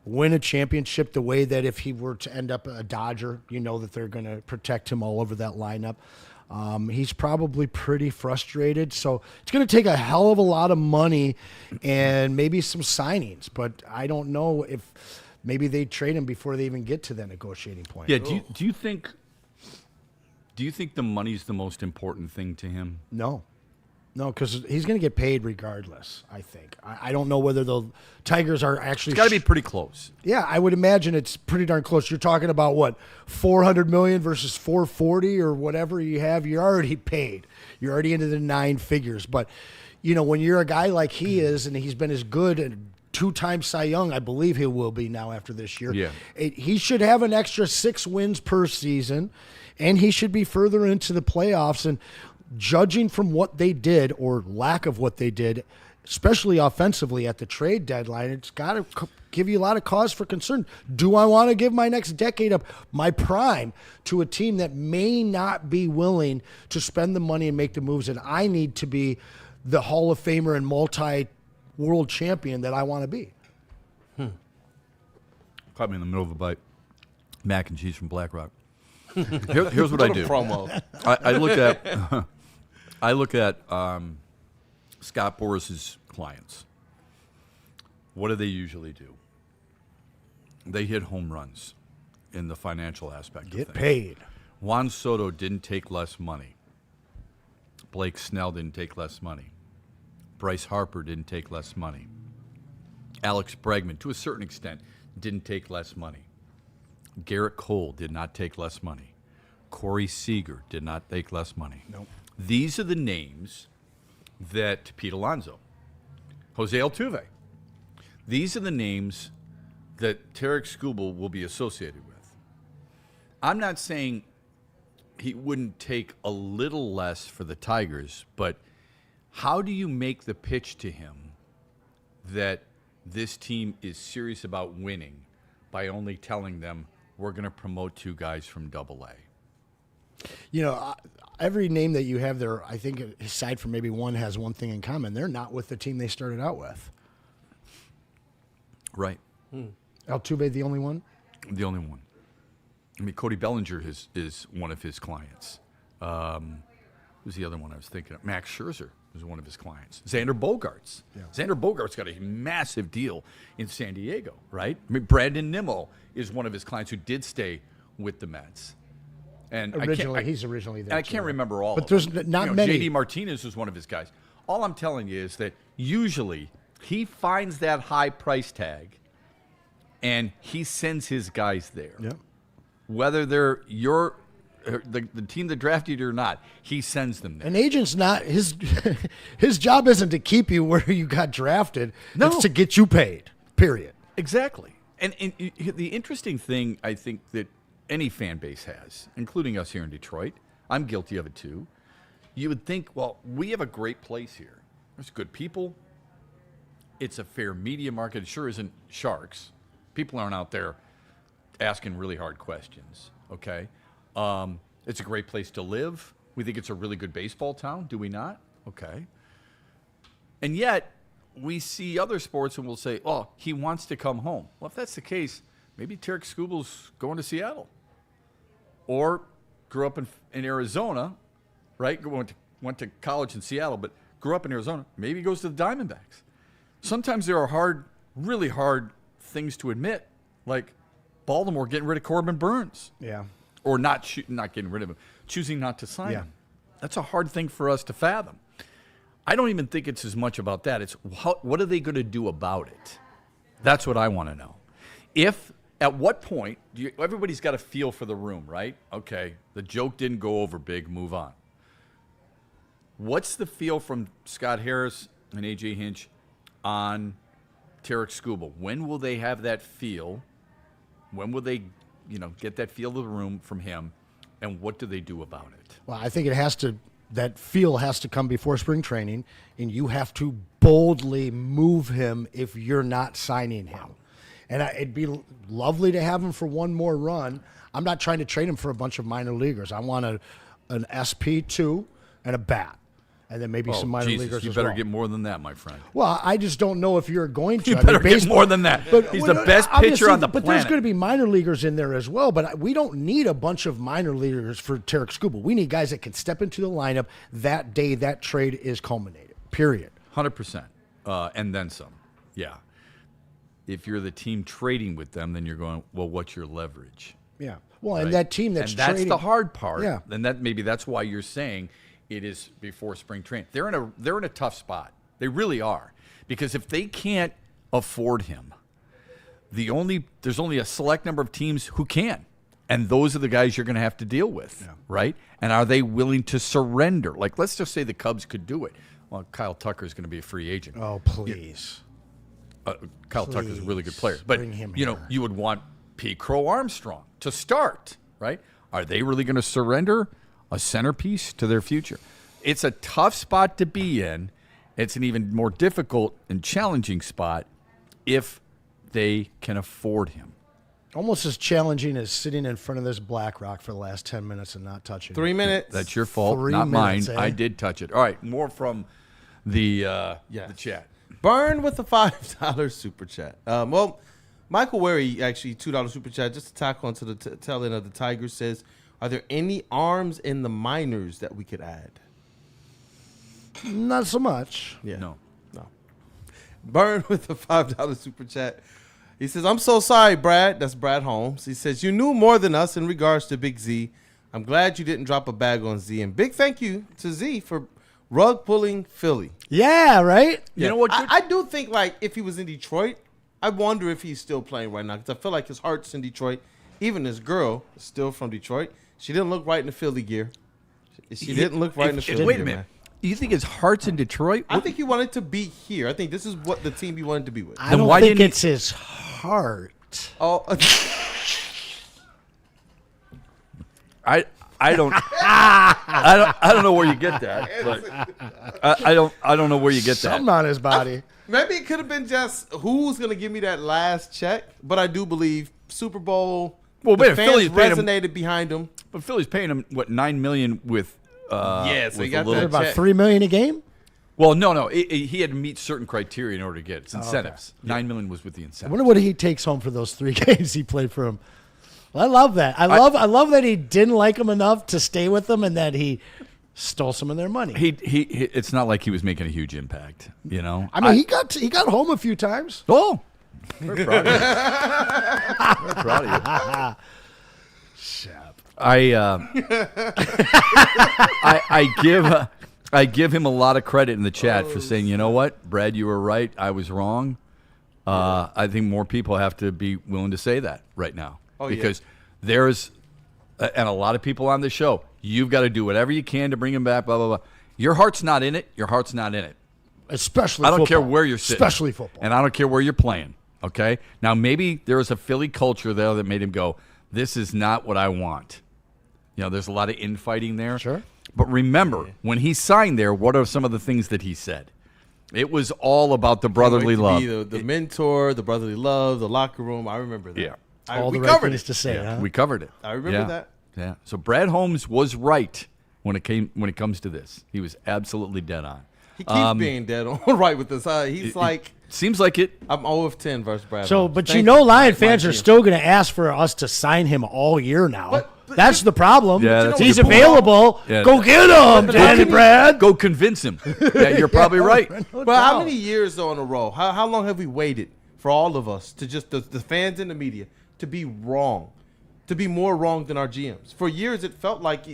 win a championship the way that if he were to end up a Dodger, you know that they're going to protect him all over that lineup. He's probably pretty frustrated. So it's going to take a hell of a lot of money and maybe some signings. But I don't know if maybe they trade him before they even get to that negotiating point. Yeah. Do you think the money's the most important thing to him? No, because he's going to get paid regardless, I think. I don't know whether the Tigers are actually... It's got to be pretty close. Yeah, I would imagine it's pretty darn close. You're talking about, what, $400 million versus $440 or whatever you have. You're already paid. You're already into the 9 figures. But, you know, when you're a guy like he is, and he's been as good and 2-time Cy Young, I believe he will be now after this year. Yeah. He should have an extra 6 wins per season, and he should be further into the playoffs. And judging from what they did or lack of what they did, especially offensively at the trade deadline, it's got to give you a lot of cause for concern. Do I want to give my next decade of my prime to a team that may not be willing to spend the money and make the moves that I need to be the Hall of Famer and multi-world champion that I want to be? Caught me in the middle of a bite. Mac and cheese from Black Rock. Here's what I do. Promo. I look at Scott Boras's clients. What do they usually do? They hit home runs in the financial aspect of things. Get paid. Juan Soto didn't take less money. Blake Snell didn't take less money. Bryce Harper didn't take less money. Alex Bregman, to a certain extent, didn't take less money. Garrett Cole did not take less money. Corey Seager did not take less money. Nope. These are the names that Pete Alonso, Jose Altuve. These are the names that Tarek Skubal will be associated with. I'm not saying he wouldn't take a little less for the Tigers, but how do you make the pitch to him that this team is serious about winning by only telling them we're going to promote 2 guys from AA? You know, every name that you have there, I think, aside from maybe one, has one thing in common. They're not with the team they started out with. Right. Altuve, the only one? The only one. I mean, Cody Bellinger is one of his clients. Who's the other one I was thinking of? Max Scherzer is one of his clients. Xander Bogaerts. Yeah. Xander Bogaerts got a massive deal in San Diego, right? I mean, Brandon Nimmo is one of his clients who did stay with the Mets. And he's originally there. And I can't remember all but of there's them. not many. J.D. Martinez was one of his guys. All I'm telling you is that usually he finds that high price tag and he sends his guys there. Yep. Whether they're the team that drafted you or not, he sends them there. An agent's not his job isn't to keep you where you got drafted. No. It's to get you paid. Period. Exactly. And the interesting thing I think that any fan base has, including us here in Detroit, I'm guilty of it too. You would think, well, we have a great place here. There's good people. It's a fair media market. It sure isn't Sharks. People aren't out there asking really hard questions, okay? It's a great place to live. We think it's a really good baseball town, do we not? Okay. And yet, we see other sports and we'll say, oh, he wants to come home. Well, if that's the case, maybe Tarek Skubal's going to Seattle. Or grew up in Arizona, right? Went to college in Seattle, but grew up in Arizona. Maybe he goes to the Diamondbacks. Sometimes there are really hard things to admit, like Baltimore getting rid of Corbin Burns. Yeah. Or not getting rid of him, choosing not to sign him. That's a hard thing for us to fathom. I don't even think it's as much about that. It's what are they going to do about it? That's what I want to know. At what point, everybody's got a feel for the room, right? Okay, the joke didn't go over big, move on. What's the feel from Scott Harris and A.J. Hinch on Tarek Skubal? When will they have that feel? When will they, get that feel of the room from him? And what do they do about it? Well, I think that feel has to come before spring training, and you have to boldly move him if you're not signing him. And it'd be lovely to have him for one more run. I'm not trying to trade him for a bunch of minor leaguers. I want an SP2 and a bat, and then maybe some minor leaguers you as better well. get more than that, my friend. Well, I just don't know if you're going to. You better get more than that. He's the best pitcher on the planet. But there's going to be minor leaguers in there as well. But we don't need a bunch of minor leaguers for Tarek Skubal. We need guys that can step into the lineup that day that trade is culminated, period. 100%. And then some. Yeah. If you're the team trading with them, then you're going, well, what's your leverage? Yeah. Well, right? and that team that's trading. And that's the hard part. Yeah. And maybe that's why you're saying it is before spring training. They're in a tough spot. They really are. Because if they can't afford him, there's only a select number of teams who can. And those are the guys you're going to have to deal with, right? And are they willing to surrender? Like, let's just say the Cubs could do it. Well, Kyle Tucker is going to be a free agent. Oh, please. Kyle Tucker is a really good player. But, you would want P. Crow Armstrong to start, right? Are they really going to surrender a centerpiece to their future? It's a tough spot to be in. It's an even more difficult and challenging spot if they can afford him. Almost as challenging as sitting in front of this BlackRock for the last 10 minutes and not touching 3 minutes. That's your fault, not minutes, mine. I did touch it. All right, more from the chat. Burn with a $5 super chat. Well, Michael Wary, actually, $2 super chat, just to tack on to the tail end of the Tigers, says, are there any arms in the minors that we could add? Not so much. Yeah. No. Burn with a $5 super chat. He says, I'm so sorry, Brad. That's Brad Holmes. He says, you knew more than us in regards to Big Z. I'm glad you didn't drop a bag on Z. And big thank you to Z for rug pulling Philly. Yeah, right? You know what? I do think, like, if he was in Detroit, I wonder if he's still playing right now. Because I feel like his heart's in Detroit. Even his girl is still from Detroit. She didn't look right in the Philly gear. She didn't look right in the Philly gear. Wait a minute. Man. You think his heart's in Detroit? I think he wanted to be here. I think this is what the team he wanted to be with. I don't think it's his heart. Oh, I I don't know where you get that, but I don't know where you get that. Something on his body. Maybe it could have been just who's going to give me that last check, but I do believe Super Bowl. Well, the wait, fans Philly's paid resonated behind him. But Philly's paying him what, $9 million with so he got What, about $3 million a game. Well, no, he had to meet certain criteria in order to get it. It's incentives. Okay. $9 million was with the I incentives. wonder what he takes home for those 3 games he played for him. Well, I love that. I love that he didn't like him enough to stay with them, and that he stole some of their money. He it's not like he was making a huge impact, you know. I mean, he got home a few times. Oh, very proud of you. Very proud of you. Shep. I give him a lot of credit in the chat for saying, you know what, Brad, you were right. I was wrong. I think more people have to be willing to say that right now. Because there's, and a lot of people on this show, you've got to do whatever you can to bring him back, blah, blah, blah. Your heart's not in it. Your heart's not in it. Especially I don't football. care where you're sitting. Especially football. And I don't care where you're playing, okay? Now, maybe there was a Philly culture there that made him go, this is not what I want. You know, there's a lot of infighting there. Sure. But remember, when he signed there, what are some of the things that he said? It was all about the brotherly love. The mentor, the brotherly love, the locker room. I remember that. Yeah. All we the right covered things it. to say, huh? We covered it. I remember that. Yeah. So Brad Holmes was right when it comes to this. He was absolutely dead on. He keeps being dead on right with this. He's seems like it. I'm 0 of 10 versus Brad. So, Holmes. but Thank Lion fans my are team. still going to ask for us to sign him all year now. But that's the problem. Yeah, that's he's a good point. available. Yeah. Go get him, Danny Brad. Go convince him. Yeah, you're probably right. No But how doubt. many years though in a row? How long have we waited for all of us to just the fans and the media to be wrong, to be more wrong than our GMs? For years, it felt like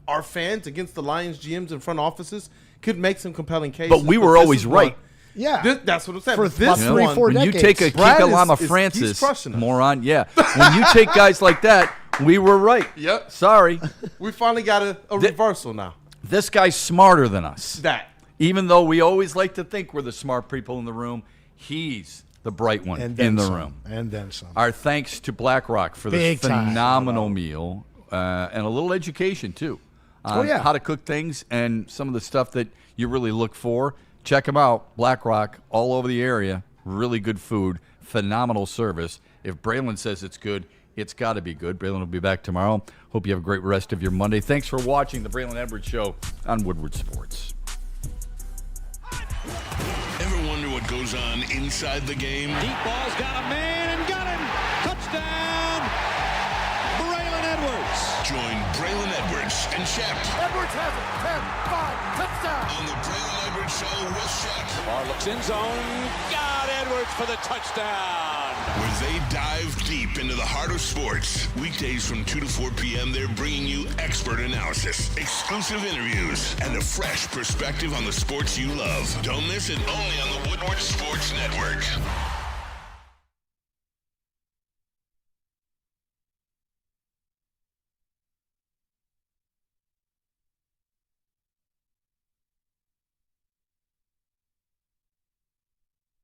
our fans against the Lions GMs and front offices could make some compelling cases. But we were this always is right. one- Yeah. That's what I'm saying. For But this about 3-4 one, When you decades. take a Brad Kikalama he's Francis, crushing us. moron, yeah. When you take guys like that, we were right. Yep. Sorry. we finally got a reversal now. This guy's smarter than us. That. Even though we always like to think we're the smart people in the room, he's the bright one And then in the some. room. And then some. Our thanks to BlackRock for this Big time. phenomenal meal and a little education, too, on how to cook things and some of the stuff that you really look for. Check them out. BlackRock, all over the area. Really good food. Phenomenal service. If Braylon says it's good, it's got to be good. Braylon will be back tomorrow. Hope you have a great rest of your Monday. Thanks for watching the Braylon Edwards Show on Woodward Sports. Ever wonder what goes on inside the game? Deep ball's got a man and got him. Touchdown, Braylon Edwards. Join Braylon Edwards and Shep Edwards has it. 10-5. Touchdown. on the Braylon Edwards Show with Shep, Bar looks in zone. Got Edwards for the touchdown. where they dive deep into the heart of sports. Weekdays from 2 to 4 p.m., they're bringing you expert analysis, exclusive interviews, and a fresh perspective on the sports you love. Don't miss it, only on the Woodward Sports Network.